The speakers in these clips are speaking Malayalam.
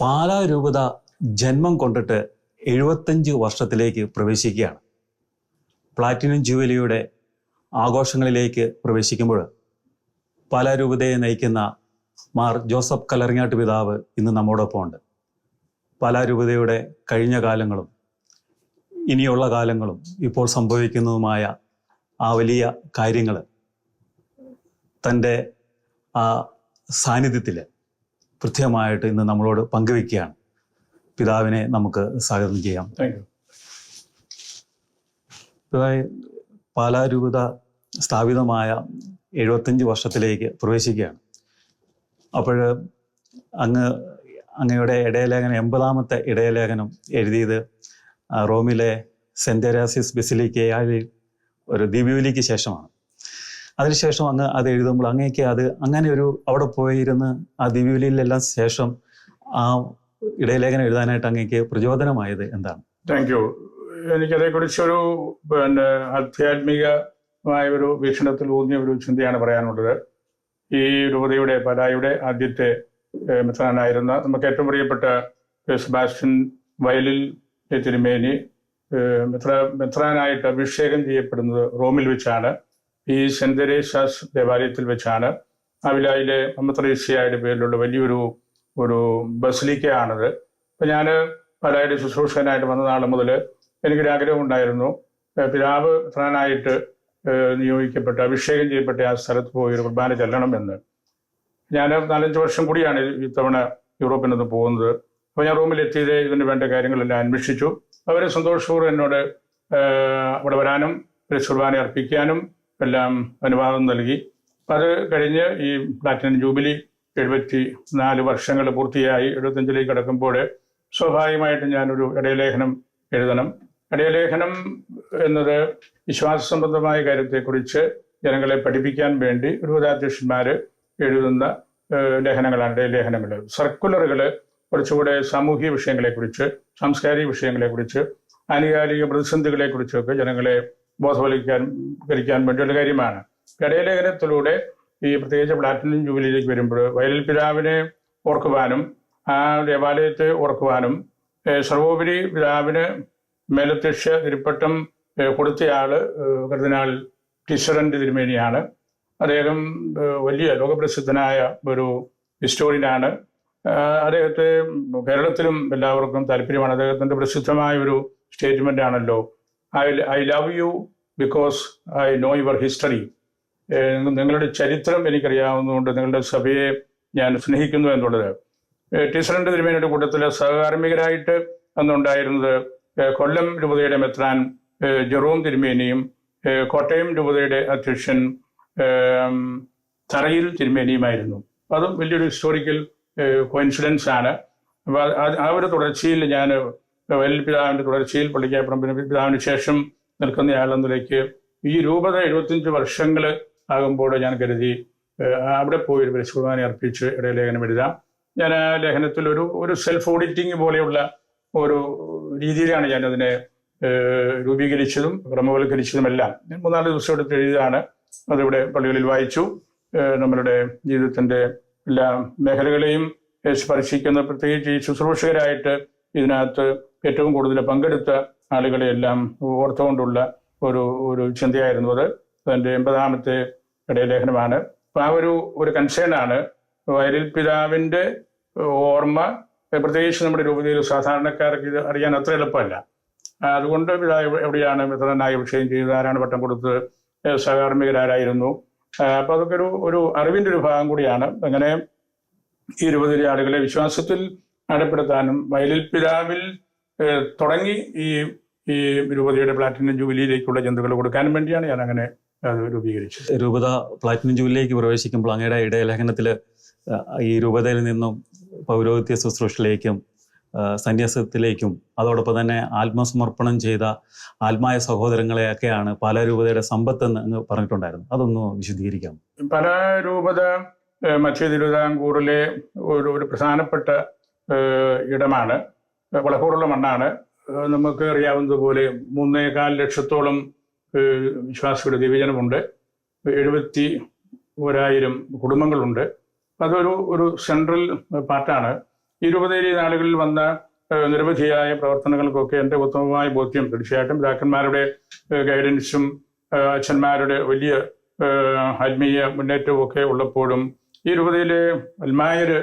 പാലാ രൂപത ജന്മം കൊണ്ടിട്ട് 75 വർഷത്തിലേക്ക് പ്രവേശിക്കുകയാണ്. പ്ലാറ്റിനം ജൂബിലിയുടെ ആഘോഷങ്ങളിലേക്ക് പ്രവേശിക്കുമ്പോൾ പാലാ രൂപതയെ നയിക്കുന്ന മാർ ജോസഫ് കല്ലറിങ്ങാട്ട് പിതാവ് ഇന്ന് നമ്മോടൊപ്പം ഉണ്ട്. പാലാ രൂപതയുടെ കഴിഞ്ഞ കാലങ്ങളും ഇനിയുള്ള കാലങ്ങളും ഇപ്പോൾ സംഭവിക്കുന്നതുമായ ആ വലിയ കാര്യങ്ങൾ തൻ്റെ ആ സാന്നിധ്യത്തിൽ കൃത്യമായിട്ട് ഇന്ന് നമ്മളോട് പങ്കുവെക്കുകയാണ്. പിതാവിനെ നമുക്ക് സ്വാഗതം ചെയ്യാം. പിതാവ്, പാലാ രൂപത സ്ഥാപിതമായ 75 വർഷത്തിലേക്ക് പ്രവേശിക്കുകയാണ്. അപ്പോൾ അങ്ങയുടെ ഇടയലേഖനം 80ാമത്തെ ഇടയലേഖനം എഴുതിയത് റോമിലെ സെന്റ് തെരേസീസ് ബസിലിക്കയിൽ ഒരു ദിവ്യബലിക്ക് ശേഷമാണ്. അതിനുശേഷം അങ്ങ് അത് എഴുതുമ്പോൾ അങ്ങേക്ക് അത് അങ്ങനെ ഒരു അവിടെ പോയിരുന്ന് ആ ദിവ്യബലിയിലെല്ലാം ശേഷം ആ ഇടയലേഖനം എഴുതാനായിട്ട് അങ്ങേക്ക് പ്രചോദനമായത് എന്താണ്? Thank you. എനിക്കതേക്കുറിച്ചൊരു ആധ്യാത്മികമായ ഒരു വീക്ഷണത്തിൽ ഊന്നിയ ഒരു ചിന്തയാണ് പറയാനുള്ളത്. ഈ രൂപതയുടെ പാലായുടെ ആദ്യത്തെ മെത്രാനായിരുന്ന നമുക്ക് ഏറ്റവും പ്രിയപ്പെട്ട സെബാസ്റ്റ്യൻ വയലിൽ തിരുമേനി മെത്രാനായിട്ട് അഭിഷേകം ചെയ്യപ്പെടുന്നത് റോമിൽ വെച്ചാണ്. ഈ സെന്റ് തെരേസാസ് ദേവാലയത്തിൽ വെച്ചാണ്. അവിലായിലെ അമ്മത്രേസ്യയുടെ പേരിലുള്ള വലിയൊരു ബസിലിക്കയാണത്. അപ്പം ഞാൻ പാലായുടെ ശുശ്രൂഷകനായിട്ട് വന്ന നാൾ മുതൽ എനിക്കൊരാഗ്രഹം ഉണ്ടായിരുന്നു, പിതാവ് മെത്രാനായിട്ട് നിയോഗിക്കപ്പെട്ട് അഭിഷേകം ചെയ്യപ്പെട്ട ആ സ്ഥലത്ത് പോയി ഒരു കുർബാന ചെല്ലണമെന്ന്. ഞാൻ 4-5 വർഷം കൂടിയാണ് ഇത്തവണ യൂറോപ്പിൽ നിന്ന് പോകുന്നത്. അപ്പോൾ ഞാൻ റൂമിലെത്തിയത് ഇതിന് വേണ്ട കാര്യങ്ങളെല്ലാം അന്വേഷിച്ചു. അവർ സന്തോഷപൂർവ്വം എന്നോട് അവിടെ വരാനും കുർബാന അർപ്പിക്കാനും എല്ലാം അനുവാദം നൽകി. അപ്പം അത് കഴിഞ്ഞ് ഈ പ്ലാറ്റിനം ജൂബിലി 74 വർഷങ്ങൾ പൂർത്തിയായി 75ലേക്ക് കടക്കുമ്പോൾ സ്വാഭാവികമായിട്ടും ഞാനൊരു ഇടയലേഖനം എഴുതണം. ഇടയലേഖനം എന്നത് വിശ്വാസ സംബന്ധമായ കാര്യത്തെക്കുറിച്ച് ജനങ്ങളെ പഠിപ്പിക്കാൻ വേണ്ടി രൂപതാധ്യക്ഷന്മാർ എഴുതുന്ന ലേഖനങ്ങളാണ് ഇടയലേഖനങ്ങൾ. സർക്കുലറുകൾ കുറച്ചുകൂടെ സാമൂഹിക വിഷയങ്ങളെക്കുറിച്ച്, സാംസ്കാരിക വിഷയങ്ങളെക്കുറിച്ച്, ആനുകാലിക പ്രതിസന്ധികളെക്കുറിച്ചൊക്കെ ജനങ്ങളെ ബോധവൽക്കരിക്കാൻ വേണ്ടിയുള്ള കാര്യമാണ്. ഇടയലേഖനത്തിലൂടെ ഈ പ്രത്യേകിച്ച് പ്ലാറ്റിനം ജൂബിലിയിലേക്ക് വരുമ്പോൾ വയലിൽ പിതാവിനെ ഓർക്കുവാനും ആ ദേവാലയത്തെ ഓർക്കുവാനും സർവോപരി പിതാവിന് മേലധ്യക്ഷ തിരുപ്പട്ടം കൊടുത്തയാൾ കർദിനാൾ ടിസറന്റ് തിരുമേനിയാണ്. അദ്ദേഹം വലിയ ലോകപ്രസിദ്ധനായ ഒരു ഹിസ്റ്റോറിയനാണ്. അദ്ദേഹത്തെ കേരളത്തിലും എല്ലാവർക്കും താല്പര്യമാണ്. അദ്ദേഹത്തിൻ്റെ പ്രസിദ്ധമായ ഒരു സ്റ്റേറ്റ്മെൻ്റ് ആണല്ലോ, I love you because I know your history. നിങ്ങളുടെ ചരിത്രം എനിക്കറിയാവുന്നതുകൊണ്ട് നിങ്ങളുടെ സഭയെ ഞാൻ സ്നേഹിക്കുന്നു എന്നുള്ളത്. ടീച്ചറിൻ്റെ തിരുമേനിയുടെ കൂട്ടത്തിൽ സഹകാർമ്മികരായിട്ട് അന്നുണ്ടായിരുന്നത് കൊല്ലം രൂപതയുടെ മെത്രാൻ ജെറോം തിരുമേനിയും കോട്ടയം രൂപതയുടെ അധ്യക്ഷൻ തറയിൽ തിരുമേനിയുമായിരുന്നു. അതും വലിയൊരു ഹിസ്റ്റോറിക്കൽ കോയിൻസിഡൻസ് ആണ്. അപ്പോൾ ആ ഒരു തുടർച്ചയിൽ ഞാൻ വയലിൽ പിതാവിൻ്റെ തുടർച്ചയിൽ പള്ളിക്കാപ്പുറം പിതാവിന് ശേഷം നിൽക്കുന്നയാളെന്നിലേക്ക് ഈ രൂപത 75 വർഷങ്ങൾ ആകുമ്പോൾ ഞാൻ കരുതി അവിടെ പോയി ഒരു കുർബാന അർപ്പിച്ച് ഇടയലേഖനം എഴുതാം. ഞാൻ ആ ലേഖനത്തിൽ ഒരു സെൽഫ് ഓഡിറ്റിംഗ് പോലെയുള്ള ഒരു രീതിയിലാണ് ഞാനതിനെ രൂപീകരിച്ചതും ക്രമവൽക്കരിച്ചതുമെല്ലാം. 3-4 ദിവസം എടുത്ത് എഴുതിയതാണ്. അതിവിടെ പള്ളികളിൽ വായിച്ചു. നമ്മളുടെ ജീവിതത്തിൻ്റെ എല്ലാ മേഖലകളെയും സ്പർശിക്കുന്ന, പ്രത്യേകിച്ച് ഈ ശുശ്രൂഷകരായിട്ട് ഇതിനകത്ത് ഏറ്റവും കൂടുതൽ പങ്കെടുത്ത ആളുകളെയെല്ലാം ഓർത്തുകൊണ്ടുള്ള ഒരു ചിന്തയായിരുന്നു അത്. അതിൻ്റെ 80ാമത്തെ ഇടയലേഖനമാണ്. അപ്പം ആ ഒരു കൺസേണാണ് വയലിൽ പിതാവിൻ്റെ ഓർമ്മ. പ്രത്യേകിച്ച് നമ്മുടെ രൂപതയിൽ സാധാരണക്കാർക്ക് ഇത് അറിയാൻ അത്ര എളുപ്പമല്ല. അതുകൊണ്ട് പിതാവ് എവിടെയാണ് മെത്രാനായി അഭിഷേകം ചെയ്തത്, ആരാണ് പട്ടം കൊടുത്തത്, സഹകാർമ്മികരാരായിരുന്നു. അപ്പോൾ അതൊക്കെ ഒരു അറിവിൻ്റെ ഒരു ഭാഗം കൂടിയാണ്. അങ്ങനെ ഈ രൂപതയിലെ ആളുകളെ വിശ്വാസത്തിൽ അടപ്പെടുത്താനും വയലിൽ പിതാവിൽ തുടങ്ങി ഈ രൂപതയുടെ പ്ലാറ്റിനം ജൂബിലിയിലേക്കുള്ള ചിന്തകൾ കൊടുക്കാനും വേണ്ടിയാണ് ഞാൻ അങ്ങനെ അത് രൂപീകരിച്ചത്. രൂപത പ്ലാറ്റിനം ജൂബിലിയിലേക്ക് പ്രവേശിക്കുമ്പോൾ അങ്ങയുടെ ഇടയലേഖനത്തിൽ ഈ രൂപതയിൽ നിന്നും പൗരോഹിത്യ ശുശ്രൂഷയിലേക്കും സന്യാസത്തിലേക്കും അതോടൊപ്പം തന്നെ ആത്മസമർപ്പണം ചെയ്ത ആത്മായ സഹോദരങ്ങളെയൊക്കെയാണ് പാലാ രൂപതയുടെ സമ്പത്തെന്ന് അങ്ങ് പറഞ്ഞിട്ടുണ്ടായിരുന്നു. അതൊന്ന് വിശദീകരിക്കാം. പാലാ രൂപത മധ്യ തിരുവിതാംകൂറിലെ ഒരു പ്രധാനപ്പെട്ട ഇടമാണ്. വളക്കൂറുള്ള മണ്ണാണ്. നമുക്ക് അറിയാവുന്നതുപോലെ 3.25 ലക്ഷത്തോളം വിശ്വാസികളുടെ ദിവ്യജനമുണ്ട്. 71,000 കുടുംബങ്ങളുണ്ട്. അതൊരു സെൻട്രൽ പാർട്ടാണ്. ഈ രൂപതയിൽ ഈ നാളുകളിൽ വന്ന നിരവധിയായ പ്രവർത്തനങ്ങൾക്കൊക്കെ എൻ്റെ ഉത്തമമായ ബോധ്യം തീർച്ചയായിട്ടും പിതാക്കന്മാരുടെ ഗൈഡൻസും അച്ഛന്മാരുടെ വലിയ ആത്മീയ മുന്നേറ്റവും ഒക്കെ ഉള്ളപ്പോഴും ഈ രൂപതയിലെ അൽമായര്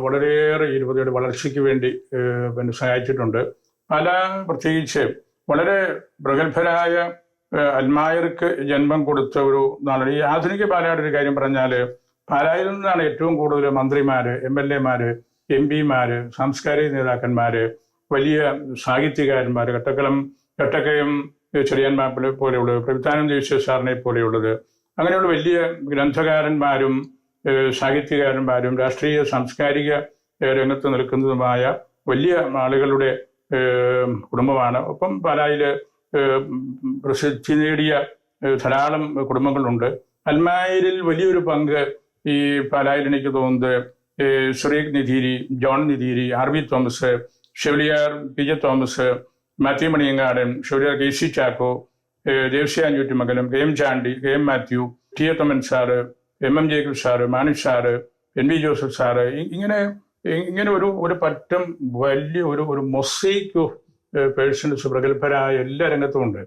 വളരെയേറെ ഈ രൂപതയുടെ വളർച്ചയ്ക്ക് വേണ്ടി പിന്നെ സഹായിച്ചിട്ടുണ്ട്. പല പ്രത്യേകിച്ച് വളരെ പ്രഗത്ഭരായ അൽമായർക്ക് ജന്മം കൊടുത്ത ഒരു നാളാണ്. ഈ ആധുനിക പാലായുടെ ഒരു കാര്യം പറഞ്ഞാൽ പാലായിൽ നിന്നാണ് ഏറ്റവും കൂടുതൽ മന്ത്രിമാര്, MLA-മാര്, MP-മാര്, സാംസ്കാരിക നേതാക്കന്മാര്, വലിയ സാഹിത്യകാരന്മാർ, കട്ടക്കയം ചെറിയാൻ മാപ്പിളെ പോലെയുള്ളത്, പ്രവിത്താനന്ദ ദേശീയ സാറിനെ പോലെയുള്ളത്, അങ്ങനെയുള്ള വലിയ ഗ്രന്ഥകാരന്മാരും സാഹിത്യകാരന്മാരും രാഷ്ട്രീയ സാംസ്കാരിക രംഗത്ത് നിൽക്കുന്നതുമായ വലിയ ആളുകളുടെ കുടുംബമാണ്. ഒപ്പം പാലായിൽ പ്രസിദ്ധി നേടിയ ധാരാളം കുടുംബങ്ങളുണ്ട്. അൽമായരിൽ വലിയൊരു പങ്ക് ഈ പാലായിൽ എനിക്ക് തോന്നുന്നത് Sureekh Nidhiri, John Nidhiri, RV Thomas, Chevalier PJ Thomas, Mathew Maniyankadan, Chevalier KC Chacko, Devasya Anjoottimangalam, KM Chandy, KM Mathew, TA Thoman sir, MM Jacob sir, Mani sir, NV Joseph sir, ഇങ്ങനെ ഒരു പറ്റം വലിയ ഒരു മൊസൈക്ക് ഓഫ് പേഴ്സൺസ് പ്രഗത്ഭരായ എല്ലാ രംഗത്തും ഉണ്ട്.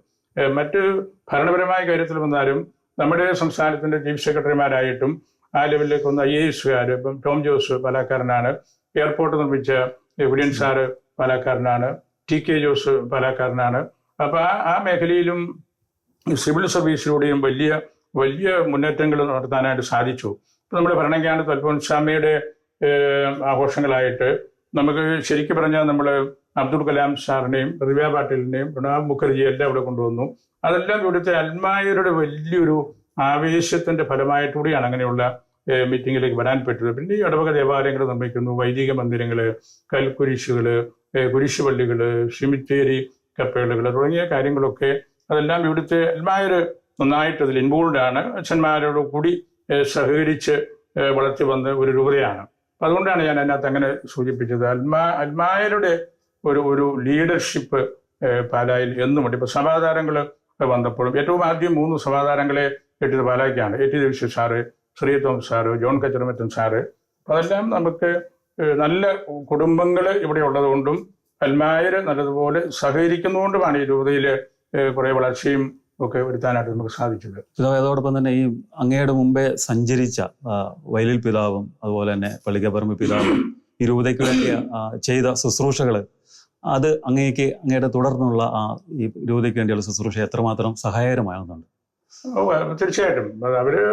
മറ്റ് ഭരണപരമായ കാര്യത്തിൽ വന്നാലും നമ്മുടെ സംസ്ഥാനത്തിന്റെ ചീഫ് സെക്രട്ടറിമാരായിട്ടും ആ ലെവലിലേക്ക് വന്ന IAS-കാർ, ഇപ്പം ടോം ജോസ് പാലക്കാരനാണ്, എയർപോർട്ട് നിർമ്മിച്ച വിലിയൻ സാറ് പാലക്കാരനാണ്, TK ജോസ് പാലക്കാരനാണ്. അപ്പൊ ആ മേഖലയിലും സിവിൽ സർവീസിലൂടെയും വലിയ വലിയ മുന്നേറ്റങ്ങൾ നടത്താനായിട്ട് സാധിച്ചു. ഇപ്പം നമ്മുടെ ഭരണങ്ങാനത്ത് അൽഫോൻസാമ്മയുടെ ആഘോഷങ്ങളായിട്ട് നമുക്ക് ശരിക്കും പറഞ്ഞാൽ നമ്മൾ അബ്ദുൾ കലാം സാറിനെയും റിവ്യ പാട്ടീലിനെയും പ്രണബ് മുഖർജിയെ എല്ലാം ഇവിടെ കൊണ്ടുവന്നു. അതെല്ലാം ഇവിടുത്തെ അൽമായരുടെ വലിയൊരു ആവേശത്തിന്റെ ഫലമായിട്ടുകൂടിയാണ് അങ്ങനെയുള്ള മീറ്റിങ്ങിലേക്ക് വരാൻ പറ്റുന്നത്. പിന്നെ ഈ ഇടവക ദേവാലയങ്ങൾ നിർമ്മിക്കുന്നു, വൈദിക മന്ദിരങ്ങള്, കൽക്കുരിശുകള്, കുരിശുപള്ളികള്, സിമിത്തേരി കപ്പേളുകൾ തുടങ്ങിയ കാര്യങ്ങളൊക്കെ അതെല്ലാം ഇവിടുത്തെ അൽമായര് നന്നായിട്ട് അതിൽ ഇൻവോൾവ് ആണ്. അച്ഛന്മാരോട് കൂടി സഹകരിച്ച് വളർത്തി വന്ന ഒരു രൂപതയാണ്. അപ്പം അതുകൊണ്ടാണ് ഞാൻ അതിനകത്ത് അങ്ങനെ സൂചിപ്പിച്ചത്. അൽമായരുടെ ഒരു ലീഡർഷിപ്പ് പാലായിൽ എന്നുമുണ്ട്. ഇപ്പൊ സഭാധാരങ്ങൾ വന്നപ്പോഴും ഏറ്റവും ആദ്യം 3 സഭാധാരങ്ങളെ കിട്ടിയത് പാലായ്ക്കാണ്. AT Devasya sir, Shri Thomas sir, John Kacharamattan sir. അതെല്ലാം നമുക്ക് നല്ല കുടുംബങ്ങൾ ഇവിടെ ഉള്ളതുകൊണ്ടും അൽമായര് നല്ലതുപോലെ സഹകരിക്കുന്നതുകൊണ്ടുമാണ് ഈ രൂപതയിൽ കുറെ വളർച്ചയും ഒക്കെ വരുത്താനായിട്ട് നമുക്ക് സാധിച്ചത്. അതോടൊപ്പം തന്നെ ഈ അങ്ങയുടെ മുമ്പേ സഞ്ചരിച്ച വയലിൽ പിതാവും അതുപോലെ തന്നെ പള്ളിക്കപ്പറമ്പ് പിതാവും ഈ രൂപതയ്ക്ക് വേണ്ടി ചെയ്ത ശുശ്രൂഷകൾ, അത് അങ്ങയുടെ തുടർന്നുള്ള ഈ രൂപതയ്ക്ക് വേണ്ടിയുള്ള ശുശ്രൂഷ എത്രമാത്രം സഹായകരമാകുന്നുണ്ട്? തീർച്ചയായിട്ടും അവര്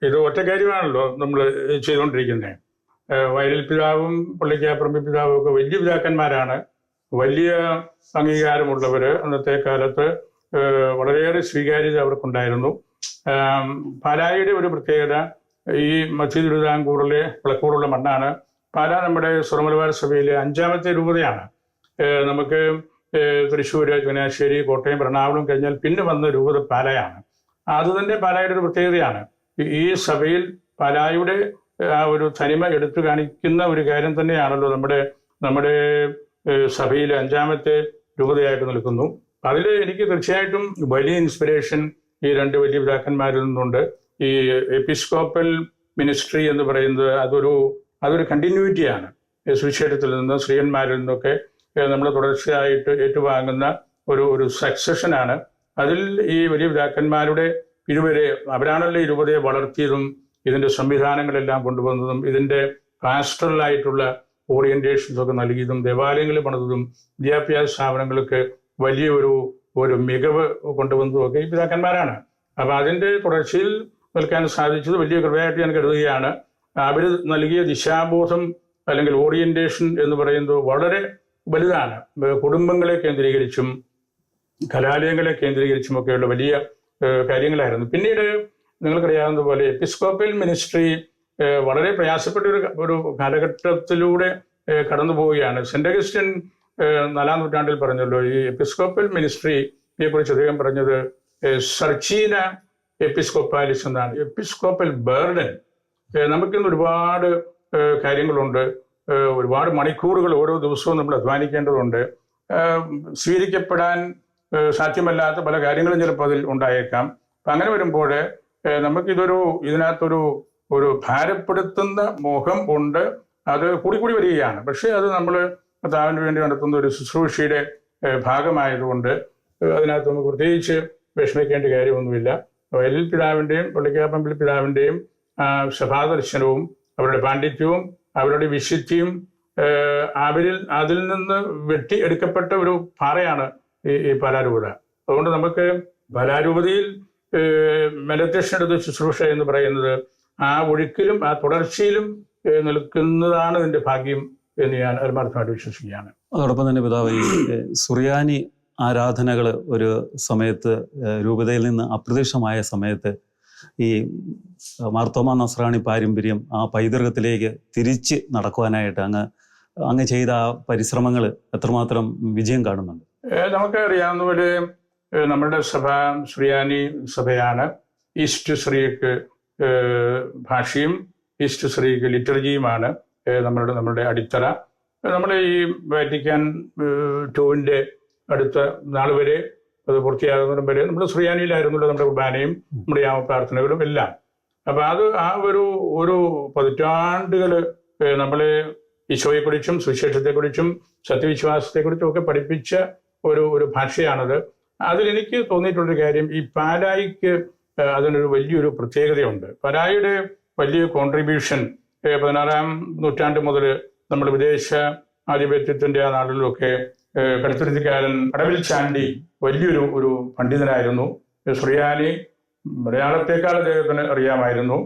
ഇത് ഒറ്റ കാര്യമാണല്ലോ നമ്മൾ ചെയ്തുകൊണ്ടിരിക്കുന്നത്. വയലിൽ പിതാവും പള്ളിക്കപ്പറമ്പ് പിതാവും ഒക്കെ വലിയ പിതാക്കന്മാരാണ്, വലിയ അംഗീകാരമുള്ളവര്. അന്നത്തെ കാലത്ത് വളരെയേറെ സ്വീകാര്യത അവർക്കുണ്ടായിരുന്നു. പാലായുടെ ഒരു പ്രത്യേകത, ഈ മധ്യ തിരുവിതാംകൂറിലെ വിളക്കൂറുള്ള മണ്ണാണ്. പാലാ നമ്മുടെ സ്വർമലബാർ സഭയിലെ 5ാമത്തെ രൂപതയാണ്. നമുക്ക് തൃശ്ശൂര്, ചങ്ങനാശ്ശേരി, കോട്ടയം, എറണാകുളം കഴിഞ്ഞാൽ പിന്നെ വന്ന രൂപത പാലായാണ്. അത് തന്നെ പാലായുടെ ഒരു പ്രത്യേകതയാണ്. ഈ സഭയിൽ പാലായുടെ ആ ഒരു തനിമ എടുത്തു കാണിക്കുന്ന ഒരു കാര്യം തന്നെയാണല്ലോ നമ്മുടെ സഭയിൽ 5ാമത്തെ രൂപതയായിട്ട് നിൽക്കുന്നു. അതിൽ എനിക്ക് തീർച്ചയായിട്ടും വലിയ ഇൻസ്പിറേഷൻ ഈ 2 വലിയ പിതാക്കന്മാരിൽ നിന്നുണ്ട്. ഈ എപ്പിസ്കോപ്പൽ മിനിസ്ട്രി എന്ന് പറയുന്നത് അതൊരു കണ്ടിന്യൂറ്റിയാണ്. സുവിശേഷത്തിൽ നിന്ന് ശ്രീയന്മാരിൽ നിന്നൊക്കെ നമ്മൾ തുടർച്ചയായിട്ട് ഏറ്റുവാങ്ങുന്ന ഒരു സക്സഷനാണ്. അതിൽ ഈ വലിയ പിതാക്കന്മാരുടെ ഇരുവരെ അവരാണല്ലോ ഈ രൂപതയെ വളർത്തിയതും ഇതിന്റെ സംവിധാനങ്ങളെല്ലാം കൊണ്ടുവന്നതും ഇതിന്റെ പാസ്റ്ററലായിട്ടുള്ള ഓറിയന്റേഷൻസ് ഒക്കെ നൽകിയതും ദേവാലയങ്ങൾ പണിതതും വിദ്യാഭ്യാസ സ്ഥാപനങ്ങൾക്ക് വലിയ ഒരു മികവ് കൊണ്ടുവന്നതും ഒക്കെ ഈ പിതാക്കന്മാരാണ്. അപ്പൊ അതിന്റെ തുടർച്ചയിൽ നിൽക്കാൻ സാധിച്ചത് വലിയ കൃപയായിട്ട് ഞാൻ കരുതുകയാണ്. അവർ നൽകിയ ദിശാബോധം അല്ലെങ്കിൽ ഓറിയന്റേഷൻ എന്ന് പറയുന്നത് വളരെ വലുതാണ്. കുടുംബങ്ങളെ കേന്ദ്രീകരിച്ചും കലാലയങ്ങളെ കേന്ദ്രീകരിച്ചും ഒക്കെയുള്ള വലിയ കാര്യങ്ങളായിരുന്നു. പിന്നീട് നിങ്ങൾക്കറിയാവുന്ന പോലെ എപ്പിസ്കോപ്പൽ മിനിസ്ട്രി വളരെ പ്രയാസപ്പെട്ട ഒരു കാലഘട്ടത്തിലൂടെ കടന്നു പോവുകയാണ്. സെന്റ് അഗസ്റ്റിൻ 4-ാം നൂറ്റാണ്ടിൽ പറഞ്ഞല്ലോ, ഈ എപ്പിസ്കോപ്പൽ മിനിസ്ട്രിയെ കുറിച്ച് അദ്ദേഹം പറഞ്ഞത് സർച്ചീന എപ്പിസ്കോപ്പാലിസ് എന്നാണ്. എപ്പിസ്കോപ്പൽ ബേർഡൻ, നമുക്കിന്ന് ഒരുപാട് കാര്യങ്ങളുണ്ട്, ഒരുപാട് മണിക്കൂറുകൾ ഓരോ ദിവസവും നമ്മൾ അധ്വാനിക്കേണ്ടതുണ്ട്. സ്വീകരിക്കപ്പെടാൻ സാധ്യമല്ലാത്ത പല കാര്യങ്ങളും ചിലപ്പോൾ അതിൽ ഉണ്ടായേക്കാം. അപ്പം അങ്ങനെ വരുമ്പോൾ നമുക്കിതൊരു ഇതിനകത്തൊരു ഭാരപ്പെടുത്തുന്ന മോഹം ഉണ്ട്. അത് കൂടിക്കൂടി വരികയാണ്. പക്ഷേ അത് നമ്മൾ കർത്താവിന് വേണ്ടി നടത്തുന്ന ഒരു ശുശ്രൂഷയുടെ ഭാഗമായതുകൊണ്ട് അതിനകത്ത് നമുക്ക് പ്രത്യേകിച്ച് വിഷമിക്കേണ്ട കാര്യമൊന്നുമില്ല. വയലിൽ പിതാവിൻ്റെയും പള്ളിക്കാപ്പമ്പിൽ പിതാവിൻ്റെയും സഭാദർശനവും അവരുടെ പാണ്ഡിത്യവും അവരുടെ വിശുദ്ധിയും അതിൽ നിന്ന് വെട്ടി എടുക്കപ്പെട്ട ഒരു പാറയാണ് ഈ പാലാരൂപത. അതുകൊണ്ട് നമുക്ക് പാലാരൂപതയിൽ മെഡിറ്റേഷനെടുത്ത ശുശ്രൂഷ എന്ന് പറയുന്നത് ആ ഒഴുക്കിലും ആ തുടർച്ചയിലും നിൽക്കുന്നതാണ് ഇതിൻ്റെ ഭാഗ്യം എന്ന് ഞാൻ ആത്മാർത്ഥമായിട്ട് വിശ്വസിക്കുകയാണ്. അതോടൊപ്പം തന്നെ പിതാവ്, ഈ സുറിയാനി ആരാധനകൾ ഒരു സമയത്ത് രൂപതയിൽ നിന്ന് അപ്രത്യക്ഷമായ സമയത്ത് ഈ മാർത്തോമാ നസ്രാണി പാരമ്പര്യം ആ പൈതൃകത്തിലേക്ക് തിരിച്ച് നടക്കുവാനായിട്ട് അങ്ങ് ചെയ്ത ആ പരിശ്രമങ്ങൾ എത്രമാത്രം വിജയം കാണുന്നുണ്ട്? നമുക്ക് അറിയാവുന്ന പോലെ നമ്മുടെ സഭ സുറിയാനി സഭയാണ്. ഈസ്റ്റ് സിറിയക്ക് ഭാഷയും ഈസ്റ്റ് സിറിയക്ക് ലിറ്റർജിയുമാണ് നമ്മളുടെ അടിത്തറ. നമ്മുടെ ഈ വാറ്റിക്കാൻ II അടുത്ത നാൾ വരെ അത് പൂർത്തിയാകുന്നതും വരെ നമ്മൾ സുറിയാനിയിലായിരുന്നല്ലോ നമ്മുടെ കുർബാനയും നമ്മുടെ യാമപ്രാർത്ഥനകളും എല്ലാം. അപ്പം അത് ആ ഒരു പതിറ്റാണ്ടുകൾ നമ്മളെ ഈശോയെക്കുറിച്ചും സുവിശേഷത്തെക്കുറിച്ചും സത്യവിശ്വാസത്തെക്കുറിച്ചും ഒക്കെ പഠിപ്പിച്ച ഒരു ഭാഷയാണത്. അതിലെനിക്ക് തോന്നിയിട്ടുള്ളൊരു കാര്യം, ഈ പാലായിക്ക് അതിനൊരു വലിയൊരു പ്രത്യേകതയുണ്ട്. പാലായുടെ വലിയ കോൺട്രിബ്യൂഷൻ 16-ാം നൂറ്റാണ്ട് മുതൽ നമ്മൾ വിദേശ ആധിപത്യത്തിൻ്റെ ആ നാടുകളിലൊക്കെ കടുത്തുരുത്തിക്കാരൻ കടവിൽ ചാണ്ടി വലിയൊരു പണ്ഡിതനായിരുന്നു. സുറിയാനി മലയാളത്തെക്കാൾ അദ്ദേഹത്തിന് അറിയാമായിരുന്നു.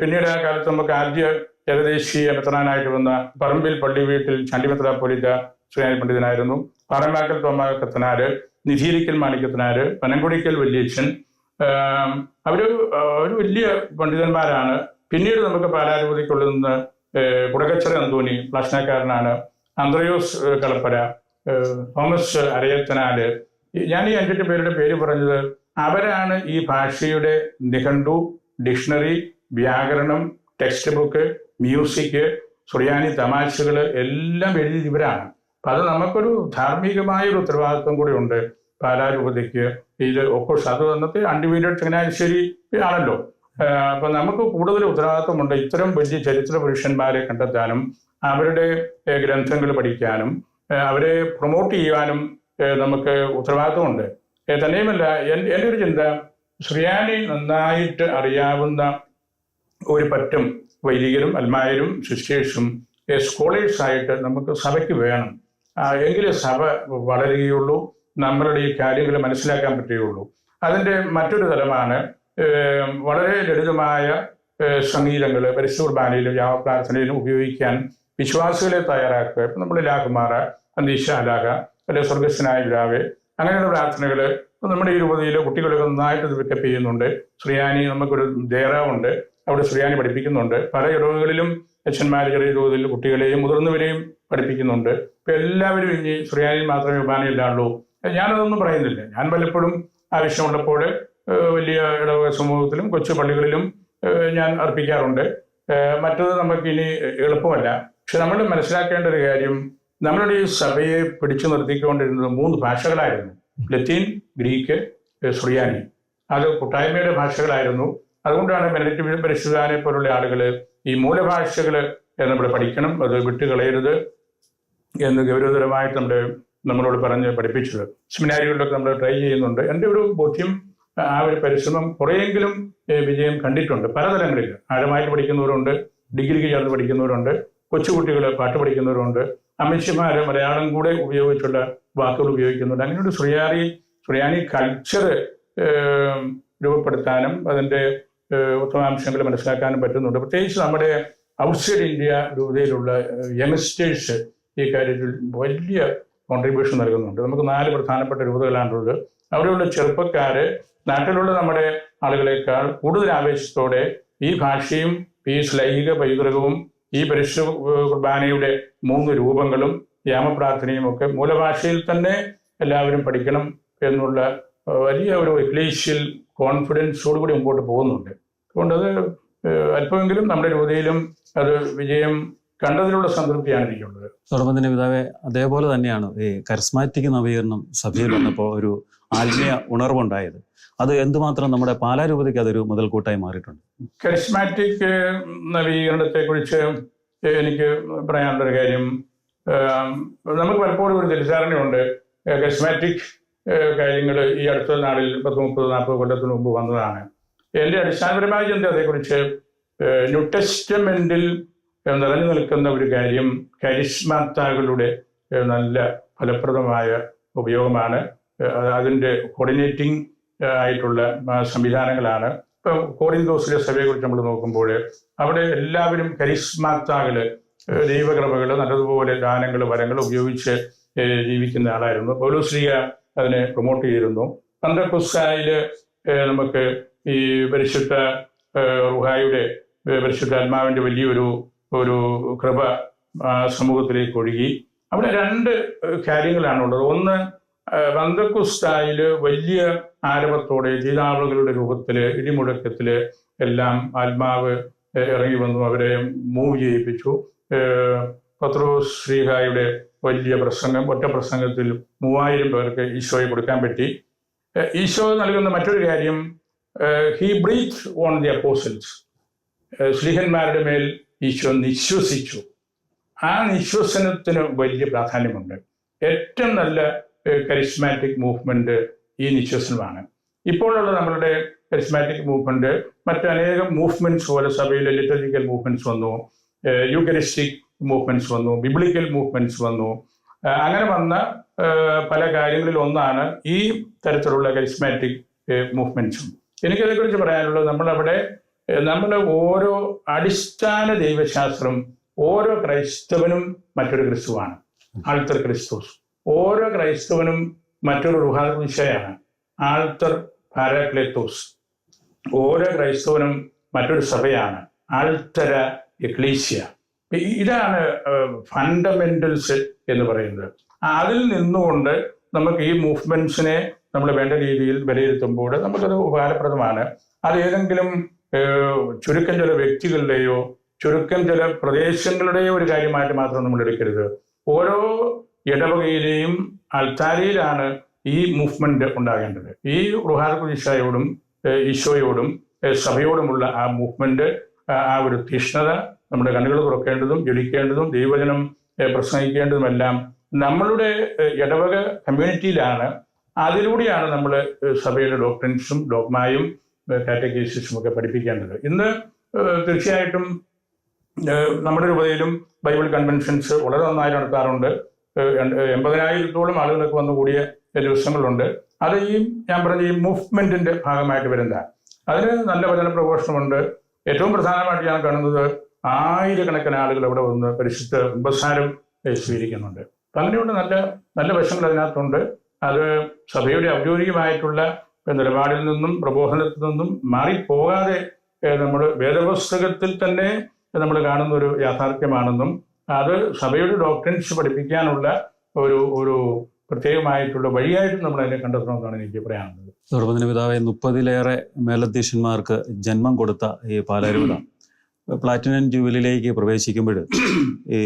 പിന്നീട് ആ കാലത്ത് നമുക്ക് ആദ്യ ഏകദേശീയ മെത്രാനായിട്ട് വന്ന പറമ്പിൽ പള്ളി വീട്ടിൽ ചാണ്ടി മെത്രാപ്പൊലീത്ത സുറിയാനി പണ്ഡിതനായിരുന്നു. പാറമാക്കൽ തോമാക്കത്തനാര്, നിധീരിക്കൽ മാണിക്കത്തനാര്, പനംകുടിക്കൽ വല്യച്ഛൻ, ഒരു വലിയ പണ്ഡിതന്മാരാണ്. പിന്നീട് നമുക്ക് പാലാരൂപതയ്ക്കുള്ളിൽ നിന്ന് കുടകച്ചറ അന്തോണി പ്ലാസ്നാക്കാരനാണ്, അന്ത്രയോസ് കളപ്പര, തോമസ് അരയത്തനാല്. ഞാൻ ഈ 5-8 പേരുടെ പേര് പറഞ്ഞത് അവരാണ് ഈ ഭാഷയുടെ നിഘണ്ടു, ഡിക്ഷണറി, വ്യാകരണം, ടെക്സ്റ്റ് ബുക്ക്, മ്യൂസിക്, സുറിയാനി തമാശകൾ എല്ലാം എഴുതിയത് ഇവരാണ്. അപ്പം അത് നമുക്കൊരു ധാർമ്മികമായ ഒരു ഉത്തരവാദിത്വം കൂടി ഉണ്ട് പാലാരൂപതയ്ക്ക്. ഇത് ഒക്കോസ് അത് അന്നത്തെ അൺഡിവൈഡഡ് ചങ്ങനാശ്ശേരി ആണല്ലോ. അപ്പം നമുക്ക് കൂടുതൽ ഉത്തരവാദിത്വമുണ്ട് ഇത്തരം വലിയ ചരിത്ര പുരുഷന്മാരെ കണ്ടെത്താനും അവരുടെ ഗ്രന്ഥങ്ങൾ പഠിക്കാനും അവരെ പ്രൊമോട്ട് ചെയ്യാനും നമുക്ക് ഉത്തരവാദിത്വമുണ്ട്. തന്നെയുമല്ല, എൻ്റെ ഒരു ചിന്ത, സുറിയാനി നന്നായിട്ട് അറിയാവുന്ന ഒരു പറ്റും വൈദികരും അൽമായരും സിസ്റ്റേഴ്സും സ്കോളേഴ്സായിട്ട് നമുക്ക് സഭയ്ക്ക് വേണം. എങ്കിലേ സഭ വളരുകയുള്ളൂ, നമ്മളുടെ ഈ കാര്യങ്ങൾ മനസ്സിലാക്കാൻ പറ്റുകയുള്ളൂ. അതിൻ്റെ മറ്റൊരു തലമാണ് വളരെ ലളിതമായ സംഗീതങ്ങൾ പരിശുദ്ധ കുർബാനയിലും യാമപ്രാർത്ഥനയിലും ഉപയോഗിക്കാൻ വിശ്വാസികളെ തയ്യാറാക്കുക. ഇപ്പം നമ്മൾ ലാഹുമാറ, അന്തീശാലാഹ, അല്ലെങ്കിൽ സ്വർഗസ്വനായ പിതാവേ, അങ്ങനെയുള്ള പ്രാർത്ഥനകൾ നമ്മുടെ ഈ രൂപതയിൽ കുട്ടികളൊക്കെ നന്നായിട്ട് ഇത് പിക്കപ്പ് ചെയ്യുന്നുണ്ട്. സുറിയാനി നമുക്കൊരു ദേറാവുണ്ട്, അവിടെ സുറിയാനി പഠിപ്പിക്കുന്നുണ്ട്. പല ഇടവുകളിലും അച്ഛന്മാർ ചെറിയ രൂപതയിൽ കുട്ടികളെയും മുതിർന്നവരെയും പഠിപ്പിക്കുന്നുണ്ട്. ഇപ്പം എല്ലാവരും ഇനി സുറിയാനിയിൽ മാത്രമേ കുർബാനയില്ലാള്ളൂ. ഞാനതൊന്നും പറയുന്നില്ല. ഞാൻ പലപ്പോഴും ആവശ്യമുള്ളപ്പോൾ വലിയ ഇടവക സമൂഹത്തിലും കൊച്ചു പള്ളികളിലും ഞാൻ അർപ്പിക്കാറുണ്ട്. മറ്റത് നമുക്കിനി എളുപ്പമല്ല. പക്ഷെ നമ്മൾ മനസ്സിലാക്കേണ്ട ഒരു കാര്യം, നമ്മളുടെ ഈ സഭയെ പിടിച്ചു നിർത്തിക്കൊണ്ടിരുന്നത് 3 ഭാഷകളായിരുന്നു: ലത്തീൻ, ഗ്രീക്ക്, സുറിയാനി. അത് കൂട്ടായ്മയുടെ ഭാഷകളായിരുന്നു. അതുകൊണ്ടാണ് ബെനഡിക്ട് പരിശുദ്ധാനെ പോലുള്ള ആളുകൾ ഈ മൂലഭാഷകൾ നമ്മൾ പഠിക്കണം, അത് വിട്ടുകളയരുത് എന്ന് ഗൗരവതരമായിട്ട് നമ്മളോട് പറഞ്ഞ് പഠിപ്പിച്ചത്. സെമിനാരികളിലൊക്കെ നമ്മൾ ട്രൈ ചെയ്യുന്നുണ്ട്. എൻ്റെ ഒരു ബോധ്യം, ആ ഒരു പരിശ്രമം കുറേയെങ്കിലും വിജയം കണ്ടിട്ടുണ്ട്. പലതലങ്ങളിൽ ആഴമായിട്ട് പഠിക്കുന്നവരുണ്ട്, ഡിഗ്രിക്ക് ചേർന്ന് പഠിക്കുന്നവരുണ്ട്, കൊച്ചുകുട്ടികൾ പാട്ട് പഠിക്കുന്നവരുണ്ട്, അമ്മച്ചിമാർ മലയാളം കൂടെ ഉപയോഗിച്ചുള്ള വാക്കുകൾ ഉപയോഗിക്കുന്നുണ്ട്. അങ്ങനെ ഒരു സുറിയാനി കൾച്ചർ രൂപപ്പെടുത്താനും അതിൻ്റെ ഉത്തമാംശങ്ങൾ മനസ്സിലാക്കാനും പറ്റുന്നുണ്ട്. പ്രത്യേകിച്ച് നമ്മുടെ ഔട്ട്സൈഡ് ഇന്ത്യ രൂപതയിലുള്ള യങ്സ്റ്റേഴ്സ് ഈ കാര്യത്തിൽ വലിയ കോൺട്രിബ്യൂഷൻ നൽകുന്നുണ്ട്. നമുക്ക് 4 പ്രധാനപ്പെട്ട രൂപതകളാണുള്ളത്. അവിടെയുള്ള ചെറുപ്പക്കാർ നാട്ടിലുള്ള നമ്മുടെ ആളുകളെക്കാൾ കൂടുതൽ ആവേശത്തോടെ ഈ ഭാഷയും ഈ ലൈംഗിക പൈതൃകവും ഈ പരിശുദ്ധ കുർബാനയുടെ 3 രൂപങ്ങളും യാമപ്രാർത്ഥനയും ഒക്കെ മൂലഭാഷയിൽ തന്നെ എല്ലാവരും പഠിക്കണം എന്നുള്ള വലിയ ഒരു എക്ലീഷ്യൽ കോൺഫിഡൻസോടുകൂടി മുമ്പോട്ട് പോകുന്നുണ്ട്. അതുകൊണ്ടത് അല്പമെങ്കിലും നമ്മുടെ രൂപതയിലും അത് വിജയം കണ്ടതിലുള്ള സംതൃപ്തിയാണ് എനിക്കുള്ളത്. അതോടൊപ്പം തന്നെ പിതാവെ, അതേപോലെ തന്നെയാണ് ഈ കരിസ്മാറ്റിക് നവീകരണം സഭയിൽ വന്നപ്പോൾ ഒരു ആത്മീയ ഉണർവുണ്ടായത്. അത് എന്തുമാത്രം നമ്മുടെ പാലാരൂപതയ്ക്ക് അതൊരു മുതൽക്കൂട്ടായി മാറിയിട്ടുണ്ട്? കരിസ്മാറ്റിക് നവീകരണത്തെക്കുറിച്ച് എനിക്ക് പറയാനുള്ളൊരു കാര്യം, നമുക്ക് പലപ്പോഴും ഒരു തെറ്റിദ്ധാരണയുണ്ട്. കസ്മാറ്റിക് കാര്യങ്ങൾ ഈ അടുത്ത നാളിൽ 30-40 കൊല്ലത്തിന് മുമ്പ് വന്നതാണ്. എൻ്റെ അടിസ്ഥാനപരമായ ചിന്ത അതേക്കുറിച്ച് ന്യൂ ടെസ്റ്റമെന്റിൽ നിറഞ്ഞു നിൽക്കുന്ന ഒരു കാര്യം കരിസ്മാത്താകളുടെ നല്ല ഫലപ്രദമായ ഉപയോഗമാണ്. അതിൻ്റെ കോർഡിനേറ്റിംഗ് ആയിട്ടുള്ള സംവിധാനങ്ങളാണ്. ഇപ്പം കോറിന്തോസിലെ സഭയെക്കുറിച്ച് നമ്മൾ നോക്കുമ്പോൾ അവിടെ എല്ലാവരും കരിസ്മാത്താകൾ, ദൈവകൃപകൾ, നല്ലതുപോലെ ദാനങ്ങൾ, വരങ്ങൾ ഉപയോഗിച്ച് ജീവിക്കുന്ന ആളായിരുന്നു. പൗലോസ്ലീഹ അതിനെ പ്രൊമോട്ട് ചെയ്തിരുന്നു. പെന്തക്കോസ്തായിൽ നമുക്ക് ഈ പരിശുദ്ധ റുഹായുടെ, പരിശുദ്ധാത്മാവിൻ്റെ വലിയൊരു കൃപ സമൂഹത്തിലേക്ക് ഒഴുകി. അവിടെ 2 കാര്യങ്ങളാണുള്ളത്. ഒന്ന്, പെന്തക്കോസ്തായിൽ വലിയ ആരവത്തോടെ ജീതാളുകളുടെ രൂപത്തിൽ, ഇടിമുഴക്കത്തിൽ എല്ലാം ആത്മാവ് ഇറങ്ങി വന്നു, അവരെ മൂവ് ചെയ്യിപ്പിച്ചു. പത്രോസ് ശ്ലീഹായുടെ വലിയ പ്രസംഗം, ഒറ്റ പ്രസംഗത്തിൽ 3000 പേർക്ക് ഈശോയെ കൊടുക്കാൻ പറ്റി. ഈശോ നൽകുന്ന മറ്റൊരു കാര്യം, he breath on the apostles. ശ്ലീഹന്മാരുടെ മേൽ ഈശോ നിശ്വസിച്ചു. ആ നിശ്വസനത്തിന് വലിയ പ്രാധാന്യമുണ്ട്. ഏറ്റവും നല്ല കരിസ്മാറ്റിക് മൂവ്മെന്റ് ഈ നിശ്വസനമാണ്. ഇപ്പോഴുള്ള നമ്മളുടെ കരിസ്മാറ്റിക് മൂവ്മെന്റ് മറ്റനേകം മൂവ്മെന്റ്സ് പോലെ സഭയിലെ ലിറ്റർജിക്കൽ മൂവ്മെന്റ്സ് വന്നു, യൂക്കറിസ്റ്റിക് മൂവ്മെന്റ്സ് വന്നു, ബിബ്ലിക്കൽ മൂവ്മെന്റ്സ് വന്നു. അങ്ങനെ വന്ന പല കാര്യങ്ങളിൽ ഒന്നാണ് ഈ തരത്തിലുള്ള കരിസ്മാറ്റിക് മൂവ്മെന്റ്സും. എനിക്കതേക്കുറിച്ച് പറയാനുള്ളത്, നമ്മൾ ഓരോ അടിസ്ഥാന ദൈവശാസ്ത്രം, ഓരോ ക്രൈസ്തവനും മറ്റൊരു ക്രിസ്തുവാണ്, ആൾത്തർ ക്രിസ്തുസ്. ഓരോ ക്രൈസ്തവനും മറ്റൊരു റുഹാദിശയാണ്, ആൾത്തർ പാരാക്ലേത്തോസ്. ഓരോ ക്രൈസ്തവനും മറ്റൊരു സഭയാണ്, ആൾത്തര എക്ലീസിയ. ഇതാണ് ഫണ്ടമെന്റൽസ് എന്ന് പറയുന്നത്. അതിൽ നിന്നുകൊണ്ട് നമുക്ക് ഈ മൂവ്മെന്റ്സിനെ നമ്മൾ വേണ്ട രീതിയിൽ വിലയിരുത്തുമ്പോൾ നമുക്കത് ഉപകാരപ്രദമാണ്. അത് ഏതെങ്കിലും ചുരുക്കം ചില വ്യക്തികളുടെയോ ചുരുക്കം ചില പ്രദേശങ്ങളുടെയോ ഒരു കാര്യമായിട്ട് മാത്രം നമ്മൾ എടുക്കരുത്. ഓരോ ഇടവകയിലെയും അൾത്താരയിലാണ് ഈ മൂവ്മെന്റ് ഉണ്ടാകേണ്ടത്. ഈ റുഹാദിശയോടും ഈശോയോടും സഭയോടുമുള്ള ആ മൂവ്മെന്റ്, ആ ഒരു തീഷ്ണത നമ്മുടെ കണ്ണുകൾ തുറക്കേണ്ടതും ജ്വലിക്കേണ്ടതും ദൈവവചനം പ്രസംഗിക്കേണ്ടതുമെല്ലാം നമ്മളുടെ ഇടവക കമ്മ്യൂണിറ്റിയിലാണ്. അതിലൂടെയാണ് നമ്മൾ സഭയുടെ ഡോക്ട്രിൻസും ഡോഗ്മായും കാറ്റഗീസിസും ഒക്കെ പഠിപ്പിക്കേണ്ടത്. ഇന്ന് തീർച്ചയായിട്ടും നമ്മുടെ രൂപതയിലും ബൈബിൾ കൺവെൻഷൻസ് വളരെ നന്നായി നടത്താറുണ്ട്. 80,000-ഓളം ആളുകളൊക്കെ വന്നു കൂടിയ ദിവസങ്ങളുണ്ട്. അത് ഞാൻ പറഞ്ഞ ഈ മൂവ്മെന്റിന്റെ ഭാഗമായിട്ട് വരുന്നതാണ്. അതിന് നല്ല വചന പ്രഘോഷണമുണ്ട്. ഏറ്റവും പ്രധാനമായിട്ട് ഞാൻ കാണുന്നത് 1000-കണക്കിന് ആളുകൾ അവിടെ വന്ന് പരിശുദ്ധ ഉപസാരം സ്വീകരിക്കുന്നുണ്ട്. അപ്പം അങ്ങനെയുള്ള നല്ല വശങ്ങൾ അതിനകത്തുണ്ട്. അത് സഭയുടെ ഔദ്യോഗികമായിട്ടുള്ള നിലപാടിൽ നിന്നും പ്രബോധനത്തിൽ നിന്നും മാറിപ്പോകാതെ നമ്മൾ വേദപുസ്തകത്തിൽ തന്നെ നമ്മൾ കാണുന്ന ഒരു യാഥാർത്ഥ്യമാണെന്നും അത് സഭയുടെ ഡോക്ട്രിൻസ് പഠിപ്പിക്കാനുള്ള ഒരു പ്രത്യേകമായിട്ടുള്ള വഴിയായിട്ട് നമ്മൾ അതിനെ കണ്ടെത്തണമെന്നാണ് എനിക്ക് പറയാനുള്ളത്. സർവ്വദിന പിതാവെ, 30-ലേറെ മേലധ്യക്ഷന്മാർക്ക് ജന്മം കൊടുത്ത ഈ പാലാരൂപത പ്ലാറ്റിനം ജൂബിലിയിലേക്ക് പ്രവേശിക്കുമ്പോൾ ഈ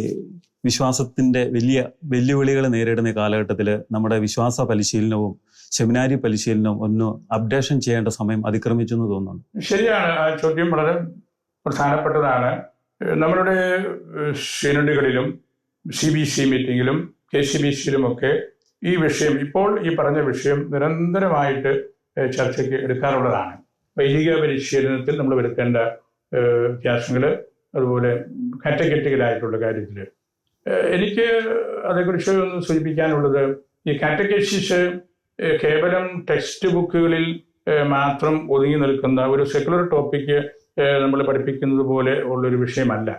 വിശ്വാസത്തിൻ്റെ വലിയ വെല്ലുവിളികൾ നേരിടുന്ന കാലഘട്ടത്തിൽ നമ്മുടെ വിശ്വാസ പരിശീലനവും സെമിനാരി പരിശീലനവും ഒന്ന് അപ്ഡേഷൻ ചെയ്യേണ്ട സമയം അതിക്രമിച്ചു എന്ന് തോന്നുന്നു. ശരിയാണ്. ആ ചോദ്യം വളരെ പ്രധാനപ്പെട്ടതാണ്. നമ്മളുടെ സിനഡുകളിലും CBC മീറ്റിങ്ങിലും KCBCയിലുമൊക്കെ ഈ വിഷയം, ഇപ്പോൾ ഈ പറഞ്ഞ വിഷയം നിരന്തരമായിട്ട് ചർച്ചയ്ക്ക് എടുക്കാറുള്ളതാണ്. വൈദിക പരിശീലനത്തിൽ നമ്മൾ വരുത്തേണ്ട വ്യത്യാസങ്ങൾ, അതുപോലെ കാറ്റഗറ്റിക്കലായിട്ടുള്ള കാര്യത്തിൽ എനിക്ക് അതേക്കുറിച്ച് ഒന്ന് സൂചിപ്പിക്കാനുള്ളത്, ഈ കാറ്റഗസിസ് കേവലം ടെക്സ്റ്റ് ബുക്കുകളിൽ മാത്രം ഒതുങ്ങി നിൽക്കുന്ന ഒരു സെക്കുലർ ടോപ്പിക്ക് നമ്മൾ പഠിപ്പിക്കുന്നത് പോലെ ഉള്ളൊരു വിഷയമല്ല.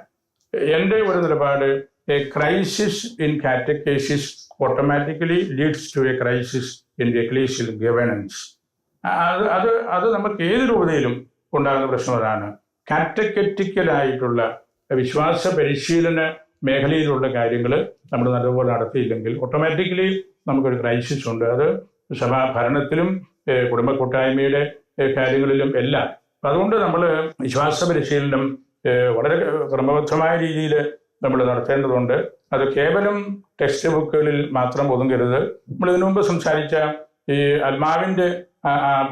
എൻ്റെ ഒരു നിലപാട്, a crisis in catechesis automatically leads to a crisis in the ecclesial governance. അത് നമുക്ക് ഏത് രൂപതയിലും ഉണ്ടാകുന്ന പ്രശ്നം അതാണ്. കാറ്റഗറ്റിക്കലായിട്ടുള്ള വിശ്വാസ പരിശീലന മേഖലയിലുള്ള കാര്യങ്ങൾ നമ്മൾ നല്ലപോലെ നടത്തിയില്ലെങ്കിൽ ഓട്ടോമാറ്റിക്കലി നമുക്കൊരു ക്രൈസിസ് ഉണ്ട്. അത് സഭാ ഭരണത്തിലും കുടുംബ കൂട്ടായ്മയുടെ കാര്യങ്ങളിലും എല്ലാം. അതുകൊണ്ട് നമ്മൾ വിശ്വാസ പരിശീലനം വളരെ ക്രമബദ്ധമായ രീതിയിൽ നമ്മൾ നടത്തേണ്ടതുണ്ട്. അത് കേവലം ടെക്സ്റ്റ് ബുക്കുകളിൽ മാത്രം ഒതുങ്ങരുത്. നമ്മൾ ഇതിനു മുമ്പ് സംസാരിച്ച ഈ ആത്മാവിൻ്റെ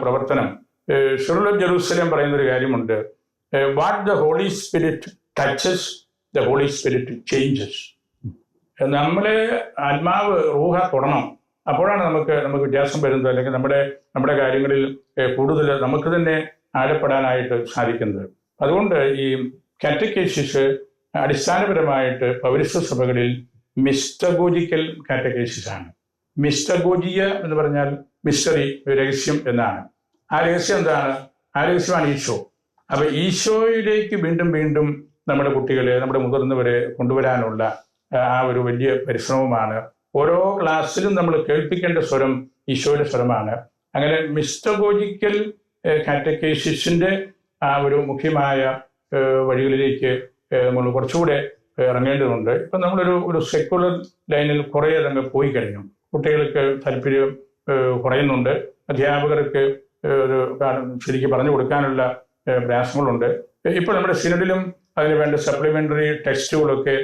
പ്രവർത്തനം, ഷുർല ജെറൂസലേം പറയുന്നൊരു കാര്യമുണ്ട്. What the Holy Spirit touches the Holy Spirit changes. നമ്മളെ ആത്മാവ് റൂഹ തൊടണം, അപ്പോഴാണ് നമുക്ക് വ്യത്യാസം വരുന്നത്, അല്ലെങ്കിൽ നമ്മുടെ കാര്യങ്ങളിൽ കൂടുതൽ നമുക്ക് തന്നെ ആഴപ്പെടാനായിട്ട് സാധിക്കുന്നത്. അതുകൊണ്ട് ഈ കാറ്റക്കേസിസ് അടിസ്ഥാനപരമായിട്ട് പൗരസ്ത്യ സഭകളിൽ മിസ്റ്റഗോജിക്കൽ കാറ്റക്കേസിസ് ആണ്. മിസ്റ്റഗോജിയ എന്ന് പറഞ്ഞാൽ മിസ്റ്ററി, രഹസ്യം എന്നാണ്. ആ രഹസ്യം എന്താണ്? ആ രഹസ്യമാണ് ഈശോ. അപ്പൊ ഈശോയിലേക്ക് വീണ്ടും വീണ്ടും നമ്മുടെ കുട്ടികളെ, നമ്മുടെ മുതിർന്നവരെ കൊണ്ടുവരാനുള്ള ആ ഒരു വലിയ പരിശ്രമമാണ്. ഓരോ ക്ലാസ്സിലും നമ്മൾ കേൾപ്പിക്കേണ്ട സ്വരം ഈശോയുടെ സ്വരമാണ്. അങ്ങനെ മിസ്റ്റഗോജിക്കൽ കാറ്റക്കേസിസിന്റെ ആ ഒരു മുഖ്യമായ വഴികളിലേക്ക് നമ്മൾ കുറച്ചുകൂടെ ഇറങ്ങേണ്ടതുണ്ട്. ഇപ്പം നമ്മളൊരു സെക്കുലർ ലൈനിൽ കുറേ അതങ്ങ് പോയി കഴിഞ്ഞു. കുട്ടികൾക്ക് താല്പര്യം കുറയുന്നുണ്ട്, അധ്യാപകർക്ക് ശരിക്കും പറഞ്ഞു കൊടുക്കാനുള്ള പ്രയാസങ്ങളുണ്ട്. ഇപ്പോൾ നമ്മുടെ സിനഡിലും അതിന് വേണ്ട സപ്ലിമെന്ററി ടെക്സ്റ്റുകളൊക്കെ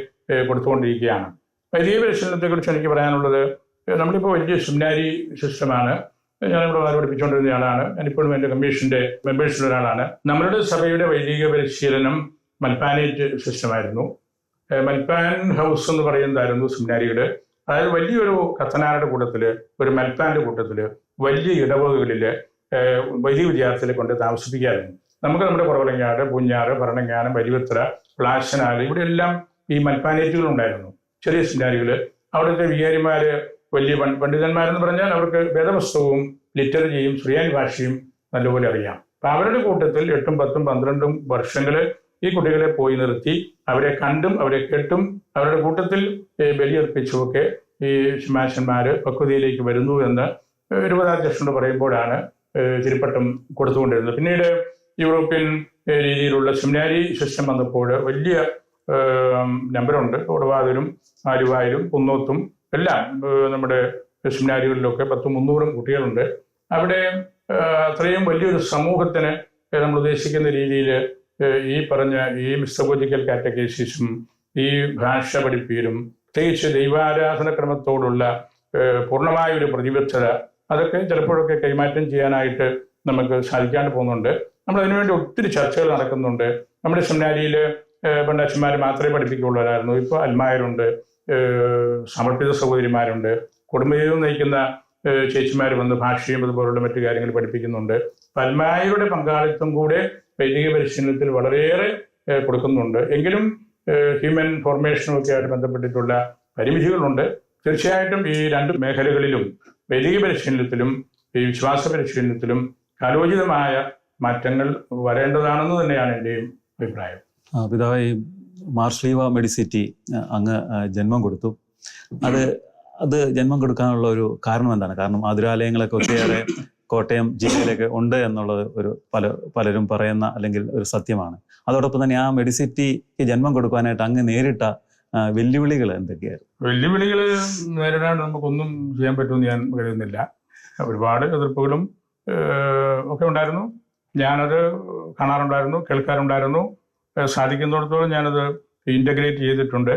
കൊടുത്തുകൊണ്ടിരിക്കുകയാണ്. വൈദിക പരിശീലനത്തെക്കുറിച്ച് എനിക്ക് പറയാനുള്ളത്, നമ്മളിപ്പോൾ വലിയ സെമിനാരി സിസ്റ്റമാണ്. ഞാനിവിടെ വളരെ പഠിപ്പിച്ചുകൊണ്ടിരുന്ന ആളാണ്. ഞാനിപ്പോഴും എൻ്റെ കമ്മീഷന്റെ മെമ്പേഴ്സിൽ ഒരാളാണ്. നമ്മളുടെ സഭയുടെ വൈദിക പരിശീലനം മൽപ്പാനേറ്റ് സിസ്റ്റമായിരുന്നു. മൽപ്പാൻ ഹൗസ് എന്ന് പറയുന്നതായിരുന്നു സെമിനാരികള്. അതായത് വലിയൊരു കത്തനാരുടെ കൂട്ടത്തില്, ഒരു മൽപ്പാന്റെ കൂട്ടത്തില്, വലിയ ഇടവകകളില് വൈദിക വിദ്യാർത്ഥികളെ കൊണ്ട് താമസിപ്പിക്കായിരുന്നു. നമുക്ക് നമ്മുടെ കുറവലങ്ങാട്, പൂഞ്ഞാറ്, ഭരണങ്ങാനം, വലിയത്ര, പ്ലാശനാല്, ഇവിടെ എല്ലാം ഈ മൽപ്പാനേറ്റുകൾ ഉണ്ടായിരുന്നു, ചെറിയ സെമിനാരികള്. അവിടുത്തെ വികാരിമാര് വലിയ പണ്ഡിതന്മാരെന്ന് പറഞ്ഞാൽ അവർക്ക് വേദപുസ്തകവും ലിറ്ററേച്ചറും സുറിയാനി ഭാഷയും നല്ലപോലെ അറിയാം. അപ്പൊ അവരുടെ കൂട്ടത്തിൽ 8, 10, 12 വർഷങ്ങള് ഈ കുട്ടികളെ പോയി നിർത്തി അവരെ കണ്ടും അവരെ കേട്ടും അവരുടെ കൂട്ടത്തിൽ ബലിയർപ്പിച്ചുമൊക്കെ ഈ ശിമാശന്മാര് പക്വതയിലേക്ക് വരുന്നു എന്ന് രൂപതാധ്യക്ഷനോട് പറയുമ്പോഴാണ് തിരുപ്പട്ടം കൊടുത്തുകൊണ്ടിരുന്നത്. പിന്നീട് യൂറോപ്യൻ രീതിയിലുള്ള സെമിനാരി സിസ്റ്റം വന്നപ്പോൾ വലിയ നമ്പറുണ്ട്. ഓടവാതിലും ആലുവായിലും കുന്നോത്തും എല്ലാം നമ്മുടെ സെമിനാരികളിലൊക്കെ 200-300 കുട്ടികളുണ്ട്. അവിടെ അത്രയും വലിയൊരു സമൂഹത്തിന് നമ്മൾ ഉദ്ദേശിക്കുന്ന രീതിയിൽ ഈ പറഞ്ഞ ഈ മിസ്റ്റഗോജിക്കൽ കാറ്റക്കേസിസും ഈ ഭാഷ പഠിപ്പിക്കലും പ്രത്യേകിച്ച് ദൈവാരാധന ക്രമത്തോടുള്ള പൂർണ്ണമായ ഒരു പ്രതിബദ്ധത, അതൊക്കെ ചിലപ്പോഴൊക്കെ കൈമാറ്റം ചെയ്യാനായിട്ട് നമുക്ക് സാധിക്കാണ്ട് പോകുന്നുണ്ട്. നമ്മൾ അതിനുവേണ്ടി ഒത്തിരി ചർച്ചകൾ നടക്കുന്നുണ്ട്. നമ്മുടെ സെമിനാരിയിൽ പണ്ടച്ഛന്മാർ മാത്രമേ പഠിപ്പിക്കുള്ളവരായിരുന്നു. ഇപ്പോൾ അൽമായരുണ്ട്, സമർപ്പിത സഹോദരിമാരുണ്ട്, കുടുംബജീവിതം നയിക്കുന്ന ചേച്ചിമാർ വന്ന് ഭാഷയും അതുപോലുള്ള മറ്റു കാര്യങ്ങൾ പഠിപ്പിക്കുന്നുണ്ട്. അൽമായരുടെ പങ്കാളിത്തം കൂടെ വൈദിക പരിശീലനത്തിൽ വളരെയേറെ കൊടുക്കുന്നുണ്ട്. എങ്കിലും ഹ്യൂമൻ ഫോർമേഷനും ഒക്കെ ആയിട്ട് ബന്ധപ്പെട്ടിട്ടുള്ള പരിമിതികളുണ്ട്. തീർച്ചയായിട്ടും ഈ 2 മേഖലകളിലും, വൈദിക പരിശീലനത്തിലും ഈ വിശ്വാസ പരിശീലനത്തിലും കാലോചിതമായ മാറ്റങ്ങൾ വരേണ്ടതാണെന്ന് തന്നെയാണ് എൻ്റെയും അഭിപ്രായം. പിതാവ്, ഈ മാർസ്ലീവ മെഡിസിറ്റി അങ്ങ് ജന്മം കൊടുത്തു. അത് ജന്മം കൊടുക്കാനുള്ള ഒരു കാരണം എന്താണ്? കാരണം ആതുരാലയങ്ങളൊക്കെ ഒത്തിരിയേറെ കോട്ടയം ജില്ലയിലൊക്കെ ഉണ്ട് എന്നുള്ളത് പലരും പറയുന്ന അല്ലെങ്കിൽ ഒരു സത്യമാണ്. അതോടൊപ്പം തന്നെ ആ മെഡിസിറ്റിക്ക് ജന്മം കൊടുക്കാനായിട്ട് അങ്ങ് നേരിട്ട വെല്ലുവിളികൾ എന്തൊക്കെയായിരുന്നു? വെല്ലുവിളികൾ നേരിടാൻ നമുക്കൊന്നും ചെയ്യാൻ പറ്റുമെന്ന് ഞാൻ കരുതുന്നില്ല. ഒരുപാട് എതിർപ്പുകളും ഒക്കെ ഉണ്ടായിരുന്നു. ഞാനത് കാണാറുണ്ടായിരുന്നു, കേൾക്കാറുണ്ടായിരുന്നു. സാധിക്കുന്നിടത്തോളം ഞാനത് ഇൻ്റഗ്രേറ്റ് ചെയ്തിട്ടുണ്ട്.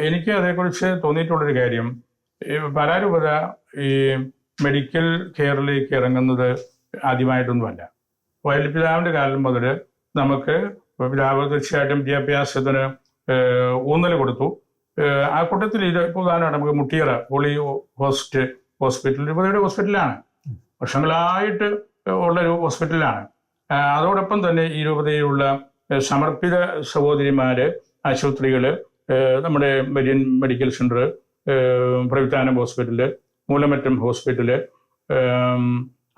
എനിക്ക് അതേക്കുറിച്ച് തോന്നിയിട്ടുള്ളൊരു കാര്യം, പാലാരൂപത ഈ മെഡിക്കൽ കെയറിലേക്ക് ഇറങ്ങുന്നത് ആദ്യമായിട്ടൊന്നുമല്ല. വൈദ്യപിതാവിൻ്റെ കാലം മുതൽ നമുക്ക് പിതാവ് തീർച്ചയായിട്ടും വിദ്യാഭ്യാസത്തിന് ഊന്നൽ കൊടുത്തു. ആ കൂട്ടത്തിൽ ഇത് ഇപ്പോൾ ഉദാഹരണമാണ് നമുക്ക് മുട്ടിയറ ഹോളി ഹോസ്പിറ്റൽ രൂപതയുടെ ഹോസ്പിറ്റലാണ്, വർഷങ്ങളായിട്ട് ഉള്ളൊരു ഹോസ്പിറ്റലാണ്. അതോടൊപ്പം തന്നെ ഈ രൂപതയിലുള്ള സമർപ്പിത സഹോദരിമാര്, ആശുപത്രികള്, നമ്മുടെ Marian medical centre, Pravithanam hospital, Moolamattam hospital,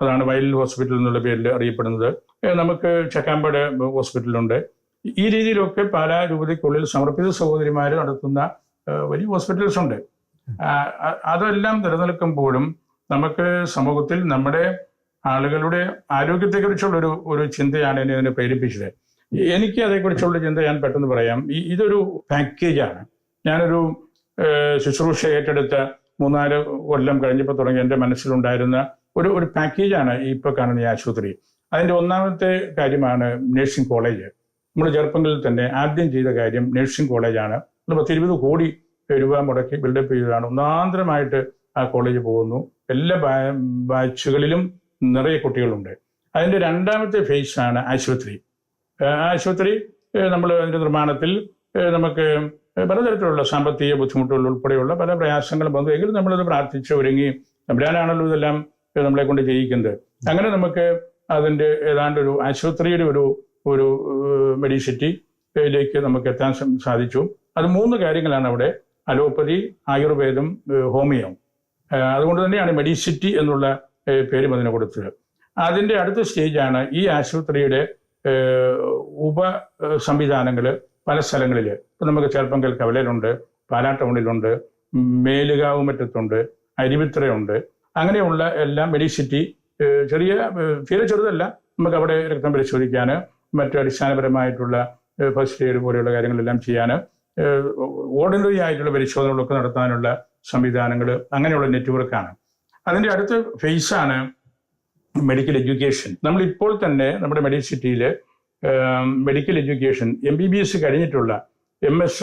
അതാണ് വയലിൽ ഹോസ്പിറ്റൽ എന്നുള്ള പേരിൽ അറിയപ്പെടുന്നത്. നമുക്ക് ചക്കാമ്പേട് ഹോസ്പിറ്റലുണ്ട്. ഈ രീതിയിലൊക്കെ പാലാ രൂപതയ്ക്കുള്ളിൽ സമർപ്പിത സഹോദരിമാർ നടത്തുന്ന വലിയ ഹോസ്പിറ്റൽസ് ഉണ്ട്. അതെല്ലാം നിലനിൽക്കുമ്പോഴും നമുക്ക് സമൂഹത്തിൽ നമ്മുടെ ആളുകളുടെ ആരോഗ്യത്തെക്കുറിച്ചുള്ള ഒരു ചിന്തയാണ് എന്നെ അതിനെ പ്രേരിപ്പിച്ചത്. എനിക്ക് അതേക്കുറിച്ചുള്ള ചിന്ത ഞാൻ പെട്ടെന്ന് പറയാം. ഇതൊരു പാക്കേജാണ്. ഞാനൊരു ശുശ്രൂഷ ഏറ്റെടുത്ത 3-4 കൊല്ലം കഴിഞ്ഞപ്പോൾ തുടങ്ങി എൻ്റെ മനസ്സിലുണ്ടായിരുന്ന ഒരു പാക്കേജാണ് ഇപ്പോൾ കാണുന്ന ഈ ആശുപത്രി. അതിൻ്റെ ഒന്നാമത്തെ കാര്യമാണ് നഴ്സിംഗ് കോളേജ്. നമ്മൾ ചെറുപ്പങ്ങളിൽ തന്നെ ആദ്യം ചെയ്ത കാര്യം നഴ്സിംഗ് കോളേജാണ്. 10-20 കോടി രൂപ മുടക്കി ബിൽഡപ്പ് ചെയ്തതാണ്. ഒന്നാന്തരമായിട്ട് ആ കോളേജ് പോകുന്നു. എല്ലാ ബാച്ചുകളിലും നിറയെ കുട്ടികളുണ്ട്. അതിൻ്റെ രണ്ടാമത്തെ ഫേസാണ് ആശുപത്രി. ആശുപത്രി നമ്മൾ അതിൻ്റെ നിർമ്മാണത്തിൽ നമുക്ക് പലതരത്തിലുള്ള സാമ്പത്തിക ബുദ്ധിമുട്ടുകൾ ഉൾപ്പെടെയുള്ള പല പ്രയാസങ്ങളും വന്നു. എങ്കിലും നമ്മളത് പ്രാർത്ഥിച്ച് ഒരുങ്ങി തമ്പുരാനാണല്ലോ ഇതെല്ലാം നമ്മളെ കൊണ്ട് ചെയ്യിക്കുന്നത്. അങ്ങനെ നമുക്ക് അതിൻ്റെ ഏതാണ്ട് ഒരു ആശുപത്രിയുടെ ഒരു മെഡിസിറ്റിയിലേക്ക് നമുക്ക് എത്താൻ സാധിച്ചു. അത് 3 കാര്യങ്ങളാണ് അവിടെ: അലോപ്പതി, ആയുർവേദം, ഹോമിയോ. അതുകൊണ്ട് തന്നെയാണ് മെഡിസിറ്റി എന്നുള്ള പേരും അതിന് കൊടുത്തത്. അതിൻ്റെ അടുത്ത സ്റ്റേജാണ് ഈ ആശുപത്രിയുടെ ഉപ സംവിധാനങ്ങൾ പല സ്ഥലങ്ങളിൽ. ഇപ്പം നമുക്ക് ചെറുപ്പങ്കൽ കവലയിലുണ്ട്, പാലാ ടൗണിലുണ്ട്, മേലുകാവ് മറ്റത്തുണ്ട്, അരുവിത്രയുണ്ട്. അങ്ങനെയുള്ള എല്ലാം മെഡിസിറ്റി തീരെ ചെറുതല്ല. നമുക്ക് അവിടെ രക്തം പരിശോധിക്കാൻ, മറ്റു അടിസ്ഥാനപരമായിട്ടുള്ള ഫസ്റ്റ് എയ്ഡ് പോലെയുള്ള കാര്യങ്ങളെല്ലാം ചെയ്യാൻ, ഓർഡിനറി ആയിട്ടുള്ള പരിശോധനകളൊക്കെ നടത്താനുള്ള സംവിധാനങ്ങൾ, അങ്ങനെയുള്ള നെറ്റ്വർക്കാണ്. അതിൻ്റെ അടുത്ത ഫേസാണ് മെഡിക്കൽ എഡ്യൂക്കേഷൻ. നമ്മളിപ്പോൾ തന്നെ നമ്മുടെ മെഡിസിറ്റിയിൽ മെഡിക്കൽ എഡ്യൂക്കേഷൻ MBBS കഴിഞ്ഞിട്ടുള്ള MS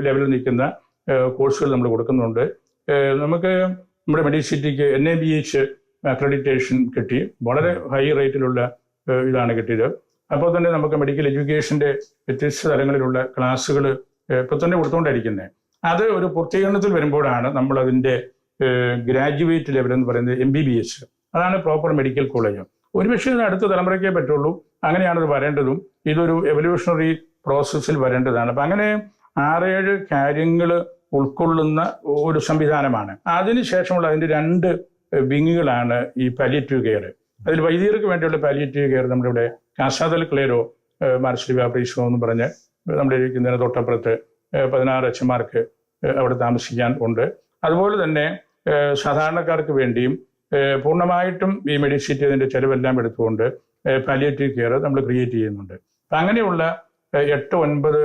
ലെവലിൽ നിൽക്കുന്ന കോഴ്സുകൾ നമ്മൾ കൊടുക്കുന്നുണ്ട്. നമുക്ക് നമ്മുടെ മെഡിസിറ്റിക്ക് NABH അക്രഡിറ്റേഷൻ കിട്ടി. വളരെ ഹൈ റേറ്റിലുള്ള ഇതാണ് കിട്ടിയത്. അപ്പോൾ തന്നെ നമുക്ക് മെഡിക്കൽ എഡ്യൂക്കേഷൻ്റെ വ്യത്യസ്ത തലങ്ങളിലുള്ള ക്ലാസ്സുകൾ ഇപ്പോൾ തന്നെ കൊടുത്തുകൊണ്ടിരിക്കുന്നത്. അത് ഒരു പൂർത്തീകരണത്തിൽ വരുമ്പോഴാണ് നമ്മളതിൻ്റെ ഗ്രാജുവേറ്റ് ലെവൽ എന്ന് പറയുന്നത് MBBS. അതാണ് പ്രോപ്പർ മെഡിക്കൽ കോളേജ്. ഒരുപക്ഷെ ഇത് അടുത്ത തലമുറയ്ക്കേ പറ്റുള്ളൂ. അങ്ങനെയാണത് വരേണ്ടതും. ഇതൊരു എവല്യൂഷണറി പ്രോസസ്സിൽ വരേണ്ടതാണ്. അപ്പം അങ്ങനെ 6-7 കാര്യങ്ങൾ ഉൾക്കൊള്ളുന്ന ഒരു സംവിധാനമാണ്. അതിനുശേഷമുള്ള അതിൻ്റെ 2 വിങ്ങുകളാണ് ഈ പാലിയേറ്റീവ് കെയർ. അതിൽ വൈദികർക്ക് വേണ്ടിയുള്ള പാലിയേറ്റീവ് കെയർ നമ്മുടെ ഇവിടെ കാസാദൽ ക്ലേരോ മാർസ്ലിവ പ്രീസോ എന്ന് പറഞ്ഞ് നമ്മുടെ ഇരിക്കുന്നതിന് തൊട്ടപ്പുറത്ത് 16 അച്ഛന്മാർക്ക് അവിടെ താമസിക്കാൻ ഉണ്ട്. അതുപോലെ തന്നെ സാധാരണക്കാർക്ക് വേണ്ടിയും പൂർണ്ണമായിട്ടും ഈ മെഡിസിറ്റി അതിൻ്റെ ചെലവെല്ലാം എടുത്തുകൊണ്ട് പാലിയേറ്റീവ് കെയർ നമ്മൾ ക്രിയേറ്റ് ചെയ്യുന്നുണ്ട്. അപ്പം അങ്ങനെയുള്ള 8-9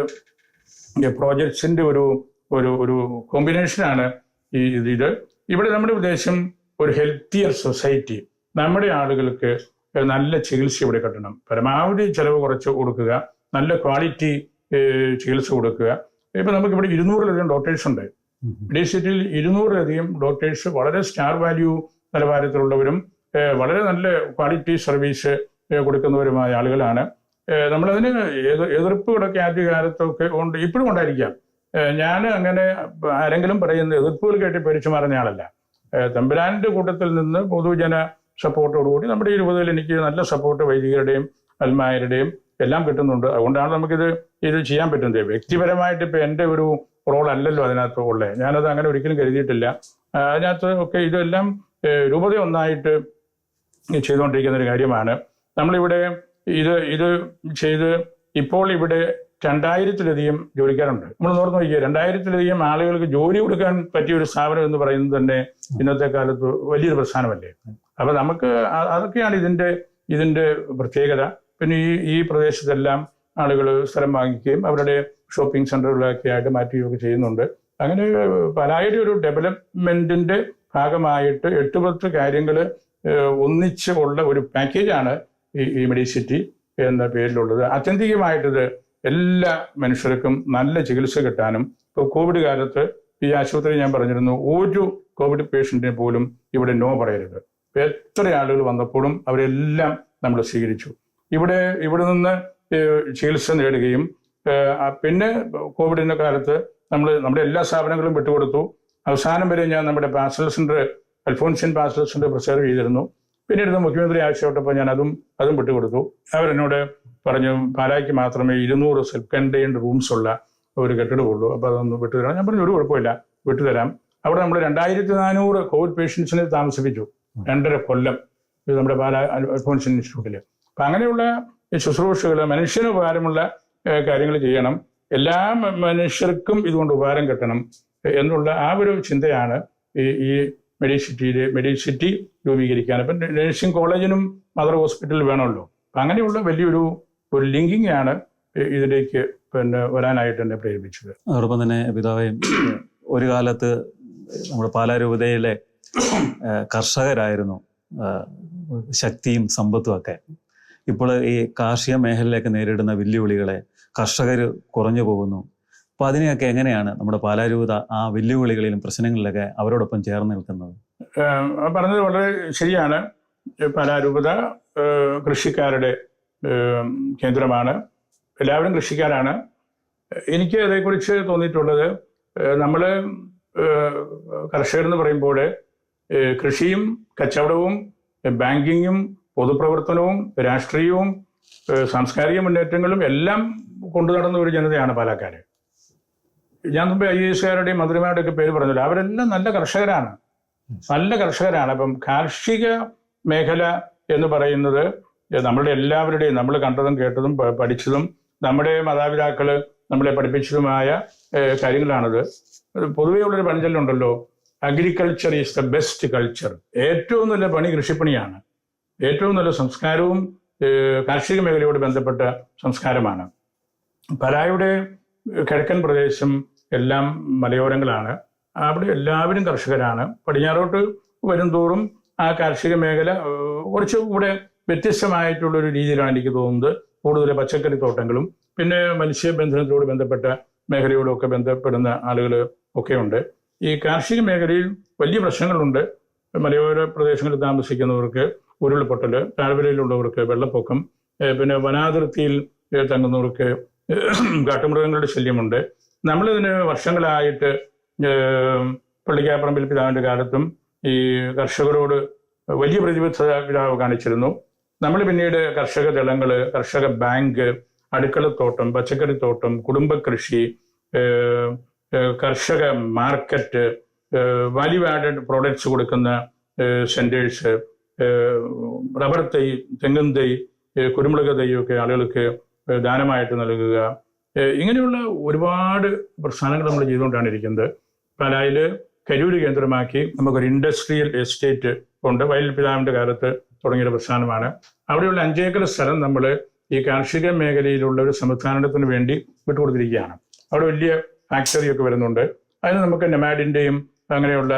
പ്രോജക്ട്സിൻ്റെ ഒരു കോമ്പിനേഷനാണ് ഇത്. ഇവിടെ നമ്മുടെ ഉദ്ദേശം ഒരു ഹെൽത്തിയർ സൊസൈറ്റി. നമ്മുടെ ആളുകൾക്ക് നല്ല ചികിത്സ ഇവിടെ കിട്ടണം. പരമാവധി ചിലവ് കുറച്ച് കൊടുക്കുക, നല്ല ക്വാളിറ്റി ചികിത്സ കൊടുക്കുക. ഇപ്പം നമുക്കിവിടെ 200-ലധികം ഡോക്ടേഴ്സ് ഉണ്ട്. മെഡിസിറ്റിയിൽ 200-ലധികം ഡോക്ടേഴ്സ് വളരെ സ്റ്റാർ വാല്യൂ നിലവാരത്തിലുള്ളവരും വളരെ നല്ല ക്വാളിറ്റി സർവീസ് കൊടുക്കുന്നവരുമായ ആളുകളാണ്. നമ്മളതിന് എതിർപ്പുകളൊക്കെ ആദ്യകാലത്തൊക്കെ ഉണ്ട്, ഇപ്പോഴും ഉണ്ടായിരിക്കാം. ഞാൻ അങ്ങനെ ആരെങ്കിലും പറയുന്ന എതിർപ്പുകൾ കേട്ട് പരിച്ചു മാറുന്ന ആളല്ല. തമ്പുരാൻ്റെ കൂട്ടത്തിൽ നിന്ന് പൊതുജന സപ്പോർട്ടോടുകൂടി നമ്മുടെ ഈ രൂപതയിൽ എനിക്ക് നല്ല സപ്പോർട്ട് വൈദികരുടെയും അൽമായരുടെയും എല്ലാം കിട്ടുന്നുണ്ട്. അതുകൊണ്ടാണ് നമുക്കിത് ചെയ്യാൻ പറ്റുന്നത്. വ്യക്തിപരമായിട്ട് ഇപ്പം എൻ്റെ ഒരു റോൾ അല്ലല്ലോ അതിനകത്ത് ഉള്ളത്. ഞാനത് അങ്ങനെ ഒരിക്കലും കരുതിയിട്ടില്ല. അതിനകത്ത് ഒക്കെ ഇതെല്ലാം രൂപത ഒന്നായിട്ട് ചെയ്തുകൊണ്ടിരിക്കുന്ന ഒരു കാര്യമാണ്. നമ്മളിവിടെ ഇത് ചെയ്ത് ഇപ്പോൾ ഇവിടെ 2000-ലധികം ജോലിക്കാരുണ്ട്. നമ്മൾ ഓർത്ത് നോക്കിയാൽ 2000-ലധികം ആളുകൾക്ക് ജോലി കൊടുക്കാൻ പറ്റിയ ഒരു സ്ഥാപനം എന്ന് പറയുന്നത് തന്നെ ഇന്നത്തെ കാലത്ത് വലിയൊരു പ്രസ്ഥാനമല്ലേ. അപ്പൊ നമുക്ക് അതൊക്കെയാണ് ഇതിന്റെ പ്രത്യേകത. പിന്നെ ഈ പ്രദേശത്തെല്ലാം ആളുകൾ സ്ഥലം വാങ്ങിക്കുകയും അവരുടെ ഷോപ്പിംഗ് സെന്ററുകളൊക്കെ ആയിട്ട് മാറ്റുകയൊക്കെ ചെയ്യുന്നുണ്ട്. അങ്ങനെ പാലായുടെ ഒരു ഡെവലപ്മെന്റിന്റെ ഭാഗമായിട്ട് 8-10 കാര്യങ്ങൾ ഒന്നിച്ച് ഉള്ള ഒരു പാക്കേജാണ് ഈ മെഡിസിറ്റി എന്ന പേരിലുള്ളത്. ആത്യന്തികമായിട്ടിത് എല്ലാ മനുഷ്യർക്കും നല്ല ചികിത്സ കിട്ടാനും, ഇപ്പോൾ കോവിഡ് കാലത്ത് ഈ ആശുപത്രി ഞാൻ പറഞ്ഞിരുന്നു, ഒരു കോവിഡ് പേഷ്യന്റിനെ പോലും ഇവിടെ നോ പറയരുത്. എത്ര ആളുകൾ വന്നപ്പോഴും അവരെല്ലാം നമ്മൾ സ്വീകരിച്ചു. ഇവിടെ നിന്ന് ചികിത്സ നേടുകയും പിന്നെ കോവിഡിൻ്റെ കാലത്ത് നമ്മുടെ എല്ലാ സ്ഥാപനങ്ങളും വിട്ടുകൊടുത്തു. അവസാനം വരെ ഞാൻ നമ്മുടെ pastoral centre, Alphonsian pastoral centre preserve ചെയ്തിരുന്നു. പിന്നീട് മുഖ്യമന്ത്രി ആവശ്യപ്പെട്ടപ്പോൾ ഞാൻ അതും വിട്ടുകൊടുത്തു. അവരെന്നോട് പറഞ്ഞു, പാലായ്ക്ക് മാത്രമേ 200 സെൽഫ് കണ്ടെയ്ൻഡ് റൂംസ് ഉള്ള ഒരു കെട്ടിടമുള്ളൂ, അപ്പോൾ അതൊന്ന് വിട്ടുതരാം. ഞാൻ പറഞ്ഞു, ഒരു കുഴപ്പമില്ല, വിട്ടുതരാം. അവിടെ നമ്മൾ 2400 കോവിഡ് പേഷ്യൻസിനെ താമസിപ്പിച്ചു 2.5 കൊല്ലം നമ്മുടെ പാലാ അൽഫോൻഷ്യൻ ഇൻസ്റ്റിറ്റ്യൂട്ടിൽ. അപ്പം അങ്ങനെയുള്ള ശുശ്രൂഷകൾ, മനുഷ്യന് ഉപകാരമുള്ള കാര്യങ്ങൾ ചെയ്യണം, എല്ലാ മനുഷ്യർക്കും ഇതുകൊണ്ട് ഉപകാരം കിട്ടണം എന്നുള്ള ആ ഒരു ചിന്തയാണ് ഈ മെഡിസിറ്റി രൂപീകരിക്കാൻ. അപ്പം നഴ്സിംഗ് കോളേജിനും മദർ ഹോസ്പിറ്റൽ വേണമല്ലോ. അപ്പം അങ്ങനെയുള്ള വലിയൊരു ലിങ്കിങ് ആണ് ഇതിലേക്ക് വരാനായിട്ട് എന്നെ പ്രേരിപ്പിച്ചത്. അതോടൊപ്പം തന്നെ പിതാവേ, ഒരു കാലത്ത് നമ്മുടെ പാലാ രൂപതയിലെ കർഷകരായിരുന്നു ശക്തിയും സമ്പത്തും ഒക്കെ. ഇപ്പോൾ ഈ കാർഷിക മേഖലയിലേക്ക് നേരിടുന്ന വെല്ലുവിളികളെ കർഷകർ കുറഞ്ഞു പോകുന്നു. അപ്പോൾ അതിനെയൊക്കെ എങ്ങനെയാണ് നമ്മുടെ പാലാ രൂപത ആ വെല്ലുവിളികളിലും പ്രശ്നങ്ങളിലൊക്കെ അവരോടൊപ്പം ചേർന്ന് നിൽക്കുന്നത്? പറഞ്ഞത് വളരെ ശരിയാണ്. പാലാ രൂപത കൃഷിക്കാരുടെ കേന്ദ്രമാണ്. എല്ലാവരും കൃഷിക്കാരാണ്. എനിക്ക് അതേക്കുറിച്ച് തോന്നിയിട്ടുള്ളത്, നമ്മൾ കർഷകരെന്ന് പറയുമ്പോൾ കൃഷിയും കച്ചവടവും ബാങ്കിങ്ങും പൊതുപ്രവർത്തനവും രാഷ്ട്രീയവും സാംസ്കാരിക മുന്നേറ്റങ്ങളും എല്ലാം കൊണ്ടു നടന്ന ഒരു ജനതയാണ് പാലക്കാർ. ഞാൻ മുമ്പ് IAS-കാരുടെയും മന്ത്രിമാരുടെയൊക്കെ പേര് പറഞ്ഞല്ലോ, അവരെല്ലാം നല്ല കർഷകരാണ്. അപ്പം കാർഷിക മേഖല എന്ന് പറയുന്നത് നമ്മളുടെ എല്ലാവരുടെയും, നമ്മൾ കണ്ടതും കേട്ടതും പഠിച്ചതും നമ്മുടെ മാതാപിതാക്കൾ നമ്മളെ പഠിപ്പിച്ചതുമായ കാര്യങ്ങളാണത്. പൊതുവേ ഉള്ളൊരു പഴഞ്ചൊല്ലുണ്ടല്ലോ, agriculture is the best culture. ഏറ്റവും നല്ല പണി കൃഷിപ്പണിയാണ്. ഏറ്റവും നല്ല സംസ്കാരവും കാർഷിക മേഖലയോട് ബന്ധപ്പെട്ട സംസ്കാരമാണ്. പാലായുടെ കിഴക്കൻ പ്രദേശം എല്ലാം മലയോരങ്ങളാണ്. അവിടെ എല്ലാവരും കർഷകരാണ്. പടിഞ്ഞാറോട്ട് വരും തോറും ആ കാർഷിക മേഖല കുറച്ച് കൂടെ വ്യത്യസ്തമായിട്ടുള്ളൊരു രീതിയിലാണ് എനിക്ക് തോന്നുന്നത്. കൂടുതൽ പച്ചക്കറി തോട്ടങ്ങളും പിന്നെ മത്സ്യബന്ധനത്തോട് ബന്ധപ്പെട്ട മേഖലയോടൊക്കെ ബന്ധപ്പെടുന്ന ആളുകൾ ഒക്കെ ഉണ്ട്. ഈ കാർഷിക മേഖലയിൽ വലിയ പ്രശ്നങ്ങളുണ്ട്. മലയോര പ്രദേശങ്ങളിൽ താമസിക്കുന്നവർക്ക് ഉരുൾപൊട്ടൽ, താഴ്വരയിലുള്ളവർക്ക് വെള്ളപ്പൊക്കം, പിന്നെ വനാതിർത്തിയിൽ തങ്ങുന്നവർക്ക് കാട്ടുമൃഗങ്ങളുടെ ശല്യമുണ്ട്. നമ്മളിതിന് വർഷങ്ങളായിട്ട് പള്ളിക്കാപ്പറമ്പിൽ പിതാവിൻ്റെ കാലത്തും ഈ കർഷകരോട് വലിയ പ്രതിബദ്ധത പിതാവ് കാണിച്ചിരുന്നു. നമ്മൾ പിന്നീട് കർഷക ദളങ്ങൾ, കർഷക ബാങ്ക്, അടുക്കളത്തോട്ടം, പച്ചക്കറിത്തോട്ടം, കുടുംബകൃഷി, കർഷക മാർക്കറ്റ്, വാല്യൂ ആഡഡ് പ്രോഡക്ട്സ് കൊടുക്കുന്ന സെന്റേഴ്സ്, റബ്ബർ തൈ, തെങ്ങിൻ തൈ, കുരുമുളക് തൈയൊക്കെ ആളുകൾക്ക് ദാനമായിട്ട് നൽകുക, ഇങ്ങനെയുള്ള ഒരുപാട് പ്രസ്ഥാനങ്ങൾ നമ്മൾ ചെയ്തുകൊണ്ടാണ് ഇരിക്കുന്നത്. പാലായിൽ കരൂര് കേന്ദ്രമാക്കി നമുക്കൊരു ഇൻഡസ്ട്രിയൽ എസ്റ്റേറ്റ് ഉണ്ട്. വയലിൽ പിതാവിൻ്റെ കാലത്ത് തുടങ്ങിയ പ്രസ്ഥാനമാണ്. അവിടെയുള്ള 5 ഏക്കർ സ്ഥലം നമ്മൾ ഈ കാർഷിക മേഖലയിലുള്ള ഒരു സംസ്ഥാനത്തിന് വേണ്ടി വിട്ടുകൊടുത്തിരിക്കുകയാണ്. അവിടെ വലിയ ഫാക്ടറിയൊക്കെ വരുന്നുണ്ട്. അതിന് നമുക്ക് നെമാഡിൻ്റെയും അങ്ങനെയുള്ള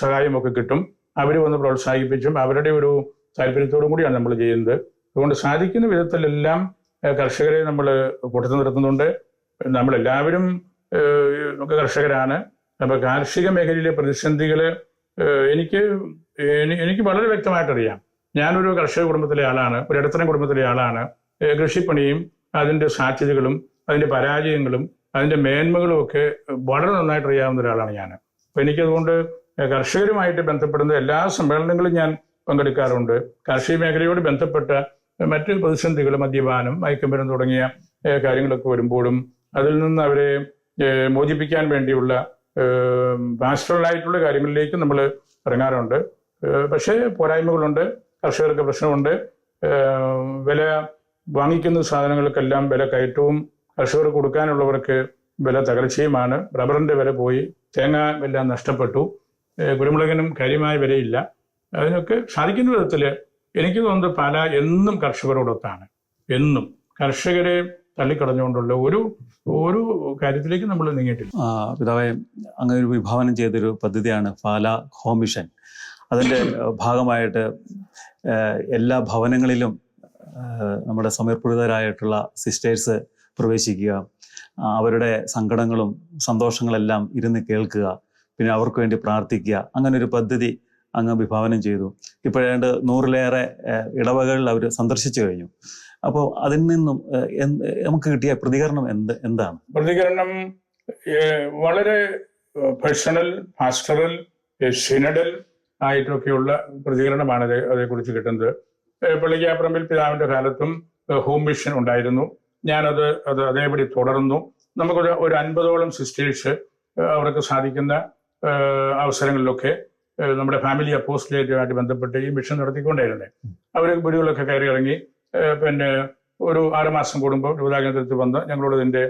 സഹായമൊക്കെ കിട്ടും. അവർ വന്ന് പ്രോത്സാഹിപ്പിച്ചും അവരുടെ ഒരു താല്പര്യത്തോടും കൂടിയാണ് നമ്മൾ ചെയ്യുന്നത്. അതുകൊണ്ട് സാധിക്കുന്ന വിധത്തിലെല്ലാം കർഷകരെ നമ്മൾ കൂട്ടത്തിൽ നിർത്തുന്നുണ്ട്. നമ്മളെല്ലാവരും കർഷകരാണ്. അപ്പോൾ കാർഷിക മേഖലയിലെ പ്രതിസന്ധികൾ എനിക്ക് വളരെ വ്യക്തമായിട്ടറിയാം. ഞാനൊരു കർഷക കുടുംബത്തിലെ ആളാണ്, ഒരു ഇടത്തരം കുടുംബത്തിലെ ആളാണ്. കൃഷിപ്പണിയും അതിൻ്റെ സാധ്യതകളും അതിൻ്റെ പരാജയങ്ങളും അതിൻ്റെ മേന്മകളും ഒക്കെ വളരെ നന്നായിട്ട് അറിയാവുന്ന ഒരാളാണ് ഞാൻ. അപ്പോൾ എനിക്കതുകൊണ്ട് കർഷകരുമായിട്ട് ബന്ധപ്പെടുന്ന എല്ലാ സമ്മേളനങ്ങളും ഞാൻ പങ്കെടുക്കാറുണ്ട്. കാർഷിക മേഖലയോട് ബന്ധപ്പെട്ട മറ്റ് പ്രതിസന്ധികൾ, മദ്യപാനം, മയക്കുമരുന്ന് തുടങ്ങിയ കാര്യങ്ങളൊക്കെ വരുമ്പോഴും അതിൽ നിന്ന് അവരെ മോചിപ്പിക്കാൻ വേണ്ടിയുള്ള പാസ്റ്ററലായിട്ടുള്ള കാര്യങ്ങളിലേക്ക് നമ്മൾ ഇറങ്ങാറുണ്ട്. പക്ഷേ പോരായ്മകളുണ്ട്, കർഷകർക്ക് പ്രശ്നമുണ്ട്. വില വാങ്ങിക്കുന്ന സാധനങ്ങൾക്കെല്ലാം വില കയറ്റവും കർഷകർക്ക് കൊടുക്കാനുള്ളവർക്ക് വില തകർച്ചയുമാണ്. റബ്ബറിൻ്റെ വില പോയി, തേങ്ങ എല്ലാം നഷ്ടപ്പെട്ടു, കുരുമുളകിനും കാര്യമായ വിലയില്ല. അതിനൊക്കെ സാധിക്കുന്ന വിധത്തിൽ എനിക്ക് തോന്നുന്നത് പാല എന്നും കർഷകരോടൊത്താണ്. എന്നും കർഷകരെ തള്ളിക്കളഞ്ഞുകൊണ്ടുള്ള ഒരു കാര്യത്തിലേക്ക് നമ്മൾ നീങ്ങിയിട്ടില്ല. പിതാവെ, അങ്ങനെ ഒരു വിഭാവനം ചെയ്തൊരു പദ്ധതിയാണ് പാല ഹോം മിഷൻ. അതിൻ്റെ ഭാഗമായിട്ട് എല്ലാ ഭവനങ്ങളിലും നമ്മുടെ സമർപ്പിതരായിട്ടുള്ള സിസ്റ്റേഴ്സ് പ്രവേശിക്കുക, അവരുടെ സങ്കടങ്ങളും സന്തോഷങ്ങളെല്ലാം ഇരുന്ന് കേൾക്കുക, പിന്നെ അവർക്ക് വേണ്ടി പ്രാർത്ഥിക്കുക. അങ്ങനെ ഒരു പദ്ധതി അങ്ങ് വിഭാവനം ചെയ്തു. ഇപ്പോഴേണ്ട് 100-ലേറെ ഇടവകളിൽ അവർ സന്ദർശിച്ചു കഴിഞ്ഞു. അപ്പോൾ അതിൽ നിന്നും നമുക്ക് കിട്ടിയ പ്രതികരണം എന്താണ്? പ്രതികരണം വളരെ പേഴ്സണൽ, പാസ്റ്ററൽ, സിനഡൽ ആയിട്ടൊക്കെയുള്ള പ്രതികരണമാണ് അതേക്കുറിച്ച് കിട്ടുന്നത്. പള്ളിക്കാപ്പറമ്പിൽ പിതാവിൻ്റെ കാലത്തും ഹോം മിഷൻ ഉണ്ടായിരുന്നു. ഞാനത് അതേപടി തുടർന്നു. നമുക്കൊരു 50ഓളം സിസ്റ്റേഴ്സ് അവർക്ക് സാധിക്കുന്ന അവസരങ്ങളിലൊക്കെ നമ്മുടെ ഫാമിലി അപ്പോസ്റ്റലേറ്റുമായിട്ട് ബന്ധപ്പെട്ട് ഈ മിഷൻ നടത്തിക്കൊണ്ടായിരുന്നേ. അവർ വീടുകളൊക്കെ കയറി ഇറങ്ങി പിന്നെ ഒരു 6 മാസം കൂടുമ്പോൾ രൂപതാകേന്ദ്രത്തിൽ വന്ന് ഞങ്ങളോട് ഇതിൻ്റെ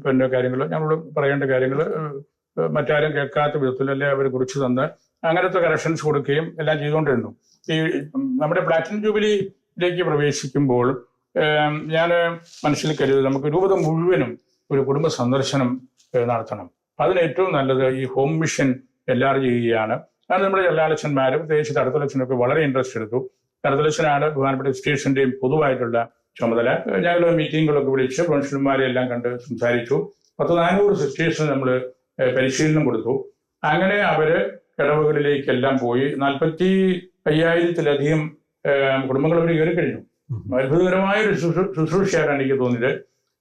പിന്നെ കാര്യങ്ങൾ, ഞങ്ങളോട് പറയേണ്ട കാര്യങ്ങൾ മറ്റാരും കേൾക്കാത്ത വിധത്തിലല്ലേ അവർ കുറിച്ച് തന്ന് അങ്ങനത്തെ കറക്ഷൻസ് കൊടുക്കുകയും എല്ലാം ചെയ്തുകൊണ്ടിരുന്നു. ഈ നമ്മുടെ പ്ലാറ്റിനം ജൂബിലിയിലേക്ക് പ്രവേശിക്കുമ്പോൾ ഞാൻ മനസ്സിൽ കരുതി നമുക്ക് രൂപത മുഴുവനും ഒരു കുടുംബ സന്ദർശനം നടത്തണം. അതിന് ഏറ്റവും നല്ലത് ഈ ഹോം മിഷൻ എല്ലാവരും ചെയ്യുകയാണ്. അത് നമ്മുടെ ചെല്ലാലച്ചന്മാരും പ്രത്യേകിച്ച് തടത്തലച്ചനൊക്കെ വളരെ ഇൻട്രസ്റ്റ് എടുത്തു. തടത്തലച്ചനാണ് ബഹുമാനപ്പെട്ട സ്റ്റേഷൻ്റെയും പൊതുവായിട്ടുള്ള ചുമതല. ഞങ്ങൾ മീറ്റിങ്ങുകളൊക്കെ വിളിച്ച് പ്രൊഫഷണൽമാരെ എല്ലാം കണ്ട് സംസാരിച്ചു. 400 സിസ്റ്റേഴ്സിന് നമ്മൾ പരിശീലനം കൊടുത്തു. അങ്ങനെ അവര് ഇടവകളിലേക്കെല്ലാം പോയി 45,000-ത്തിലധികം കുടുംബങ്ങൾ അവർ കയറി കഴിഞ്ഞു. അത്ഭുതകരമായ ഒരു ശുശ്രൂഷയാണ് എനിക്ക് തോന്നിയത്.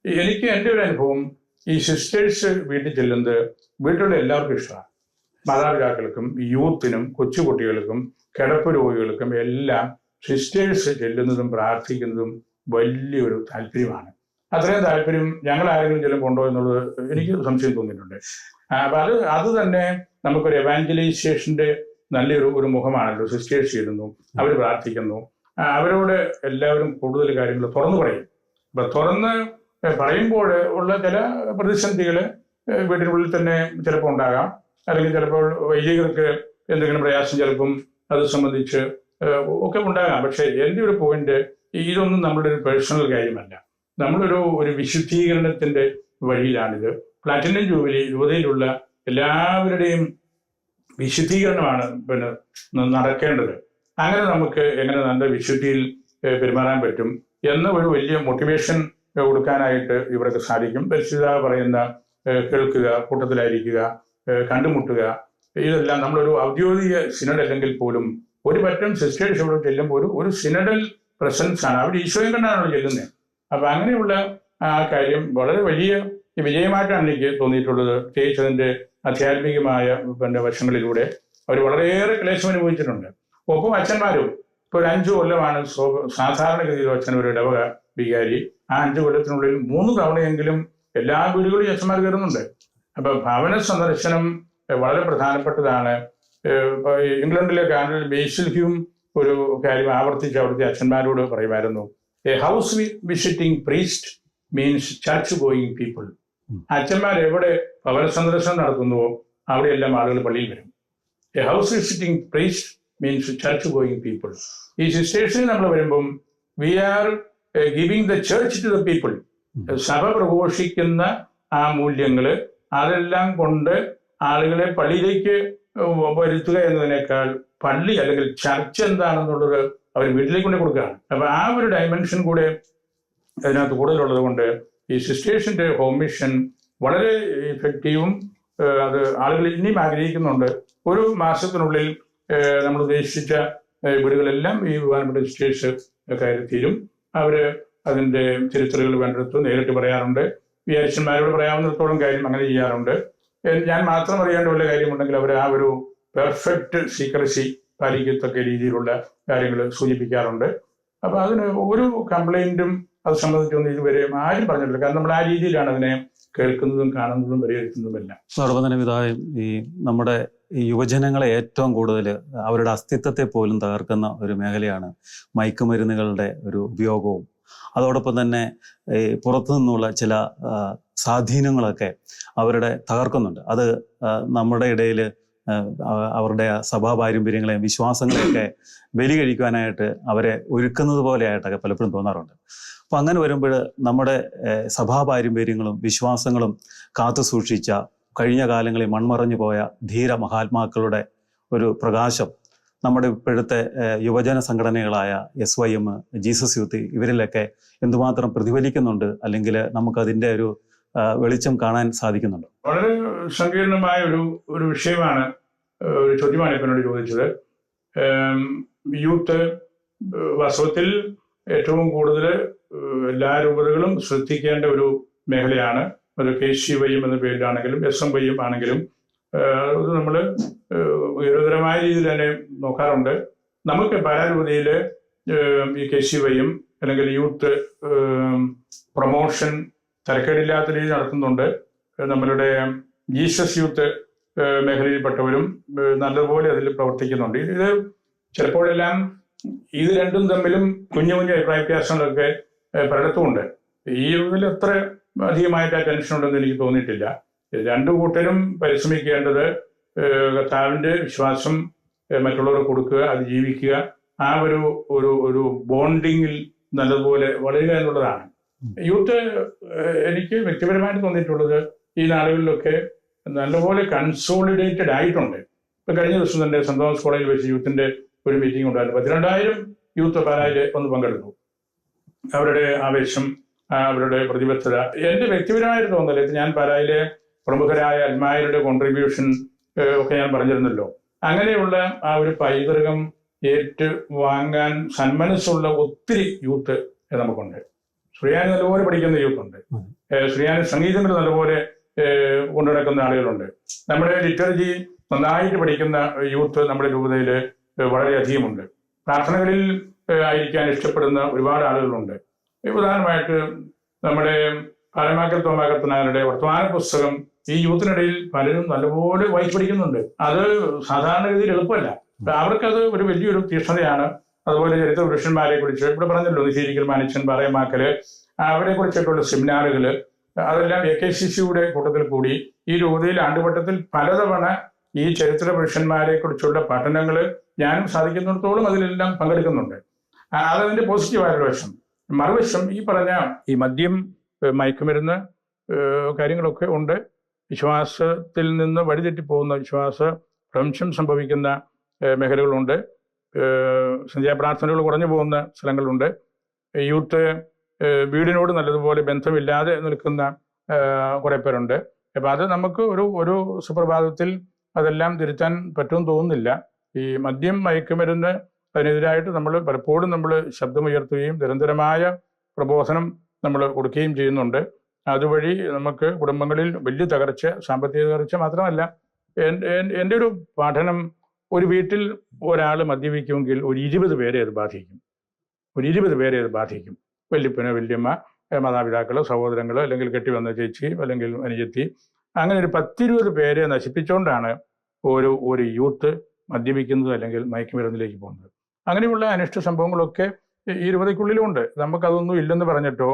എനിക്ക് എൻ്റെ ഒരു അനുഭവം, ഈ സിസ്റ്റേഴ്സ് വീട്ടിൽ ചെല്ലുന്നത് വീട്ടിലുള്ള എല്ലാവർക്കും ഇഷ്ടമാണ്. മാതാപിതാക്കൾക്കും യൂത്തിനും കൊച്ചുകുട്ടികൾക്കും കിടപ്പ് രോഗികൾക്കും എല്ലാം സിസ്റ്റേഴ്സ് ചെല്ലുന്നതും പ്രാർത്ഥിക്കുന്നതും വലിയൊരു താല്പര്യമാണ്. അത്രയും താല്പര്യം ഞങ്ങൾ ആരെങ്കിലും ചെല്ലും കൊണ്ടോ എന്നുള്ളത് എനിക്ക് സംശയം തോന്നിയിട്ടുണ്ട്. അപ്പൊ അത് തന്നെ നമുക്കൊരു എവാഞ്ചലൈസേഷന്റെ നല്ലൊരു മുഖമാണല്ലോ. സിസ്റ്റേഴ്സ് ചെല്ലുന്നു, അവർ പ്രാർത്ഥിക്കുന്നു, അവരോട് എല്ലാവരും കൂടുതൽ കാര്യങ്ങൾ തുറന്നു പറയും. അപ്പൊ തുറന്ന് പറയുമ്പോൾ ഉള്ള ചില പ്രതിസന്ധികൾ വീട്ടിനുള്ളിൽ തന്നെ ചിലപ്പോൾ ഉണ്ടാകാം. അല്ലെങ്കിൽ ചിലപ്പോൾ വൈദികർക്ക് എന്തെങ്കിലും പ്രയാസം ചിലപ്പം അത് സംബന്ധിച്ച് ഒക്കെ ഉണ്ടാകാം. പക്ഷെ എൻ്റെ ഒരു പോയിന്റ്, ഇതൊന്നും നമ്മുടെ ഒരു പേഴ്സണൽ കാര്യമല്ല. നമ്മളൊരു വിശുദ്ധീകരണത്തിന്റെ വഴിയിലാണിത്. പ്ലാറ്റിനം ജൂബിലി യുവതയിലുള്ള എല്ലാവരുടെയും വിശുദ്ധീകരണമാണ് നടക്കേണ്ടത്. അങ്ങനെ നമുക്ക് എങ്ങനെ നല്ല വിശുദ്ധിയിൽ പെരുമാറാൻ പറ്റും എന്ന ഒരു വലിയ മോട്ടിവേഷൻ കൊടുക്കാനായിട്ട് ഇവർക്ക് സാധിക്കും. പരിശുദ്ധ പറയുന്ന കേൾക്കുക, കൂട്ടത്തിലായിരിക്കുക, കണ്ടുമുട്ടുക, ഇതെല്ലാം നമ്മളൊരു ഔദ്യോഗിക സിനഡ് അല്ലെങ്കിൽ പോലും ഒരു പറ്റം സിസ്റ്റേഴ്സ് ഇവിടെ ചെല്ലുമ്പോൾ ഒരു സിനഡൽ പ്രസൻസ് ആണ്. അവർ ഈശോയും കണ്ടാണല്ലോ ചെല്ലുന്നത്. അപ്പൊ അങ്ങനെയുള്ള ആ കാര്യം വളരെ വലിയ വിജയമായിട്ടാണ് എനിക്ക് തോന്നിയിട്ടുള്ളത്. പ്രത്യേകിച്ച് അതിന്റെ ആധ്യാത്മികമായ വശങ്ങളിലൂടെ അവർ വളരെയേറെ ക്ലേശം അനുഭവിച്ചിട്ടുണ്ട്. ഒപ്പം അച്ഛന്മാരും ഇപ്പൊ ഒരു 5 കൊല്ലമാണ് സാധാരണഗതിയിൽ അച്ഛൻ ഒരു ഇടവക വികാരി. ആ 5 കൊല്ലത്തിനുള്ളിൽ 3 തവണയെങ്കിലും എല്ലാ വീടുകളിലും അച്ഛന്മാർ കയറുന്നുണ്ട്. അപ്പൊ ഭവന സന്ദർശനം വളരെ പ്രധാനപ്പെട്ടതാണ്. ഇംഗ്ലണ്ടിലെ കാനഡയിൽ ബേസിൽ ഹ്യൂം ഒരു കാര്യം ആവർത്തിച്ച് അവിടുത്തെ അച്ഛന്മാരോട് പറയുമായിരുന്നു, a house visiting priest means church going people. അച്ഛന്മാർ എവിടെ ഭവന സന്ദർശനം നടത്തുന്നുവോ അവിടെയെല്ലാം ആളുകൾ പള്ളിയിൽ വരും. A house visiting priest means church going people. ഈ സിസ്റ്റേഴ്സിന് നമ്മൾ വരുമ്പം we are giving the church to the people. സഭ പ്രഘോഷിക്കുന്ന ആ മൂല്യങ്ങള് അതെല്ലാം കൊണ്ട് ആളുകളെ പള്ളിയിലേക്ക് വരുത്തുക എന്നതിനേക്കാൾ പള്ളി അല്ലെങ്കിൽ ചർച്ച് എന്താണെന്നുള്ളത് അവർ വീട്ടിലേക്ക് കൊണ്ട് കൊടുക്കുകയാണ്. അപ്പൊ ആ ഒരു ഡയമെൻഷൻ കൂടെ അതിനകത്ത് കൂടുതലുള്ളത് കൊണ്ട് ഈ സിസ്റ്റേഴ്സിന്റെ ഹോം മിഷൻ വളരെ ഇഫക്റ്റീവും അത് ആളുകൾ ഇനിയും ആഗ്രഹിക്കുന്നുണ്ട്. ഒരു മാസത്തിനുള്ളിൽ നമ്മൾ ഉദ്ദേശിച്ച വീടുകളെല്ലാം ഈ ബഹുമാനപ്പെട്ട സിസ്റ്റേഴ്സ് കയറിത്തീരും. അവര് അതിന്റെ ചരിത്രങ്ങൾ വേണ്ടിടത്ത് നേരിട്ട് പറയാറുണ്ട്. വിചാരിച്ചന്മാരോട് പറയാവുന്നിടത്തോളം കാര്യം അങ്ങനെ ചെയ്യാറുണ്ട്. ഞാൻ മാത്രം അറിയേണ്ട വല്ല കാര്യമുണ്ടെങ്കിൽ അവർ ആ ഒരു പെർഫെക്റ്റ് സീക്രസി പാലിക്കത്തക്ക രീതിയിലുള്ള കാര്യങ്ങൾ സൂചിപ്പിക്കാറുണ്ട്. അപ്പൊ അതിന് ഒരു കംപ്ലൈന്റും അത് സംബന്ധിച്ചൊന്നും ഇതുവരെ ആരും പറഞ്ഞിട്ടില്ല. കാരണം നമ്മൾ ആ രീതിയിലാണ് അതിനെ കേൾക്കുന്നതും കാണുന്നതും വിലയിരുത്തുന്നതുമെല്ലാം. അതോടൊപ്പം തന്നെ പിതാവേ, ഈ നമ്മുടെ ഈ യുവജനങ്ങളെ ഏറ്റവും കൂടുതൽ അവരുടെ അസ്തിത്വത്തെ പോലും തകർക്കുന്ന ഒരു മേഖലയാണ് മയക്കുമരുന്നുകളുടെ ഒരു ഉപയോഗവും. അതോടൊപ്പം തന്നെ ഈ പുറത്തു നിന്നുള്ള ചില സ്വാധീനങ്ങളൊക്കെ അവരുടെ തകർക്കുന്നുണ്ട്. അത് നമ്മുടെ ഇടയിൽ അവരുടെ സഭാ പാരമ്പര്യങ്ങളെയും വിശ്വാസങ്ങളെയൊക്കെ ബലി കഴിക്കുവാനായിട്ട് അവരെ ഒരുക്കുന്നത് പോലെയായിട്ടൊക്കെ പലപ്പോഴും തോന്നാറുണ്ട്. അപ്പം അങ്ങനെ വരുമ്പോൾ നമ്മുടെ സഭാ പാരമ്പര്യങ്ങളും വിശ്വാസങ്ങളും കാത്തു സൂക്ഷിച്ച കഴിഞ്ഞ കാലങ്ങളിൽ മൺമറഞ്ഞു പോയ ധീര മഹാത്മാക്കളുടെ ഒരു പ്രകാശം നമ്മുടെ ഇപ്പോഴത്തെ യുവജന സംഘടനകളായ SYM, ജീസസ് യൂത്ത് ഇവരിലൊക്കെ എന്തുമാത്രം പ്രതിഫലിക്കുന്നുണ്ട്, അല്ലെങ്കിൽ നമുക്കതിൻ്റെ ഒരു വെളിച്ചം കാണാൻ സാധിക്കുന്നുണ്ട്? വളരെ സങ്കീർണമായ ഒരു വിഷയമാണ്, ഒരു ചോദ്യമാണ് ഇപ്പം എന്നോട് ചോദിച്ചത്. യൂത്ത് വാസ്തവത്തിൽ ഏറ്റവും കൂടുതൽ എല്ലാ രൂപതകളും ശ്രദ്ധിക്കേണ്ട ഒരു മേഖലയാണ്. അത് KCYM എന്ന പേരിലാണെങ്കിലും SMYM ആണെങ്കിലും അത് നമ്മൾ ഗുരുതരമായ രീതിയിൽ തന്നെ നോക്കാറുണ്ട്. നമുക്ക് പാലാരൂപതയിൽ ഈ KCYM അല്ലെങ്കിൽ യൂത്ത് പ്രൊമോഷൻ തരക്കേടില്ലാത്ത രീതിയിൽ നടത്തുന്നുണ്ട്. നമ്മളുടെ ജീസസ് യൂത്ത് മേഖലയിൽപ്പെട്ടവരും നല്ലപോലെ അതിൽ പ്രവർത്തിക്കുന്നുണ്ട്. ഇത് ചിലപ്പോഴെല്ലാം ഇത് രണ്ടും തമ്മിലും കുഞ്ഞു കുഞ്ഞു അഭിപ്രായ വ്യത്യാസങ്ങളൊക്കെ പലയിടത്തുമുണ്ട്. ഈ ഇതിൽ എത്ര അധികമായിട്ട് ആ ടെൻഷൻ ഉണ്ടെന്ന് എനിക്ക് തോന്നിയിട്ടില്ല. രണ്ടു കൂട്ടരും പരിശ്രമിക്കേണ്ടത് കർത്താവിന്റെ വിശ്വാസം മറ്റുള്ളവർക്ക് കൊടുക്കുക, അത് ജീവിക്കുക, ആ ഒരു ബോണ്ടിങ്ങിൽ നല്ലതുപോലെ വളരുക എന്നുള്ളതാണ്. യൂത്ത് എനിക്ക് വ്യക്തിപരമായിട്ട് തോന്നിയിട്ടുള്ളത് ഈ നാളുകളിലൊക്കെ നല്ലപോലെ കൺസോളിഡേറ്റഡ് ആയിട്ടുണ്ട്. ഇപ്പൊ കഴിഞ്ഞ ദിവസം തന്നെ സെന്റ് തോമസ് കോളേജിൽ വെച്ച് യൂത്തിന്റെ ഒരു മീറ്റിംഗ് ഉണ്ടായിരുന്നു. 12,000 യൂത്ത് പാലായിൽ വന്ന് പങ്കെടുത്തു. അവരുടെ ആവേശം, അവരുടെ പ്രതിബദ്ധത എന്റെ വ്യക്തിപരമായിട്ട് തോന്നല്, ഞാൻ പാലായിലെ പ്രമുഖരായ അൽമായരുടെ കോൺട്രിബ്യൂഷൻ ഒക്കെ ഞാൻ പറഞ്ഞിരുന്നല്ലോ. അങ്ങനെയുള്ള ആ ഒരു പൈതൃകം ഏറ്റു വാങ്ങാൻ സന്മനസ്സുള്ള ഒത്തിരി യൂത്ത് നമുക്കുണ്ട്. സുറിയാനി നല്ലപോലെ പഠിക്കുന്ന യൂത്തുണ്ട്, സുറിയാനി സംഗീതങ്ങൾ നല്ലപോലെ കൊണ്ടു നടക്കുന്ന ആളുകളുണ്ട്. നമ്മുടെ ലിറ്ററേച്ചി നന്നായിട്ട് പഠിക്കുന്ന യൂത്ത് നമ്മുടെ രൂപതയിൽ വളരെയധികമുണ്ട്. പ്രാർത്ഥനകളിൽ ആയിരിക്കാൻ ഇഷ്ടപ്പെടുന്ന ഒരുപാട് ആളുകളുണ്ട്. ഉദാഹരണമായിട്ട് നമ്മുടെ പാലമാക്കൽ തോമാക്കത്തനാരുടെ വർത്തമാന പുസ്തകം ഈ യൂത്തിനിടയിൽ പലരും നല്ലപോലെ വായിച്ചു പഠിക്കുന്നുണ്ട്. അത് സാധാരണഗതിയിൽ എളുപ്പമല്ല. അവർക്കത് ഒരു വലിയൊരു തീക്ഷ്ണതയാണ്. അതുപോലെ ചരിത്ര പുരുഷന്മാരെ കുറിച്ച് ഇവിടെ പറഞ്ഞല്ലോ, നിശീരിക്കൽ, മാനിച്ചൻ, പാറയമാക്കല്, അവരെ കുറിച്ചിട്ടുള്ള സെമിനാറുകൾ, അതെല്ലാം AKCCയുടെ കൂട്ടത്തിൽ കൂടി ഈ രൂപതയിൽ ആണ്ടുവട്ടത്തിൽ പലതവണ ഈ ചരിത്ര പുരുഷന്മാരെ കുറിച്ചുള്ള പഠനങ്ങൾ ഞാനും സാധിക്കുന്നിടത്തോളം അതിലെല്ലാം പങ്കെടുക്കുന്നുണ്ട്. അതതിന്റെ പോസിറ്റീവായിട്ടുള്ള വശം. മറുവശം ഈ പറഞ്ഞ ഈ മദ്യം, മയക്കുമരുന്ന് കാര്യങ്ങളൊക്കെ ഉണ്ട്. വിശ്വാസത്തിൽ നിന്ന് വഴിതെറ്റിപ്പോകുന്ന, വിശ്വാസ ഭ്രംശം സംഭവിക്കുന്ന മേഖലകളുണ്ട്. സന്ധ്യാപ്രാർത്ഥനകൾ കുറഞ്ഞു പോകുന്ന സ്ഥലങ്ങളുണ്ട്. യൂത്ത് വീടിനോട് നല്ലതുപോലെ ബന്ധമില്ലാതെ നിൽക്കുന്ന കുറെ പേരുണ്ട്. അപ്പം അത് നമുക്ക് ഒരു സുപ്രഭാതത്തിൽ അതെല്ലാം തിരുത്താൻ പറ്റുമെന്ന് തോന്നുന്നില്ല. ഈ മദ്യം, മയക്കുമരുന്ന് അതിനെതിരായിട്ട് പലപ്പോഴും നമ്മൾ ശബ്ദമുയർത്തുകയും നിരന്തരമായ പ്രബോധനം നമ്മൾ കൊടുക്കുകയും ചെയ്യുന്നുണ്ട്. അതുവഴി നമുക്ക് കുടുംബങ്ങളിൽ വലിയ തകർച്ച, സാമ്പത്തിക തകർച്ച മാത്രമല്ല, എൻ്റെ ഒരു പഠനം, ഒരു വീട്ടിൽ ഒരാൾ മദ്യപിക്കുമെങ്കിൽ ഒരു 20 പേരെ അത് ബാധിക്കും. ഒരു 20 പേരെ അത് ബാധിക്കും. വല്യപ്പന്, വല്യമ്മ, മാതാപിതാക്കൾ, സഹോദരങ്ങൾ, അല്ലെങ്കിൽ കെട്ടിവന്ന ചേച്ചി, അല്ലെങ്കിൽ അനുജത്തി, അങ്ങനെ ഒരു 10-20 പേരെ നശിപ്പിച്ചുകൊണ്ടാണ് ഒരു യൂത്ത് മദ്യപിക്കുന്നത് അല്ലെങ്കിൽ മയക്കുമരുന്നിലേക്ക് പോകുന്നത്. അങ്ങനെയുള്ള അനിഷ്ട സംഭവങ്ങളൊക്കെ ഈ രൂപതയ്ക്കുള്ളിലുണ്ട്. നമുക്കതൊന്നും ഇല്ലെന്ന് പറഞ്ഞിട്ടോ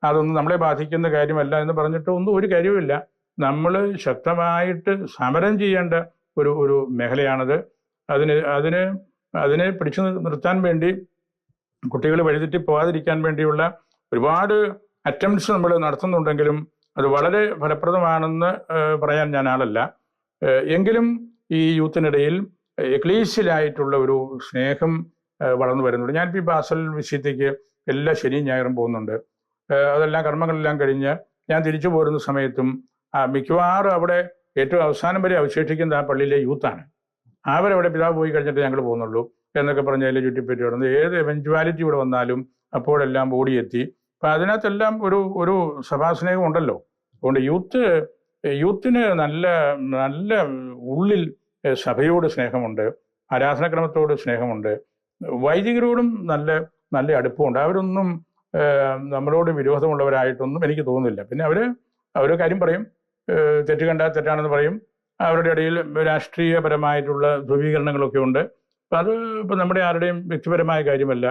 അതൊന്നും നമ്മളെ ബാധിക്കുന്ന കാര്യമല്ല എന്ന് പറഞ്ഞിട്ടോ ഒന്നും ഒരു കാര്യവുമില്ല. നമ്മൾ ശക്തമായിട്ട് സമരം ചെയ്യേണ്ട ഒരു മേഖലയാണത്. അതിനെ പിടിച്ചു നിർത്താൻ വേണ്ടി, കുട്ടികൾ വഴിതെറ്റി പോകാതിരിക്കാൻ വേണ്ടിയുള്ള ഒരുപാട് അറ്റംപ്റ്റ്സ് നമ്മൾ നടത്തുന്നുണ്ടെങ്കിലും അത് വളരെ ഫലപ്രദമാണെന്ന് പറയാൻ ഞാൻ ആളല്ല. എങ്കിലും ഈ യൂത്തിനിടയിൽ എക്ലീഷ്യലായിട്ടുള്ള ഒരു സ്നേഹം വളർന്നു വരുന്നുണ്ട്. ഞാനിപ്പോൾ ഈ ബാസൽ വിഷയത്തേക്ക് എല്ലാ ശനിയും ഞായറും പോകുന്നുണ്ട്. അതെല്ലാം കർമ്മങ്ങളെല്ലാം കഴിഞ്ഞ് ഞാൻ തിരിച്ചു പോരുന്ന സമയത്തും മിക്കവാറും അവിടെ ഏറ്റവും അവസാനം വരെ അവശേഷിക്കുന്ന ആ പള്ളിയിലെ യൂത്താണ്. അവരവിടെ പിതാവ് പോയി കഴിഞ്ഞിട്ട് ഞങ്ങൾ പോകുന്നുള്ളൂ എന്നൊക്കെ പറഞ്ഞ് അതിൽ ചുറ്റിപ്പറ്റി കിടന്ന് ഏത് എവൻച്വാലിറ്റി ഇവിടെ വന്നാലും അപ്പോഴെല്ലാം ഓടിയെത്തി. അപ്പം അതിനകത്തെല്ലാം ഒരു സഭാസ്നേഹം ഉണ്ടല്ലോ. അതുകൊണ്ട് യൂത്തിന് നല്ല ഉള്ളിൽ സഭയോട് സ്നേഹമുണ്ട്, ആരാധനാക്രമത്തോട് സ്നേഹമുണ്ട്, വൈദികരോടും നല്ല അടുപ്പമുണ്ട്. അവരൊന്നും നമ്മളോട് വിരോധമുള്ളവരായിട്ടൊന്നും എനിക്ക് തോന്നുന്നില്ല. പിന്നെ അവർ കാര്യം പറയും, തെറ്റ് കണ്ടാൽ തെറ്റാണെന്ന് പറയും. അവരുടെ ഇടയിൽ രാഷ്ട്രീയപരമായിട്ടുള്ള ധ്രുവീകരണങ്ങളൊക്കെ ഉണ്ട്. അപ്പം അത് ഇപ്പം നമ്മുടെ ആരുടെയും വ്യക്തിപരമായ കാര്യമല്ല.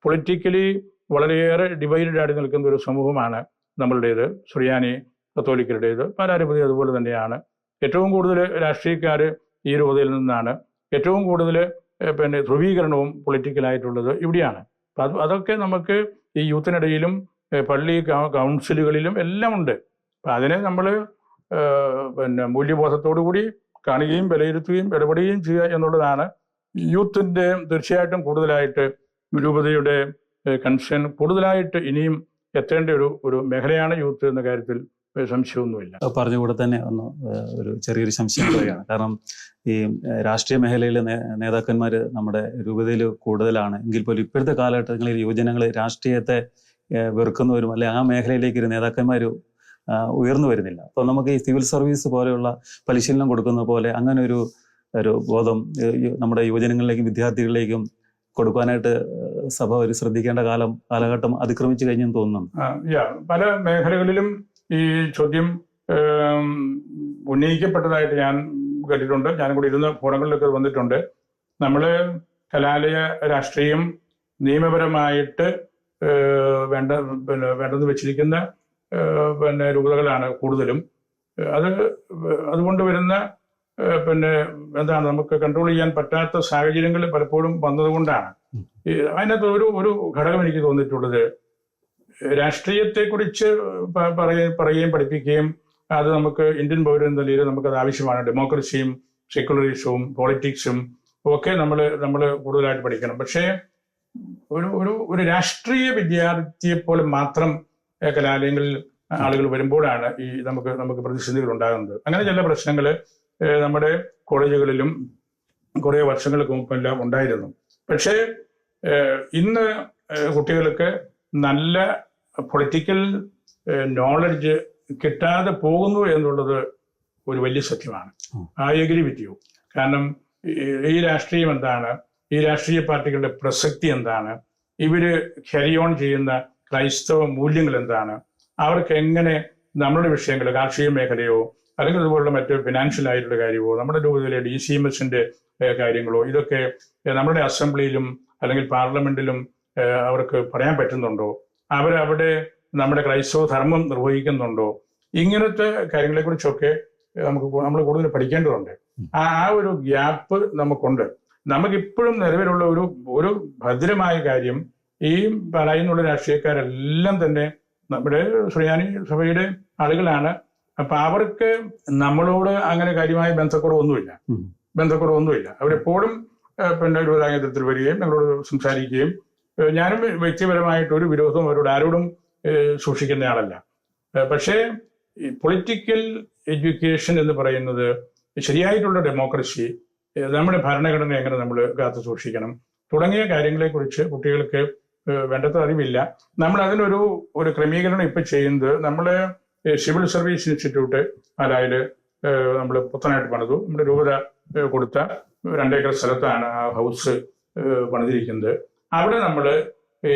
പൊളിറ്റിക്കലി വളരെയേറെ ഡിവൈഡഡ് ആയിട്ട് നിൽക്കുന്ന ഒരു സമൂഹമാണ് നമ്മളുടേത്, സുറിയാനി കത്തോലിക്കരുടേത്. പാലാരൂപത അതുപോലെ തന്നെയാണ്. ഏറ്റവും കൂടുതൽ രാഷ്ട്രീയക്കാർ ഈ രൂപതയിൽ നിന്നാണ്. ഏറ്റവും കൂടുതൽ ധ്രുവീകരണവും പൊളിറ്റിക്കലായിട്ടുള്ളത് ഇവിടെയാണ്. അപ്പം അതൊക്കെ നമുക്ക് ഈ യൂത്തിനിടയിലും പള്ളി കൗൺസിലുകളിലും എല്ലാം ഉണ്ട്. അപ്പം അതിനെ നമ്മൾ മൂല്യബോധത്തോടു കൂടി കാണുകയും വിലയിരുത്തുകയും ഇടപെടുകയും ചെയ്യുക എന്നുള്ളതാണ് യൂത്തിൻ്റെ തീർച്ചയായിട്ടും കൂടുതലായിട്ട് രൂപതയുടെ കൺസേൺ കൂടുതലായിട്ട് ഇനിയും എത്തേണ്ട ഒരു മേഖലയാണ് യൂത്ത് എന്ന കാര്യത്തിൽ സംശയമൊന്നുമില്ല. പറഞ്ഞുകൂടെ തന്നെ ഒരു ചെറിയൊരു സംശയം പറയുകയാണ്. കാരണം ഈ രാഷ്ട്രീയ മേഖലയിലെ നേതാക്കന്മാർ നമ്മുടെ രൂപതയിൽ കൂടുതലാണ് എങ്കിൽ പോലും ഇപ്പോഴത്തെ കാലഘട്ടങ്ങളിൽ യുവജനങ്ങൾ രാഷ്ട്രീയത്തെ വെറുക്കുന്നവരും അല്ലെ ആ മേഖലയിലേക്ക് ഒരു നേതാക്കന്മാർ ഉയർന്നു വരുന്നില്ല. അപ്പോൾ നമുക്ക് ഈ സിവിൽ സർവീസ് പോലെയുള്ള പരിശീലനം കൊടുക്കുന്ന പോലെ അങ്ങനെ ഒരു ബോധം നമ്മുടെ യുവജനങ്ങളിലേക്കും വിദ്യാർത്ഥികളിലേക്കും കൊടുക്കാനായിട്ട് സഭ ശ്രദ്ധിക്കേണ്ട കാലഘട്ടം അതിക്രമിച്ചു കഴിഞ്ഞെന്ന് തോന്നുന്നു. പല മേഖലകളിലും ഈ ചോദ്യം ഉന്നയിക്കപ്പെട്ടതായിട്ട് ഞാൻ കേട്ടിട്ടുണ്ട്. ഞാനും കൂടി ഇരുന്ന ഫോറങ്ങളിലൊക്കെ വന്നിട്ടുണ്ട്. നമ്മൾ കലാലയ രാഷ്ട്രീയം നിയമപരമായിട്ട് വേണ്ടെന്ന് വെച്ചിരിക്കുന്ന രൂപതകളാണ് കൂടുതലും. അതുകൊണ്ട് വരുന്ന നമുക്ക് കൺട്രോൾ ചെയ്യാൻ പറ്റാത്ത സാഹചര്യങ്ങൾ പലപ്പോഴും വന്നതുകൊണ്ടാണ്. അതിനകത്ത് ഒരു ഘടകം എനിക്ക് തോന്നിയിട്ടുള്ളത്, രാഷ്ട്രീയത്തെക്കുറിച്ച് പറയുകയും പഠിപ്പിക്കുകയും അത് നമുക്ക് ഇന്ത്യൻ പൗരൻ നിലയിൽ നമുക്കത് ആവശ്യമാണ്. ഡെമോക്രസിയും സെക്യുലറിസവും പോളിറ്റിക്സും ഒക്കെ നമ്മൾ കൂടുതലായിട്ട് പഠിക്കണം. പക്ഷേ ഒരു രാഷ്ട്രീയ വിദ്യാർത്ഥിയെ പോലെ മാത്രം കലാലയങ്ങളിൽ ആളുകൾ വരുമ്പോഴാണ് ഈ നമുക്ക് പ്രതിസന്ധികൾ ഉണ്ടാകുന്നത്. അങ്ങനെ ചില പ്രശ്നങ്ങൾ നമ്മുടെ കോളേജുകളിലും കുറേ വർഷങ്ങൾക്ക് മുമ്പെല്ലാം ഉണ്ടായിരുന്നു. പക്ഷേ ഇന്ന് കുട്ടികൾക്ക് നല്ല പൊളിറ്റിക്കൽ നോളജ് കിട്ടാതെ പോകുന്നു എന്നുള്ളത് ഒരു വലിയ സത്യമാണ്. I agree with you. കാരണം ഈ രാഷ്ട്രീയം എന്താണ്, ഈ രാഷ്ട്രീയ പാർട്ടികളുടെ പ്രസക്തി എന്താണ്, ഇവര് ക്യാരി ഓൺ ചെയ്യുന്ന ക്രൈസ്തവ മൂല്യങ്ങൾ എന്താണ്, അവർക്ക് എങ്ങനെ നമ്മുടെ വിഷയങ്ങൾ, കാർഷിക മേഖലയോ അല്ലെങ്കിൽ അതുപോലുള്ള മറ്റ് ഫിനാൻഷ്യൽ ആയിട്ടുള്ള കാര്യമോ, നമ്മുടെ രൂപത്തിലെ DCMSന്റെ കാര്യങ്ങളോ, ഇതൊക്കെ നമ്മുടെ അസംബ്ലിയിലും അല്ലെങ്കിൽ പാർലമെന്റിലും അവർക്ക് പറയാൻ പറ്റുന്നുണ്ടോ, അവരവിടെ നമ്മുടെ ക്രൈസ്തവ ധർമ്മം നിർവഹിക്കുന്നുണ്ടോ, ഇങ്ങനത്തെ കാര്യങ്ങളെക്കുറിച്ചൊക്കെ നമ്മൾ കൂടുതൽ പഠിക്കേണ്ടതുണ്ട്. ആ ഒരു ഗ്യാപ്പ് നമുക്കുണ്ട്. നമുക്കിപ്പോഴും നിലവിലുള്ള ഒരു ഭദ്രമായ കാര്യം, ഈ പറയുന്നുള്ള രാഷ്ട്രീയക്കാരെല്ലാം തന്നെ നമ്മുടെ ശ്രീയാനി സഭയുടെ ആളുകളാണ്. അപ്പൊ അവർക്ക് നമ്മളോട് അങ്ങനെ കാര്യമായ ബന്ധക്കുറവൊന്നുമില്ല. അവരെപ്പോഴും പിന്നെ ഒരു കേന്ദ്രത്തിൽ വരികയും ഞങ്ങളോട് സംസാരിക്കുകയും, ഞാനും വ്യക്തിപരമായിട്ട് ഒരു വിരോധവും അവരോട് ആരോടും സൂക്ഷിക്കുന്ന ആളല്ല. പക്ഷേ ഈ പൊളിറ്റിക്കൽ എഡ്യൂക്കേഷൻ എന്ന് പറയുന്നത്, ശരിയായിട്ടുള്ള ഡെമോക്രസി, നമ്മുടെ ഭരണഘടന എങ്ങനെ നമ്മൾ കാത്തു സൂക്ഷിക്കണം തുടങ്ങിയ കാര്യങ്ങളെക്കുറിച്ച് കുട്ടികൾക്ക് വേണ്ടത്ര അറിവില്ല. നമ്മൾ അതിനൊരു ക്രമീകരണം ഇപ്പൊ ചെയ്യുന്നത്, നമ്മള് സിവിൽ സർവീസ് ഇൻസ്റ്റിറ്റ്യൂട്ട് പാലായിൽ നമ്മൾ പുത്തനായിട്ട് പണിതു. നമ്മുടെ രൂപത കൊടുത്ത 2 ഏക്കർ സ്ഥലത്താണ് ആ ഹൗസ് പണിതിരിക്കുന്നത്. അവിടെ നമ്മൾ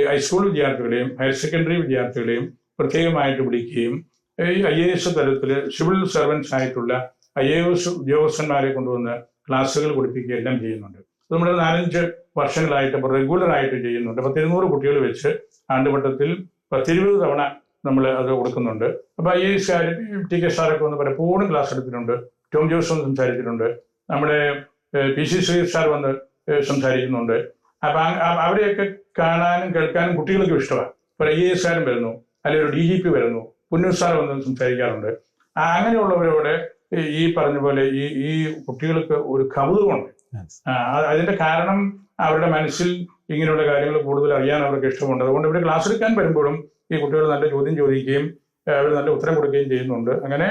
ഹൈസ്കൂൾ വിദ്യാർത്ഥികളെയും ഹയർ സെക്കൻഡറി വിദ്യാർത്ഥികളെയും പ്രത്യേകമായിട്ട് വിളിക്കുകയും ഈ IAS തലത്തിൽ സിവിൽ സർവൻസ് ആയിട്ടുള്ള IAS ഉദ്യോഗസ്ഥന്മാരെ കൊണ്ടുവന്ന് ക്ലാസ്സുകൾ കൊടുപ്പിക്കുക എല്ലാം ചെയ്യുന്നുണ്ട്. നമ്മൾ 4-5 വർഷങ്ങളായിട്ട് റെഗുലർ ആയിട്ട് ചെയ്യുന്നുണ്ട്. 100-200 കുട്ടികൾ വെച്ച് ആണ്ടുവട്ടത്തിൽ 10-20 തവണ നമ്മൾ അത് കൊടുക്കുന്നുണ്ട്. അപ്പൊ IAS TK സാറൊക്കെ വന്ന് പലപ്പോഴും ക്ലാസ് എടുത്തിട്ടുണ്ട്. ടോം ജോസ് വന്ന് സംസാരിച്ചിട്ടുണ്ട്. നമ്മുടെ PC ശ്രീ സാർ വന്ന് സംസാരിക്കുന്നുണ്ട്. അപ്പൊ അവരെയൊക്കെ കാണാനും കേൾക്കാനും കുട്ടികൾക്കും ഇഷ്ടമാണ്. ഇപ്പൊ IAS കാരൻ വരുന്നു, അല്ലെങ്കിൽ ഒരു DGP വരുന്നു, പുന്നൂർ സാർ വന്ന് സംസാരിക്കാറുണ്ട്. അങ്ങനെയുള്ളവരോട് ഈ പറഞ്ഞ പോലെ ഈ കുട്ടികൾക്ക് ഒരു കൗതുകമുണ്ട്. അതിന്റെ കാരണം അവരുടെ മനസ്സിൽ ഇങ്ങനെയുള്ള കാര്യങ്ങൾ കൂടുതൽ അറിയാൻ അവർക്ക് ഇഷ്ടമുണ്ട്. അതുകൊണ്ട് ഇവിടെ ക്ലാസ് എടുക്കാൻ വരുമ്പോഴും ഈ കുട്ടികൾ നല്ല ചോദ്യം ചോദിക്കുകയും അവർ നല്ല ഉത്തരം കൊടുക്കുകയും ചെയ്യുന്നുണ്ട്. അങ്ങനെ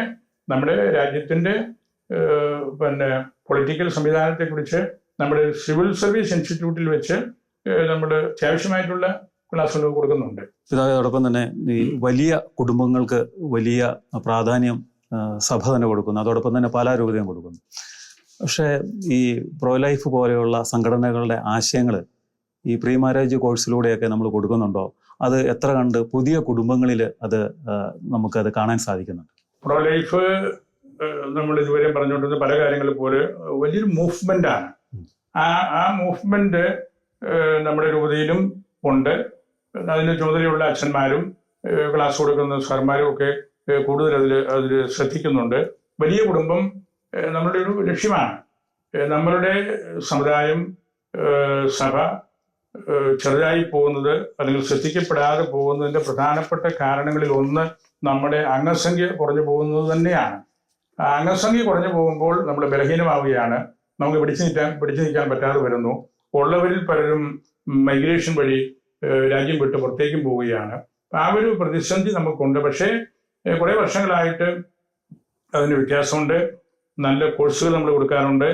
നമ്മുടെ രാജ്യത്തിന്റെ പിന്നെ പൊളിറ്റിക്കൽ സംവിധാനത്തെക്കുറിച്ച് നമ്മുടെ സിവിൽ സർവീസ് ഇൻസ്റ്റിറ്റ്യൂട്ടിൽ വെച്ച് നമ്മൾ അത്യാവശ്യമായിട്ടുള്ള ക്ലാസ്സുകൾ കൊടുക്കുന്നുണ്ട്. അതോടൊപ്പം തന്നെ ഈ വലിയ കുടുംബങ്ങൾക്ക് വലിയ പ്രാധാന്യം സഭ തന്നെ കൊടുക്കുന്നു. അതോടൊപ്പം തന്നെ പാലാ രൂപതയും കൊടുക്കുന്നു. പക്ഷേ ഈ പ്രോ ലൈഫ് പോലെയുള്ള സംഘടനകളുടെ ആശയങ്ങൾ ഈ പ്രീ മാരേജ് കോഴ്സിലൂടെയൊക്കെ നമ്മൾ കൊടുക്കുന്നുണ്ടോ? അത് എത്ര കണ്ട് പുതിയ കുടുംബങ്ങളിൽ അത് നമുക്കത് കാണാൻ സാധിക്കുന്നുണ്ട്? പ്രോ ലൈഫ് നമ്മൾ ഇതുവരെ പറഞ്ഞുകൊണ്ടിരുന്ന പല കാര്യങ്ങൾ പോലെ വലിയൊരു മൂവ്മെന്റ് ആണ്. ആ മൂവ്മെന്റ് നമ്മുടെ രൂപതയിലും ഉണ്ട്. അതിന് ചുമതലയുള്ള അച്ഛന്മാരും ക്ലാസ് കൊടുക്കുന്ന സാർമാരും ഒക്കെ കൂടുതൽ അതിൽ ശ്രദ്ധിക്കുന്നുണ്ട്. വലിയ കുടുംബം നമ്മളുടെ ഒരു ലക്ഷ്യമാണ്. നമ്മളുടെ സമുദായം, സഭ ചെറുതായി പോകുന്നത് അല്ലെങ്കിൽ ശ്രദ്ധിക്കപ്പെടാതെ പോകുന്നതിന്റെ പ്രധാനപ്പെട്ട കാരണങ്ങളിൽ ഒന്ന് നമ്മുടെ അംഗസംഖ്യ കുറഞ്ഞു പോകുന്നത് തന്നെയാണ്. അംഗസംഖ്യ കുറഞ്ഞു പോകുമ്പോൾ നമ്മൾ ബലഹീനമാവുകയാണ്. നമുക്ക് പിടിച്ചു നിൽക്കാൻ പറ്റാതെ വരുന്നു. ഉള്ളവരിൽ പലരും മൈഗ്രേഷൻ വഴി രാജ്യം വിട്ട് പുറത്തേക്കും പോവുകയാണ്. ആ ഒരു പ്രതിസന്ധി നമുക്കുണ്ട്. പക്ഷേ കുറേ വർഷങ്ങളായിട്ട് അതിന് വ്യത്യാസമുണ്ട്. നല്ല കോഴ്സുകൾ നമ്മൾ കൊടുക്കാറുണ്ട്.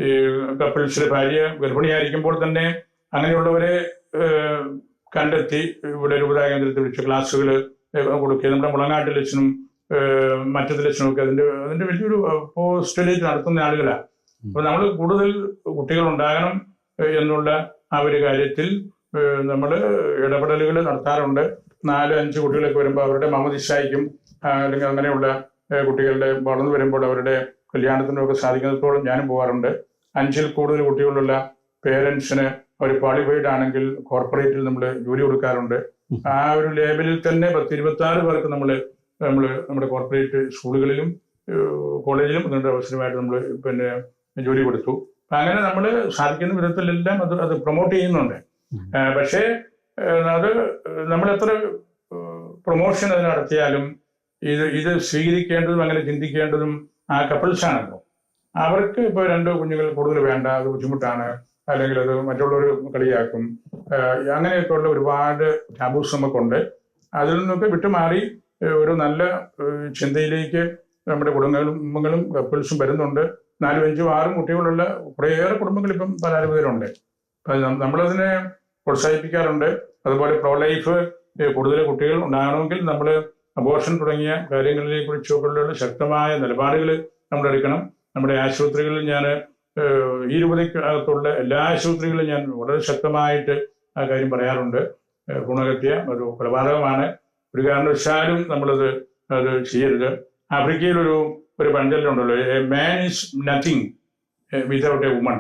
ഈ കപ്പിൾസിലെ ഭാര്യ ഗർഭിണിയായിരിക്കുമ്പോൾ തന്നെ അങ്ങനെയുള്ളവരെ കണ്ടെത്തി ഇവിടെ രൂപതാ കേന്ദ്രത്തിൽ വെച്ച് ക്ലാസ്സുകൾ കൊടുക്കുക. നമ്മുടെ മുളങ്ങാട്ടിലച്ഛനും മറ്റത്തിലച്ഛനും ഒക്കെ അതിന്റെ വലിയൊരു പോസ്റ്റലേറ്റ് നടത്തുന്ന ആളുകളാണ്. അപ്പൊ നമ്മൾ കൂടുതൽ കുട്ടികൾ ഉണ്ടാകണം എന്നുള്ള ആ ഒരു കാര്യത്തിൽ നമ്മൾ ഇടപെടലുകൾ നടത്താറുണ്ട്. 4-5 കുട്ടികളൊക്കെ വരുമ്പോൾ അവരുടെ മാമോദിസായ്ക്കും അല്ലെങ്കിൽ അങ്ങനെയുള്ള കുട്ടികളുടെ വളർന്നു വരുമ്പോൾ അവരുടെ കല്യാണത്തിനും ഒക്കെ സാധിക്കുന്നിടത്തോളം ഞാനും പോകാറുണ്ട്. 5-ൽ കൂടുതൽ കുട്ടികളുള്ള പേരൻസിന് അവർ ക്വാളിഫൈഡ് ആണെങ്കിൽ കോർപ്പറേറ്റിൽ നമ്മൾ ജോലി കൊടുക്കാറുണ്ട്. ആ ഒരു ലേബലിൽ തന്നെ 10-26 പേർക്ക് നമ്മൾ നമ്മുടെ കോർപ്പറേറ്റ് സ്കൂളുകളിലും കോളേജിലും അതിൻ്റെ അവസരമായിട്ട് നമ്മൾ പിന്നെ ജോലി കൊടുത്തു. അങ്ങനെ നമ്മൾ സാധിക്കുന്ന വിധത്തിലെല്ലാം അത് പ്രൊമോട്ട് ചെയ്യുന്നുണ്ട്. പക്ഷേ അത് നമ്മൾ എത്ര പ്രൊമോഷൻ അത് നടത്തിയാലും ഇത് സ്വീകരിക്കേണ്ടതും അങ്ങനെ ചിന്തിക്കേണ്ടതും ആ കപ്പിൾസാണല്ലോ. അവർക്ക് ഇപ്പോൾ 2 കുഞ്ഞുങ്ങൾ കൂടുതൽ വേണ്ട, അത് ബുദ്ധിമുട്ടാണ്, അല്ലെങ്കിൽ അത് മറ്റുള്ളവർ കളിയാക്കും, അങ്ങനെയൊക്കെയുള്ള ഒരുപാട് ടാബൂസ് നമുക്കുണ്ട്. അതിൽ നിന്നൊക്കെ വിട്ടുമാറി ഒരു നല്ല ചിന്തയിലേക്ക് നമ്മുടെ കുടുംബങ്ങളും കപ്പിൾസും വരുന്നുണ്ട്. 4-5-6 കുട്ടികളുള്ള കുറേയേറെ കുടുംബങ്ങൾ ഇപ്പം പല രൂപത്തിലുണ്ട്. നമ്മളതിനെ പ്രോത്സാഹിപ്പിക്കാറുണ്ട്. അതുപോലെ പ്രോ ലൈഫ് കൂടുതൽ കുട്ടികൾ ഉണ്ടാകണമെങ്കിൽ നമ്മൾ അബോർഷൻ തുടങ്ങിയ കാര്യങ്ങളെ കുറിച്ചൊക്കെയുള്ള ശക്തമായ നിലപാടുകൾ നമ്മൾ എടുക്കണം. നമ്മുടെ ആശുപത്രികളിൽ ഞാൻ ഈ രൂപതയ്ക്കകത്തുള്ള എല്ലാ ആശുപത്രികളിലും ഞാൻ വളരെ ശക്തമായിട്ട് ആ കാര്യം പറയാറുണ്ട്. ഭ്രൂണഹത്യ ഒരു കൊലപാതകമാണ്. ഒരു കാരണവശാലും നമ്മളത് ചെയ്യരുത്. ആഫ്രിക്കയിൽ ഒരു പഴഞ്ചൊല്ലുണ്ടല്ലോ, a man is nothing without a woman,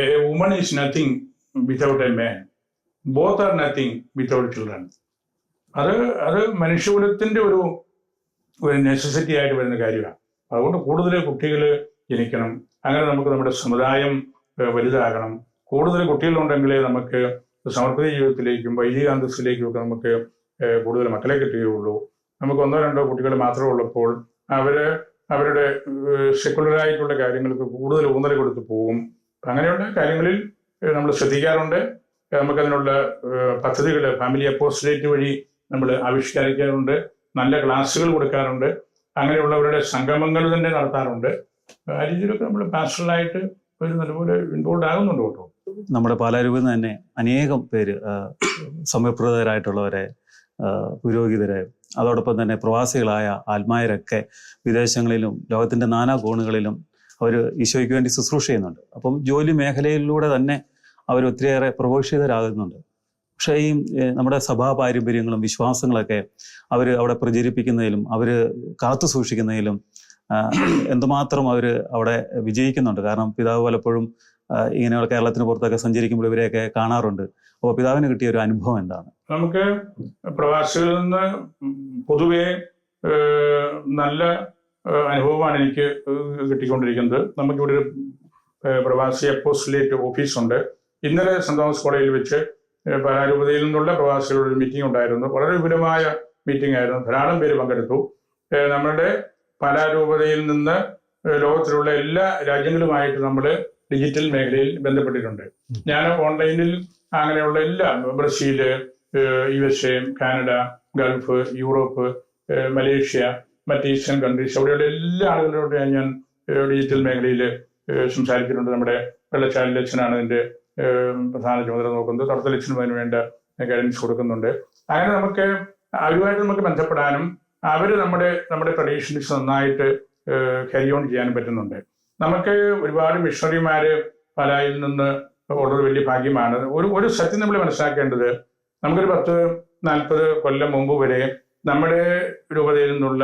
a woman is nothing without a man, both are nothing without children. അത് മനുഷ്യകുലത്തിന്റെ ഒരു നെസസിറ്റി ആയിട്ട് വരുന്ന കാര്യമാണ്. അതുകൊണ്ട് കൂടുതൽ കുട്ടികൾ ജനിക്കണം. അങ്ങനെ നമുക്ക് നമ്മുടെ സമുദായം വലുതാകണം. കൂടുതൽ കുട്ടികളുണ്ടെങ്കിലേ നമുക്ക് സമർപ്പിത ജീവിതത്തിലേക്കും വൈദിക അന്തസ്സിലേക്കും ഒക്കെ നമുക്ക് കൂടുതൽ മക്കളെ കിട്ടുകയുള്ളൂ. നമുക്ക് 1-2 കുട്ടികൾ മാത്രമേ ഉള്ളപ്പോൾ അവരുടെ സെക്കുലറായിട്ടുള്ള കാര്യങ്ങൾക്ക് കൂടുതൽ ഊന്നൽ കൊടുത്ത് പോകും. അങ്ങനെയുള്ള കാര്യങ്ങളിൽ നമ്മൾ ശ്രദ്ധിക്കാറുണ്ട്. നമുക്കതിനുള്ള പദ്ധതികൾ ഫാമിലി അപ്പോസ്റ്റലേറ്റ് വഴി നമ്മൾ ആവിഷ്കരിക്കാറുണ്ട്. നല്ല ക്ലാസ്സുകൾ കൊടുക്കാറുണ്ട്. അങ്ങനെയുള്ളവരുടെ സംഗമങ്ങൾ തന്നെ നടത്താറുണ്ട്. ആ രീതിയിലൊക്കെ നമ്മൾ പാസ്റ്ററലായിട്ട് ഒരു നല്ലപോലെ ഇൻവോൾവ് ആകുന്നുണ്ട് കേട്ടോ. നമ്മുടെ പാലാരൂപയിൽ നിന്ന് തന്നെ അനേകം പേര് സമയപ്രദരായിട്ടുള്ളവരെ, പുരോഹിതരെ, അതോടൊപ്പം തന്നെ പ്രവാസികളായ ആത്മായരൊക്കെ വിദേശങ്ങളിലും ലോകത്തിൻ്റെ നാനാ കോണുകളിലും അവർ ഈശോയ്ക്ക് വേണ്ടി ശുശ്രൂഷ ചെയ്യുന്നുണ്ട്. അപ്പം ജോലി മേഖലയിലൂടെ തന്നെ അവർ ഒത്തിരിയേറെ പ്രഘോഷിതരാകുന്നുണ്ട്. പക്ഷേ ഈ നമ്മുടെ സഭാ പാരമ്പര്യങ്ങളും വിശ്വാസങ്ങളൊക്കെ അവർ അവിടെ പ്രചരിപ്പിക്കുന്നതിലും അവർ കാത്തു സൂക്ഷിക്കുന്നതിലും എന്തുമാത്രം അവർ അവിടെ വിജയിക്കുന്നുണ്ട്. കാരണം പിതാവ് പലപ്പോഴും ഇങ്ങനെയുള്ള കേരളത്തിന് പുറത്തൊക്കെ സഞ്ചരിക്കുമ്പോൾ ഇവരെയൊക്കെ കാണാറുണ്ട്. അപ്പോൾ പിതാവിന് കിട്ടിയ ഒരു അനുഭവം എന്താണ്? നമുക്ക് പ്രവാസികളിൽ നിന്ന് പൊതുവെ നല്ല അനുഭവമാണ് എനിക്ക് കിട്ടിക്കൊണ്ടിരിക്കുന്നത്. നമുക്കിവിടെ ഒരു പ്രവാസി അപ്പോസ്റ്റലേറ്റ് ഓഫീസുണ്ട്. ഇന്നലെ സെന്റ് തോമസ് കോളേജിൽ വെച്ച് പാലാരൂപതയിൽ നിന്നുള്ള പ്രവാസികളുടെ ഒരു മീറ്റിംഗ് ഉണ്ടായിരുന്നു. വളരെ വിപുലമായ മീറ്റിംഗ് ആയിരുന്നു. ധാരാളം പേര് പങ്കെടുത്തു. നമ്മുടെ പാലാരൂപതയിൽ നിന്ന് ലോകത്തിലുള്ള എല്ലാ രാജ്യങ്ങളുമായിട്ട് നമ്മൾ ഡിജിറ്റൽ മേഖലയിൽ ബന്ധപ്പെട്ടിട്ടുണ്ട്. ഞാൻ ഓൺലൈനിൽ അങ്ങനെയുള്ള എല്ലാ Brazil, USA, Canada, Gulf, Europe, Malaysia, മറ്റ് ഈസ്റ്റേൺ കൺട്രീസ്, അവിടെയുള്ള എല്ലാ ആളുകളോട് ഞാൻ ഡിജിറ്റൽ മേഖലയിൽ സംസാരിച്ചിട്ടുണ്ട്. നമ്മുടെ വെള്ളച്ചാലിലച്ഛനാണ് ഇതിൻ്റെ പ്രധാന ചുമതല നോക്കുന്നത്. തടത്തലച്ഛനും അതിന് വേണ്ട ഗൈഡൻസ് കൊടുക്കുന്നുണ്ട്. അങ്ങനെ നമുക്ക് അവരുമായിട്ട് നമുക്ക് ബന്ധപ്പെടാനും അവർ നമ്മുടെ ട്രഡീഷൻസ് നന്നായിട്ട് ക്യാരി ഓൺ ചെയ്യാനും പറ്റുന്നുണ്ട്. നമുക്ക് ഒരുപാട് മിഷണറിമാര് പാലായിൽ നിന്ന് ഉള്ളത് വലിയ ഭാഗ്യമാണ്. ഒരു സത്യം നമ്മൾ മനസ്സിലാക്കേണ്ടത്, നമുക്കൊരു 10-40 കൊല്ലം മുമ്പ് വരെ നമ്മുടെ രൂപതയിൽ നിന്നുള്ള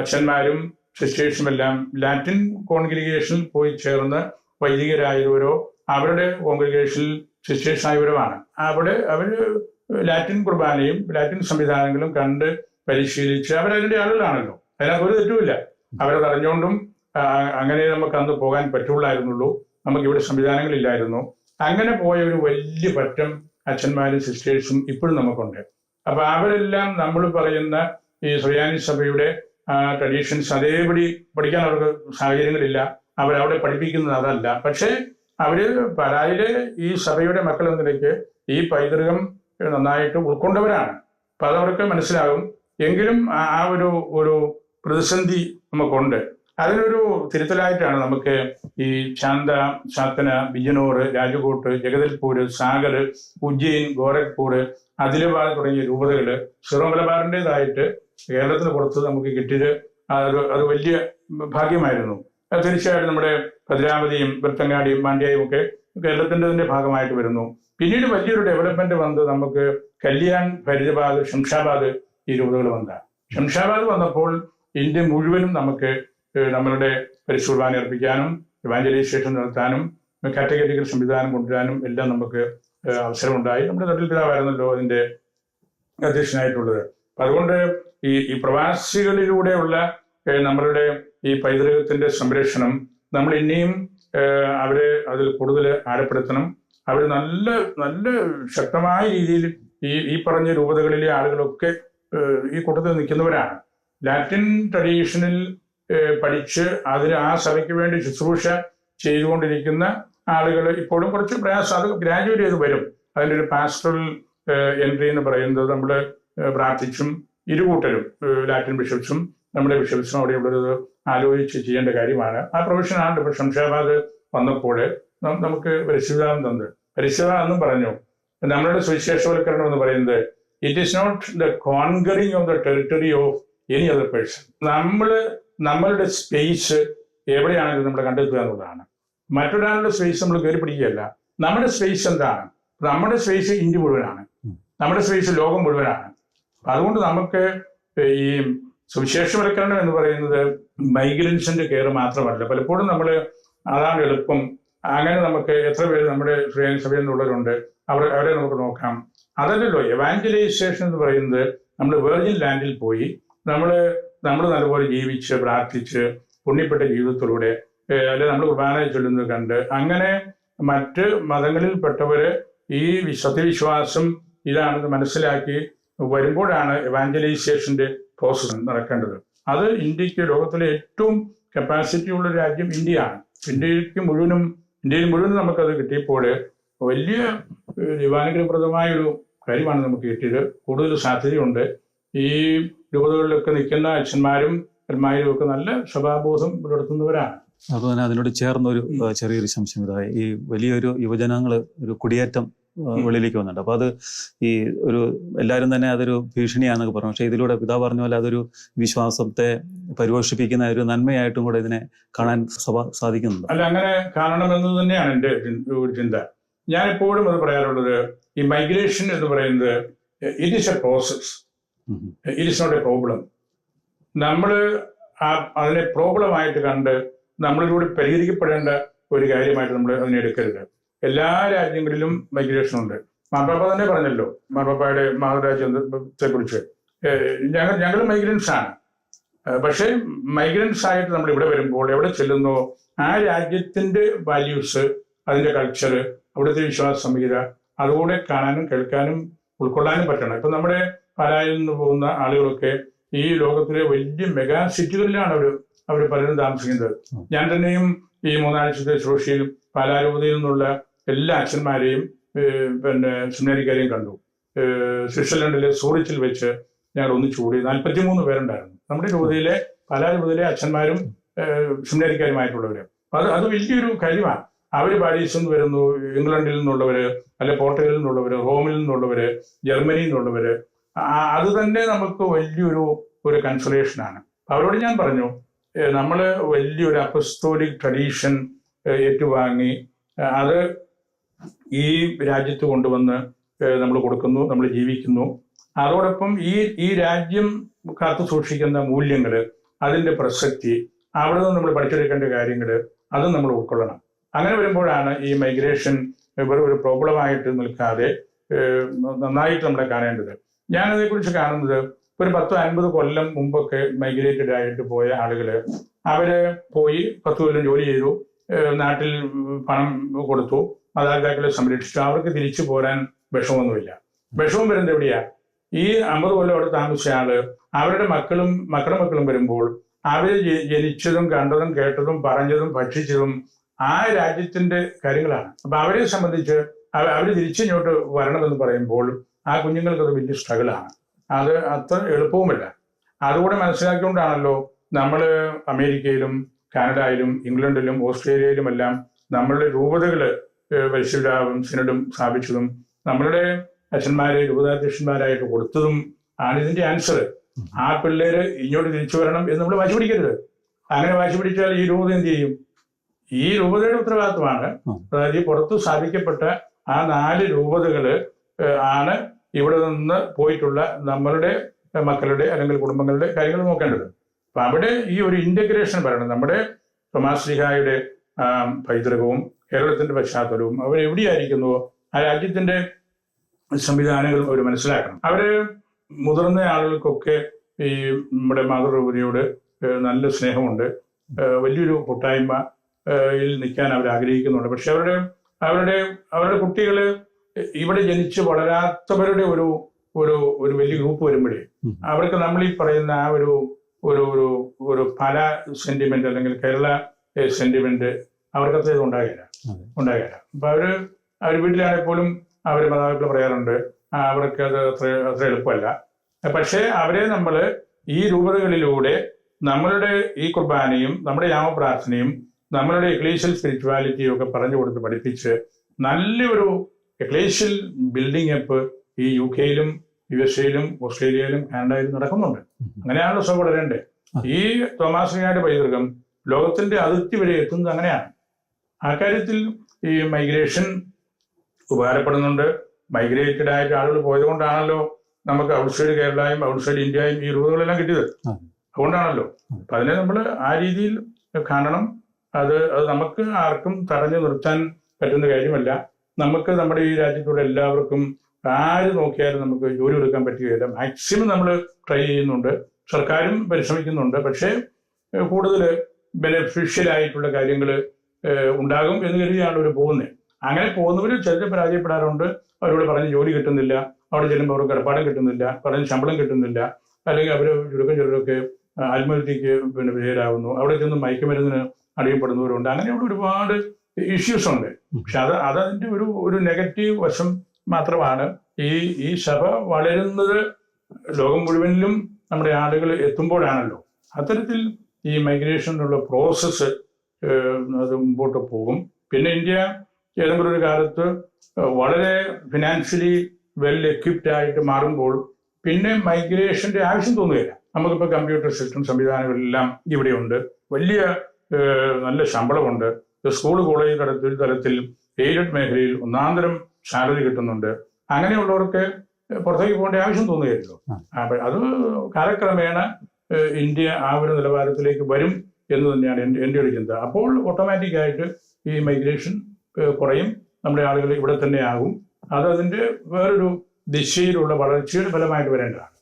അച്ഛന്മാരും സിസ്റ്റേഴ്സും എല്ലാം ലാറ്റിൻ കോൺഗ്രിഗേഷനിൽ പോയി ചേർന്ന് വൈദികരായവരോ അവരുടെ കോൺഗ്രിഗേഷനിൽ സിസ്റ്റേഴ്സ് ആയവരുമാണ്. അവർ ലാറ്റിൻ കുർബാനയും ലാറ്റിൻ സംവിധാനങ്ങളും കണ്ട് പരിശീലിച്ച് അവരതിൻ്റെ ആളുകളാണല്ലോ. അതിനകത്ത് ഒരു തെറ്റുമില്ല. അവരത് അറിഞ്ഞുകൊണ്ടും അങ്ങനെ നമുക്ക് അന്ന് പോകാൻ പറ്റുള്ളായിരുന്നുള്ളൂ. നമുക്കിവിടെ സംവിധാനങ്ങളില്ലായിരുന്നു. അങ്ങനെ പോയ ഒരു വലിയ പറ്റം അച്ഛന്മാരും സിസ്റ്റേഴ്സും ഇപ്പോഴും നമുക്കുണ്ട്. അപ്പൊ അവരെല്ലാം നമ്മൾ പറയുന്ന ഈ സുറിയാനി സഭയുടെ ട്രഡീഷൻസ് അതേപടി പഠിക്കാൻ അവർക്ക് സാഹചര്യങ്ങളില്ല. അവരവിടെ പഠിപ്പിക്കുന്നത് അതല്ല. പക്ഷേ അവര് പാലായിലെ ഈ സഭയുടെ മക്കൾ എന്ന നിലയ്ക്ക് ഈ പൈതൃകം നന്നായിട്ട് ഉൾക്കൊണ്ടവരാണ്. അപ്പൊ അതവർക്ക് മനസ്സിലാകും. എങ്കിലും ആ ഒരു പ്രതിസന്ധി നമുക്കുണ്ട്. അതിനൊരു തിരുത്തലായിട്ടാണ് നമുക്ക് ഈ ശാന്ത, ശാത്തന, ബിജനൂർ, രാജകോട്ട്, ജഗദൽപൂർ, സാഗർ, ഉജ്ജയിൻ, ഗോരഖ്പൂർ, ആദിലാബാദ് തുടങ്ങിയ രൂപതകള് സിറോ മലബാറിൻ്റെതായിട്ട് കേരളത്തിന് പുറത്ത് നമുക്ക് കിട്ടിയത് അത് വലിയ ഭാഗ്യമായിരുന്നു. തീർച്ചയായിട്ടും നമ്മുടെ ഭദ്രാവതിയും വെർത്തങ്ങാടിയും മാണ്ഡ്യയും ഒക്കെ കേരളത്തിൻ്റെ ഭാഗമായിട്ട് വരുന്നു. പിന്നീട് വലിയൊരു ഡെവലപ്മെന്റ് വന്ന് നമുക്ക് കല്യാൺ, ഫരീദാബാദ്, ശംഷാബാദ് ഈ രൂപതകൾ വന്നതാണ്. ശംഷാബാദ് വന്നപ്പോൾ ഇന്ത്യ മുഴുവനും നമുക്ക് നമ്മളുടെ പരിശുർബാന അർപ്പിക്കാനും ഇവാഞ്ചലൈസേഷൻ നടത്താനും കാറ്റഗറിക്കൽ സംവിധാനം കൊണ്ടുവരാനും എല്ലാം നമുക്ക് അവസരമുണ്ടായി. നമ്മുടെ തൊട്ടിൽ പിതാവായിരുന്നല്ലോ അതിൻ്റെ അധ്യക്ഷനായിട്ടുള്ളത്. അതുകൊണ്ട് ഈ പ്രവാസികളിലൂടെയുള്ള നമ്മളുടെ ഈ പൈതൃകത്തിന്റെ സംരക്ഷണം നമ്മൾ ഇനിയും അവരെ അതിൽ കൂടുതൽ ആഴപ്പെടുത്തണം. അവർ നല്ല ശക്തമായ രീതിയിൽ ഈ പറഞ്ഞ രൂപതകളിലെ ആളുകളൊക്കെ ഈ കൂട്ടത്തിൽ നിൽക്കുന്നവരാണ്. ലാറ്റിൻ ട്രഡീഷനിൽ പഠിച്ച് അതിന് ആ സഭയ്ക്ക് വേണ്ടി ശുശ്രൂഷ ചെയ്തുകൊണ്ടിരിക്കുന്ന ആളുകൾ ഇപ്പോഴും കുറച്ച് പ്രയാസം, അത് ഗ്രാജുവേറ്റ് ചെയ്ത് വരും. അതിൻ്റെ ഒരു പാസ്റ്ററൽ എൻട്രി എന്ന് പറയുന്നത് നമ്മൾ പ്രാർത്ഥിച്ചും ഇരുകൂട്ടരും ലാറ്റിൻ ബിഷപ്സും നമ്മുടെ ബിഷപ്സും അവിടെയുള്ളത് ആലോചിച്ച് ചെയ്യേണ്ട കാര്യമാണ്. ആ പ്രൊഫഷനാണ്. ഇപ്പോൾ ശംഷാബാദ് വന്നപ്പോൾ നമുക്ക് പരിശുദ്ധാനന്ദ എന്നും പറഞ്ഞു, നമ്മളുടെ സുവിശേഷവൽക്കരണം എന്ന് പറയുന്നത് it is not the conquering of the territory of any other person. നമ്മളുടെ സ്പേസ് എവിടെയാണെങ്കിലും നമ്മൾ കണ്ടെത്തുക എന്നുള്ളതാണ്. മറ്റൊരാളുടെ സ്പേസ് നമ്മൾ കയറി പിടിക്കുകയല്ല. നമ്മുടെ സ്പേസ് എന്താണ്? നമ്മുടെ സ്പേസ് ഇന്ത്യ മുഴുവനാണ്, നമ്മുടെ സ്പേസ് ലോകം മുഴുവനാണ്. അതുകൊണ്ട് നമുക്ക് ഈ സുവിശേഷവൽക്കരണം എന്ന് പറയുന്നത് മൈഗ്രൻസിന്റെ കെയർ മാത്രമല്ല. പലപ്പോഴും നമ്മൾ അതാണ് എളുപ്പം, അങ്ങനെ നമുക്ക് എത്ര പേര് നമ്മുടെ സഭയിൽ നിന്നുള്ളവരുണ്ട്, അവരെ നമുക്ക് നോക്കാം. അതല്ലല്ലോ എവാഞ്ചലൈസേഷൻ എന്ന് പറയുന്നത്. നമ്മൾ വെർജിൻ ലാൻഡിൽ പോയി നമ്മൾ നല്ലപോലെ ജീവിച്ച് പ്രാർത്ഥിച്ച് പുണ്യപ്പെട്ട ജീവിതത്തിലൂടെ അല്ലെ നമ്മൾ കുർബാന ചൊല്ലുന്നത് കണ്ട് അങ്ങനെ മറ്റ് മതങ്ങളിൽപ്പെട്ടവര് ഈ സത്യവിശ്വാസം ഇതാണെന്ന് മനസ്സിലാക്കി വരുമ്പോഴാണ് എവാഞ്ചലൈസേഷന്റെ പ്രോസസ് നടക്കേണ്ടത്. അത് ഇന്ത്യക്ക് ലോകത്തിലെ ഏറ്റവും കപ്പാസിറ്റി ഉള്ള രാജ്യം ഇന്ത്യയാണ്. ഇന്ത്യയിൽ മുഴുവനും നമുക്കത് കിട്ടിയപ്പോൾ വലിയ ദൈവാനുഗ്രഹപ്രദമായൊരു കാര്യമാണ് നമുക്ക് കിട്ടിയത്. കൂടുതൽ സാധ്യതയുണ്ട്. ഈ രൂപതകളിലൊക്കെ നിൽക്കുന്ന അച്ഛന്മാരും അൽമാരും ഒക്കെ നല്ല സ്വഭാവബോധം പുലർത്തുന്നവരാണ്. അതുപോലെ തന്നെ അതിനോട് ചേർന്നൊരു ചെറിയൊരു സംശയം ഇതായി, ഈ വലിയൊരു യുവജനങ്ങൾ ഒരു കുടിയേറ്റം വെളിയിലേക്ക് വന്നിട്ടുണ്ട്. അപ്പോൾ അത് ഈ എല്ലാവരും തന്നെ അതൊരു ഭീഷണിയാണെന്നൊക്കെ പറഞ്ഞു. പക്ഷേ ഇതിലൂടെ പിതാവ് പറഞ്ഞ പോലെ അതൊരു വിശ്വാസത്തെ പരിപോഷിപ്പിക്കുന്ന ഒരു നന്മയായിട്ടും കൂടെ ഇതിനെ കാണാൻ സാധിക്കുന്നുണ്ട്. അല്ല, അങ്ങനെ കാണണമെന്ന് തന്നെയാണ് എൻ്റെ ഒരു ചിന്ത. ഞാൻ എപ്പോഴും അത് പറയാറുള്ളത്, ഈ മൈഗ്രേഷൻ എന്ന് പറയുന്നത് it is a process, it is not a problem. നമ്മൾ അതിനെ പ്രോബ്ലമായിട്ട് കണ്ട് നമ്മളിലൂടെ പരിഹരിക്കപ്പെടേണ്ട ഒരു കാര്യമായിട്ട് നമ്മൾ അതിനെ എടുക്കരുത്. എല്ലാ രാജ്യങ്ങളിലും മൈഗ്രേഷൻ ഉണ്ട്. മാർപ്പാപ്പ തന്നെ പറഞ്ഞല്ലോ, മാർപ്പാപ്പയുടെ മാതൃരാജ്യത്തെ കുറിച്ച്, ഞങ്ങൾ മൈഗ്രൻസ് ആണ്. പക്ഷേ മൈഗ്രൻസ് ആയിട്ട് നമ്മൾ ഇവിടെ വരുമ്പോൾ എവിടെ ചെല്ലുന്നോ ആ രാജ്യത്തിന്റെ വാല്യൂസ്, അതിന്റെ കൾച്ചർ, അവിടുത്തെ വിശ്വാസ സംഹിത അതുകൂടെ കാണാനും കേൾക്കാനും ഉൾക്കൊള്ളാനും പറ്റണം. ഇപ്പൊ നമ്മുടെ പാലായിൽ നിന്ന് പോകുന്ന ആളുകളൊക്കെ ഈ ലോകത്തിലെ വലിയ മെഗാ സിറ്റികളിലാണ് അവർ പലരും താമസിക്കുന്നത്. ഞാൻ തന്നെയും ഈ 3 ആഴ്ചത്തെ ശുശ്രൂഷയിൽ പാലാരൂപതയിൽ നിന്നുള്ള എല്ലാ അച്ഛന്മാരെയും സെമിനാരിക്കാരെയും കണ്ടു. സ്വിറ്റ്സർലൻഡിലെ സൂറിച്ചിൽ വെച്ച് ഞങ്ങൾ ഒന്നിച്ചുകൂടി 43 പേരുണ്ടായിരുന്നു. നമ്മുടെ രൂപതയിലെ പാലാരൂപതയിലെ അച്ഛന്മാരും സെമിനാരിക്കാരുമായിട്ടുള്ളവര്. അത് വലിയൊരു കാര്യമാണ്. അവർ പാരീസിൽ നിന്ന് വരുന്നു, ഇംഗ്ലണ്ടിൽ നിന്നുള്ളവര്, അല്ലെ പോർട്ടുഗലിൽ നിന്നുള്ളവര്, റോമിൽ നിന്നുള്ളവര്, ജർമ്മനിയിൽ നിന്നുള്ളവര്. അത് തന്നെ നമുക്ക് വലിയൊരു കൺസോളേഷനാണ്. അവരോട് ഞാൻ പറഞ്ഞു, നമ്മൾ വലിയൊരു അപ്പസ്തോലിക് ട്രഡീഷൻ ഏറ്റുവാങ്ങി അത് ഈ രാജ്യത്ത് കൊണ്ടുവന്ന് നമ്മൾ കൊടുക്കുന്നു, നമ്മൾ ജീവിക്കുന്നു. അതോടൊപ്പം ഈ രാജ്യം കാത്തു സൂക്ഷിക്കുന്ന മൂല്യങ്ങൾ, അതിൻ്റെ പ്രസക്തി, അവിടെ നിന്ന് നമ്മൾ പഠിച്ചെടുക്കേണ്ട കാര്യങ്ങൾ, അതും നമ്മൾ ഉൾക്കൊള്ളണം. അങ്ങനെ വരുമ്പോഴാണ് ഈ മൈഗ്രേഷൻ വെറും ഒരു പ്രോബ്ലമായിട്ട് നിൽക്കാതെ നന്നായിട്ട് നമ്മളെ കാണേണ്ടത്. ഞാനതേക്കുറിച്ച് കാണുന്നത് ഒരു 10-50 കൊല്ലം മുമ്പൊക്കെ മൈഗ്രേറ്റഡ് ആയിട്ട് പോയ ആളുകൾ, അവര് പോയി 10 കൊല്ലം ജോലി ചെയ്തു, നാട്ടിൽ പണം കൊടുത്തു, മാതാപിതാക്കളെ സംരക്ഷിച്ചു, അവർക്ക് തിരിച്ചു പോരാൻ വിഷമമൊന്നുമില്ല. വിഷമം വരുന്നത് എവിടെയാ? ഈ 50 കൊല്ലം അവിടെ താമസിച്ച ആള് അവരുടെ മക്കളുടെ മക്കളും വരുമ്പോൾ അവര് ജനിച്ചതും കണ്ടതും കേട്ടതും പറഞ്ഞതും ഭക്ഷിച്ചതും ആ രാജ്യത്തിന്റെ കാര്യങ്ങളാണ്. അപ്പൊ അവരെ സംബന്ധിച്ച് അവര് തിരിച്ചിങ്ങോട്ട് വരണമെന്ന് പറയുമ്പോൾ ആ കുഞ്ഞുങ്ങൾക്ക് അത് വലിയ സ്ട്രഗിളാണ്. അത് അത്ര എളുപ്പവുമില്ല. അതുകൂടെ മനസ്സിലാക്കിക്കൊണ്ടാണല്ലോ നമ്മൾ അമേരിക്കയിലും കാനഡയിലും ഇംഗ്ലണ്ടിലും ഓസ്ട്രേലിയയിലും എല്ലാം നമ്മളുടെ രൂപതകള് പരിശുദ്ധാവും സിനഡും സ്ഥാപിച്ചതും നമ്മളുടെ അച്ഛന്മാരെ രൂപതാധ്യക്ഷന്മാരായിട്ട് കൊടുത്തതും ആണ് ഇതിന്റെ ആൻസർ. ആ പിള്ളേര് ഇങ്ങോട്ട് തിരിച്ചു വരണം എന്ന് നമ്മൾ വാശി പിടിക്കരുത്. അങ്ങനെ വാശി പിടിച്ചാൽ ഈ രൂപത എന്ത് ചെയ്യും? ഈ രൂപതയുടെ ഉത്തരവാദിത്വമാണ്. അതായത് ഈ പുറത്ത് സ്ഥാപിക്കപ്പെട്ട ആ 4 രൂപതകള് ആണ് ഇവിടെ നിന്ന് പോയിട്ടുള്ള നമ്മളുടെ മക്കളുടെ അല്ലെങ്കിൽ കുടുംബങ്ങളുടെ കാര്യങ്ങൾ നോക്കേണ്ടത്. അപ്പൊ അവിടെ ഈ ഒരു ഇന്റഗ്രേഷൻ പറയണം. നമ്മുടെ തോമാസ് ശ്ലീഹായുടെ പൈതൃകവും കേരളത്തിന്റെ പശ്ചാത്തലവും അവരെവിടെയായിരിക്കുന്നുവോ ആ രാജ്യത്തിന്റെ സംവിധാനങ്ങളും അവർ മനസ്സിലാക്കണം. അവര് മുതിർന്ന ആളുകൾക്കൊക്കെ ഈ നമ്മുടെ മാതൃരൂപതയോട് നല്ല സ്നേഹമുണ്ട്, വലിയൊരു കൂട്ടായ്മയിൽ നിൽക്കാൻ അവർ ആഗ്രഹിക്കുന്നുണ്ട്. പക്ഷെ അവരുടെ കുട്ടികള് ഇവിടെ ജനിച്ച് വളരാത്തവരുടെ ഒരു വലിയ ഗ്രൂപ്പ് വരുമ്പോഴേ അവർക്ക് നമ്മൾ ഈ പറയുന്ന ആ ഒരു പല സെന്റിമെന്റ് അല്ലെങ്കിൽ കേരള സെന്റിമെന്റ് അവർക്കത്ര ഇത് ഉണ്ടാകില്ല. അപ്പൊ അവര് വീട്ടിലാണെങ്കിൽ പോലും അവര് മാതാപിതാക്കൾ പറയാറുണ്ട് അവർക്ക് അത് അത്ര എളുപ്പമല്ല. പക്ഷെ അവരെ നമ്മൾ ഈ രൂപതകളിലൂടെ നമ്മളുടെ ഈ കുർബാനയും നമ്മുടെ യാമപ്രാർത്ഥനയും നമ്മളുടെ എക്ലീഷ്യൽ സ്പിരിച്വാലിറ്റിയും ഒക്കെ പറഞ്ഞു കൊടുത്ത് പഠിപ്പിച്ച് നല്ലൊരു എക്ലേഷ്യൽ ബിൽഡിംഗ് അപ്പ് ഈ UK-യിലും USA-യിലും ഓസ്ട്രേലിയയിലും കാനഡയിലും നടക്കുന്നുണ്ട്. അങ്ങനെയാണല്ലോ സഭ വളരേണ്ടത്. ഈ തോമാശ്ലീഹായുടെ പൈതൃകം ലോകത്തിന്റെ അതിർത്തി വരെ എത്തുന്നത് അങ്ങനെയാണ്. ആ കാര്യത്തിൽ ഈ മൈഗ്രേഷൻ ഉപകാരപ്പെടുന്നുണ്ട്. മൈഗ്രേറ്റഡ് ആയിട്ട് ആളുകൾ പോയത് കൊണ്ടാണല്ലോ നമുക്ക് ഔട്ട്സൈഡ് കേരളയും ഔട്ട്സൈഡ് ഇന്ത്യയും ഈ രൂപകളെല്ലാം കിട്ടിയത്. അതുകൊണ്ടാണല്ലോ. അപ്പൊ അതിനെ നമ്മൾ ആ രീതിയിൽ കാണണം. അത് നമുക്ക് ആർക്കും തടഞ്ഞു നിർത്താൻ പറ്റുന്ന കാര്യമല്ല. നമുക്ക് നമ്മുടെ ഈ രാജ്യത്തുള്ള എല്ലാവർക്കും ആര് നോക്കിയാലും നമുക്ക് ജോലി കൊടുക്കാൻ പറ്റുകയില്ല. മാക്സിമം നമ്മൾ ട്രൈ ചെയ്യുന്നുണ്ട്, സർക്കാരും പരിശ്രമിക്കുന്നുണ്ട്. പക്ഷേ കൂടുതൽ ബെനിഫിഷ്യൽ ആയിട്ടുള്ള കാര്യങ്ങൾ ഉണ്ടാകും എന്ന് കരുതിയാണ് അവർ പോകുന്നത്. അങ്ങനെ പോകുന്നവർ ചിലർ പരാജയപ്പെടാറുണ്ട്. അവരോട് പറഞ്ഞ് ജോലി കിട്ടുന്നില്ല, അവിടെ ചെല്ലുമ്പോൾ അവർക്ക് കിടപ്പാടം കിട്ടുന്നില്ല, പറഞ്ഞ് ശമ്പളം കിട്ടുന്നില്ല, അല്ലെങ്കിൽ അവർ ചിലരൊക്കെ ആത്മഹത്യക്ക് വിധേയരാകുന്നു, അവിടെ ചെന്ന് മയക്കുമരുന്നിന് അടിയപ്പെടുന്നവരുണ്ട്. അങ്ങനെയുള്ള ഒരുപാട് ഇഷ്യൂസ് ഉണ്ട്. പക്ഷെ അതതിൻ്റെ ഒരു നെഗറ്റീവ് വശം മാത്രമാണ്. ഈ സഭ വളരുന്നത് ലോകം മുഴുവനിലും നമ്മുടെ ആളുകൾ എത്തുമ്പോഴാണല്ലോ. അത്തരത്തിൽ ഈ മൈഗ്രേഷനുള്ള പ്രോസസ്സ് അത് മുമ്പോട്ട് പോകും. പിന്നെ ഇന്ത്യ ഏതെങ്കിലും ഒരു കാലത്ത് വളരെ ഫിനാൻഷ്യലി വെൽ എക്വിപ്ഡ് ആയിട്ട് മാറുമ്പോൾ പിന്നെ മൈഗ്രേഷന്റെ ആവശ്യം തോന്നുകയില്ല. നമുക്കിപ്പോൾ കമ്പ്യൂട്ടർ സിസ്റ്റം സംവിധാനങ്ങളെല്ലാം ഇവിടെയുണ്ട്, വലിയ നല്ല ശമ്പളമുണ്ട്, സ്കൂൾ കോളേജ് തലത്തിൽ എയ്ഡഡ് മേഖലയിൽ ഒന്നാന്തരം സാലറി കിട്ടുന്നുണ്ട്. അങ്ങനെയുള്ളവർക്ക് പുറത്തേക്ക് പോകേണ്ട ആവശ്യം തോന്നുകയല്ലോ. അത് കാലക്രമേണ ഇന്ത്യ ആ ഒരു നിലവാരത്തിലേക്ക് വരും എന്ന് തന്നെയാണ് എൻ്റെ ഒരു ചിന്ത. അപ്പോൾ ഓട്ടോമാറ്റിക്കായിട്ട് ഈ മൈഗ്രേഷൻ കുറയും, നമ്മുടെ ആളുകൾ ഇവിടെ തന്നെ ആകും. അതിൻ്റെ വേറൊരു ദിശയിലുള്ള വളർച്ചയുടെ ഫലമായിട്ട് വരേണ്ടതാണ്.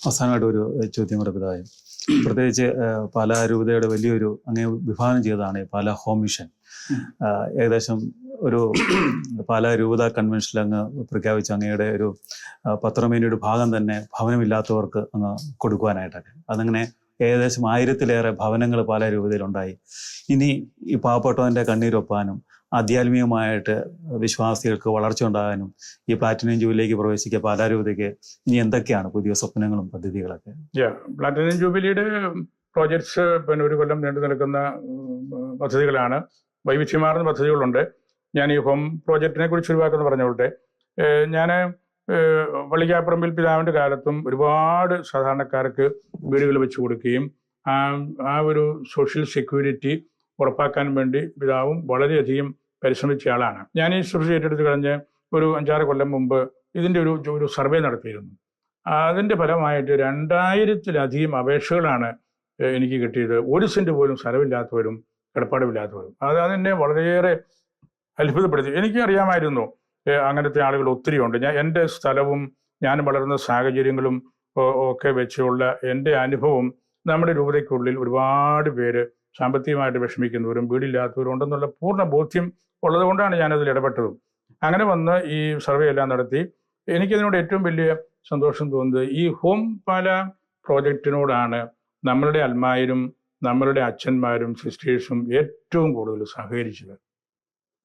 അവസാനമായിട്ട് ഒരു ചോദ്യം കൂടെ പിതാവേ, പ്രത്യേകിച്ച് പാലാ രൂപതയുടെ വലിയൊരു അങ്ങേ വിഭാവനം ചെയ്തതാണ് ഈ പാലാ ഹോം മിഷൻ. ഏകദേശം ഒരു പാലാ രൂപത കൺവെൻഷനിൽ അങ്ങ് പ്രഖ്യാപിച്ച അങ്ങയുടെ ഒരു പത്രമേനിയുടെ ഭാഗം തന്നെ ഭവനമില്ലാത്തവർക്ക് അങ്ങ് കൊടുക്കുവാനായിട്ടൊക്കെ, അതങ്ങനെ ഏകദേശം 1000-ലേറെ ഭവനങ്ങൾ പാലാ രൂപതയിലുണ്ടായി. ഇനി ഈ പാവപ്പെട്ടവൻ്റെ കണ്ണീരൊപ്പാനും ആധ്യാത്മികമായിട്ട് വിശ്വാസികൾക്ക് വളർച്ച ഉണ്ടാകാനും ഈ പ്ലാറ്റിനം ജൂബിലിയിലേക്ക് പ്രവേശിക്കുക പാലാ രൂപതയ്ക്ക് ഇനി എന്തൊക്കെയാണ് പുതിയ സ്വപ്നങ്ങളും പദ്ധതികളൊക്കെ? പ്ലാറ്റിനം ജൂബിലിയുടെ പ്രോജക്ട്സ് പിന്നെ ഒരു കൊല്ലം നീണ്ടു നിൽക്കുന്ന പദ്ധതികളാണ്. വൈവിധ്യമാർന്ന പദ്ധതികളുണ്ട്. ഞാൻ ഈ ഹോം പ്രോജക്റ്റിനെ കുറിച്ച് ഒരു വാക്കെന്ന് പറഞ്ഞോട്ടെ. ഞാൻ വള്ളിക്കാപ്പറമ്പിൽ പിതാവിൻ്റെ കാലത്തും ഒരുപാട് സാധാരണക്കാർക്ക് വീടുകൾ വെച്ച് കൊടുക്കുകയും ആ ഒരു സോഷ്യൽ സെക്യൂരിറ്റി ഉറപ്പാക്കാൻ വേണ്ടി പിതാവും വളരെയധികം പരിശ്രമിച്ച ആളാണ്. ഞാൻ ഈ ശുശ്രൂഷ ഏറ്റെടുത്ത് കഴിഞ്ഞ് ഒരു 5-6 കൊല്ലം മുമ്പ് ഇതിൻ്റെ ഒരു സർവേ നടത്തിയിരുന്നു. അതിൻ്റെ ഫലമായിട്ട് 2000-ത്തിലധികം അപേക്ഷകളാണ് എനിക്ക് കിട്ടിയത്. 1 സെന്റ് പോലും സ്ഥലമില്ലാത്തവരും കിടപ്പാടമില്ലാത്തവരും. അതെന്നെ വളരെയേറെ അത്ഭുതപ്പെടുത്തി. എനിക്ക് അറിയാമായിരുന്നു അങ്ങനത്തെ ആളുകൾ ഒത്തിരി ഉണ്ട്. എൻ്റെ സ്ഥലവും ഞാൻ വളർന്ന സാഹചര്യങ്ങളും ഒക്കെ വെച്ചുള്ള എൻ്റെ അനുഭവം നമ്മുടെ രൂപതയ്ക്കുള്ളിൽ ഒരുപാട് പേര് സാമ്പത്തികമായിട്ട് വിഷമിക്കുന്നവരും വീടില്ലാത്തവരും ഉണ്ടെന്നുള്ള പൂർണ്ണ ബോധ്യം ഉള്ളത് കൊണ്ടാണ് ഞാനതിൽ ഇടപെട്ടതും. അങ്ങനെ വന്ന് ഈ സർവേ എല്ലാം നടത്തി. എനിക്കതിനോട് ഏറ്റവും വലിയ സന്തോഷം തോന്നുന്നത് ഈ ഹോം പാലാ പ്രോജക്റ്റിനോടാണ് നമ്മളുടെ അൽമായരും നമ്മളുടെ അച്ഛന്മാരും സിസ്റ്റേഴ്സും ഏറ്റവും കൂടുതൽ സഹകരിച്ചത്.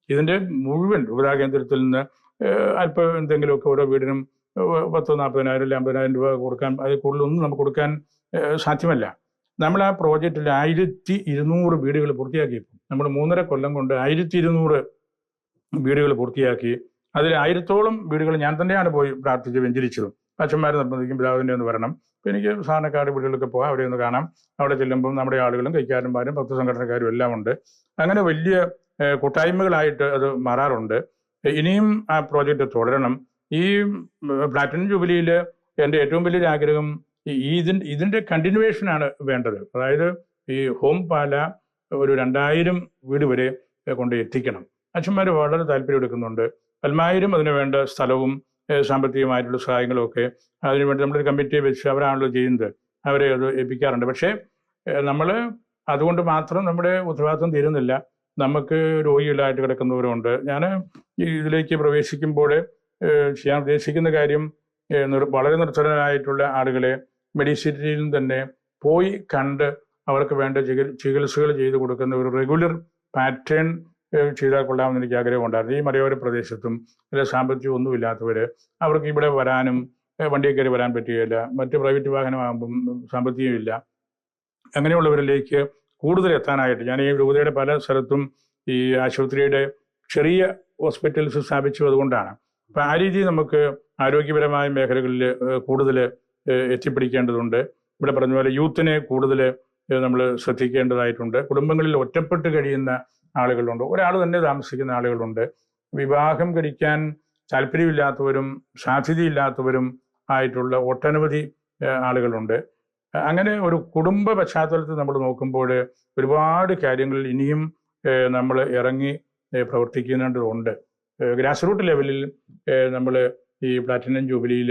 ഇതിൻ്റെ മുഴുവൻ രൂപതാ കേന്ദ്രത്തിൽ നിന്ന് അല്പം എന്തെങ്കിലുമൊക്കെ ഓരോ വീടിനും 10,000-40,000 അല്ലെങ്കിൽ 50,000 രൂപ കൊടുക്കാൻ, അതിൽ കൂടുതലൊന്നും നമുക്ക് കൊടുക്കാൻ സാധ്യമല്ല. നമ്മൾ ആ പ്രോജക്റ്റിൽ 1200 വീടുകൾ പൂർത്തിയാക്കിയപ്പോൾ നമ്മൾ 3.5 കൊല്ലം കൊണ്ട് 1200 വീടുകൾ പൂർത്തിയാക്കി. അതിൽ 1000-ഓളം വീടുകൾ ഞാൻ തന്നെയാണ് പോയി പ്രാർത്ഥിച്ച് വെഞ്ചരിച്ചതും. അച്ഛന്മാർ നിർബന്ധിക്കും പിതാവിൻ്റെ ഒന്ന് വരണം. അപ്പോൾ എനിക്ക് സാധാരണക്കാരുടെ വീടുകളൊക്കെ പോകാം, അവിടെ ഒന്ന് കാണാം. അവിടെ ചെല്ലുമ്പം നമ്മുടെ ആളുകളും കൈക്കാരന്മാരും ഭക്തസംഘടനക്കാരും എല്ലാം ഉണ്ട്. അങ്ങനെ വലിയ കൂട്ടായ്മകളായിട്ട് അത് മാറാറുണ്ട്. ഇനിയും ആ പ്രോജക്റ്റ് തുടരണം. ഈ പ്ലാറ്റിനം ജൂബിലിയിൽ എൻ്റെ ഏറ്റവും വലിയൊരു ആഗ്രഹം ഇതിൻ്റെ കണ്ടിന്യൂവേഷനാണ് വേണ്ടത്. അതായത് ഈ ഹോം പാലാ ഒരു 2000 വീട് വരെ കൊണ്ട് എത്തിക്കണം. അച്ഛന്മാർ വളരെ താല്പര്യം എടുക്കുന്നുണ്ട്. അൽമായരും അതിനു വേണ്ട സ്ഥലവും സാമ്പത്തികമായിട്ടുള്ള സഹായങ്ങളും ഒക്കെ അതിനുവേണ്ടി നമ്മളൊരു കമ്മിറ്റിയെ വെച്ച് അവരാണല്ലോ ചെയ്യുന്നത്, അവരെ അത് ഏൽപ്പിക്കാറുണ്ട്. പക്ഷേ നമ്മൾ അതുകൊണ്ട് മാത്രം നമ്മുടെ ഉത്തരവാദിത്വം തീരുന്നില്ല. നമുക്ക് രോഗികളായിട്ട് കിടക്കുന്നവരുണ്ട്. ഞാൻ ഇതിലേക്ക് പ്രവേശിക്കുമ്പോൾ ചെയ്യാൻ ഉദ്ദേശിക്കുന്ന കാര്യം വളരെ നിർധനരായിട്ടുള്ള ആളുകളെ മെഡിസിറ്റിയിൽ തന്നെ പോയി കണ്ട് അവർക്ക് വേണ്ട ചികിത്സകൾ ചെയ്തു കൊടുക്കുന്ന ഒരു റെഗുലർ പാറ്റേൺ ചെയ്താൽ കൊള്ളാമെന്ന് എനിക്ക് ആഗ്രഹമുണ്ടായിരുന്നു. ഈ മലയോര പ്രദേശത്തും അല്ലെ സാമ്പത്തികം ഒന്നുമില്ലാത്തവർ, അവർക്ക് ഇവിടെ വരാനും വണ്ടിയിൽ കയറി വരാൻ പറ്റുകയില്ല, മറ്റ് പ്രൈവറ്റ് വാഹനമാകുമ്പം സാമ്പത്തികമില്ല. അങ്ങനെയുള്ളവരിലേക്ക് കൂടുതൽ എത്താനായിട്ട് ഞാൻ ഈ രൂപതയുടെ പല സ്ഥലത്തും ഈ ആശുപത്രിയുടെ ചെറിയ ഹോസ്പിറ്റൽസ് സ്ഥാപിച്ചു. അതുകൊണ്ടാണ് അപ്പം ആ രീതിയിൽ നമുക്ക് ആരോഗ്യപരമായ മേഖലകളിൽ കൂടുതൽ എത്തിപ്പിടിക്കേണ്ടതുണ്ട്. ഇവിടെ പറഞ്ഞ പോലെ യൂത്തിനെ കൂടുതൽ നമ്മൾ ശ്രദ്ധിക്കേണ്ടതായിട്ടുണ്ട്. കുടുംബങ്ങളിൽ ഒറ്റപ്പെട്ട് കഴിയുന്ന ആളുകളുണ്ട്, ഒരാൾ തന്നെ താമസിക്കുന്ന ആളുകളുണ്ട്, വിവാഹം കഴിക്കാൻ താല്പര്യമില്ലാത്തവരും സാധ്യതയില്ലാത്തവരും ആയിട്ടുള്ള ഒട്ടനവധി ആളുകളുണ്ട്. അങ്ങനെ ഒരു കുടുംബ പശ്ചാത്തലത്തിൽ നമ്മൾ നോക്കുമ്പോൾ ഒരുപാട് കാര്യങ്ങളിൽ ഇനിയും നമ്മൾ ഇറങ്ങി പ്രവർത്തിക്കേണ്ടതുണ്ട്. ഗ്രാസ് റൂട്ട് ലെവലിൽ നമ്മൾ ഈ പ്ലാറ്റിനം ജൂബിലിയിൽ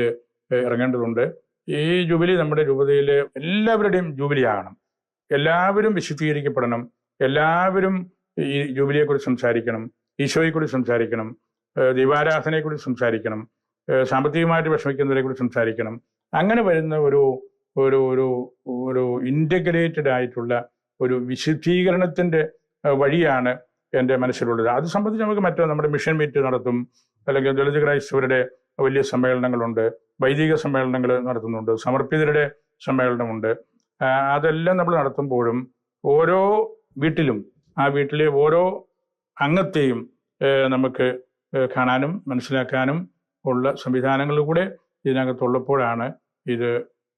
ഇറങ്ങേണ്ടതുണ്ട്. ഈ ജൂബിലി നമ്മുടെ രൂപതയിൽ എല്ലാവരുടെയും ജൂബിലി ആകണം. എല്ലാവരും വിശുദ്ധീകരിക്കപ്പെടണം. എല്ലാവരും ഈ ജൂബിലിയെക്കുറിച്ച് സംസാരിക്കണം, ഈശോയെക്കുറിച്ച് സംസാരിക്കണം, ദൈവാരാധനയെക്കുറിച്ച് സംസാരിക്കണം, സാമ്പത്തികമായിട്ട് വിഷമിക്കുന്നവരെക്കുറിച്ച് സംസാരിക്കണം. അങ്ങനെ വരുന്ന ഒരു ഒരു ഒരു ഒരു ഇൻ്റഗ്രേറ്റഡ് ആയിട്ടുള്ള ഒരു വിശുദ്ധീകരണത്തിൻ്റെ വഴിയാണ് എൻ്റെ മനസ്സിലുള്ളത്. അത് സംബന്ധിച്ച് നമുക്ക് നമ്മുടെ മിഷൻ മീറ്റ് നടത്തും, അല്ലെങ്കിൽ ദളിത് ക്രൈസ്തവരുടെ വലിയ സമ്മേളനങ്ങളുണ്ട്, വൈദിക സമ്മേളനങ്ങൾ നടത്തുന്നുണ്ട്, സമർപ്പിതരുടെ സമ്മേളനമുണ്ട്. അതെല്ലാം നമ്മൾ നടത്തുമ്പോഴും ഓരോ വീട്ടിലും ആ വീട്ടിലെ ഓരോ അംഗത്തെയും നമുക്ക് കാണാനും മനസ്സിലാക്കാനും ഉള്ള സംവിധാനങ്ങൾ കൂടെ ഇതിനകത്തുള്ളപ്പോഴാണ്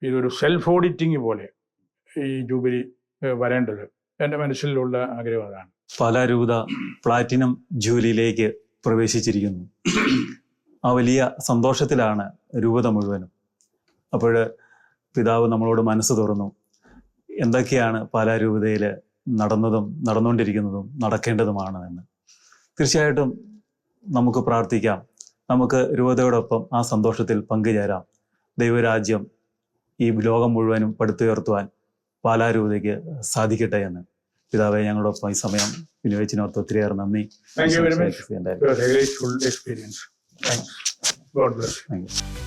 ഇതൊരു സെൽഫ് ഓഡിറ്റിംഗ് പോലെ ഈ ജൂബിലി വരേണ്ടത്. എൻ്റെ മനസ്സിലുള്ള ആഗ്രഹം അതാണ്. പാലാ രൂപത പ്ലാറ്റിനം ജൂബിലിയിലേക്ക് പ്രവേശിച്ചിരിക്കുന്നു. ആ വലിയ സന്തോഷത്തിലാണ് രൂപത മുഴുവനും. അപ്പോൾ പിതാവ് നമ്മളോട് മനസ്സ് തുറന്നു എന്തൊക്കെയാണ് പാലാ രൂപതയിൽ നടന്നതും നടന്നുകൊണ്ടിരിക്കുന്നതും നടക്കേണ്ടതുമാണ് എന്ന്. തീർച്ചയായിട്ടും നമുക്ക് പ്രാർത്ഥിക്കാം, നമുക്ക് രൂപതയോടൊപ്പം ആ സന്തോഷത്തിൽ പങ്കുചേരാം. ദൈവരാജ്യം ഈ ലോകം മുഴുവനും പടുത്തുയർത്തുവാൻ പാലാ രൂപതയ്ക്ക് സാധിക്കട്ടെ എന്ന്. പിതാവെ, ഞങ്ങളോടൊപ്പം ഈ സമയം വിനിയോഗിച്ചതിനോർത്ത് ഒത്തിരിയേറെ നന്ദി. Thank you very much. It was a grateful experience. Thanks. God bless you. Thank you.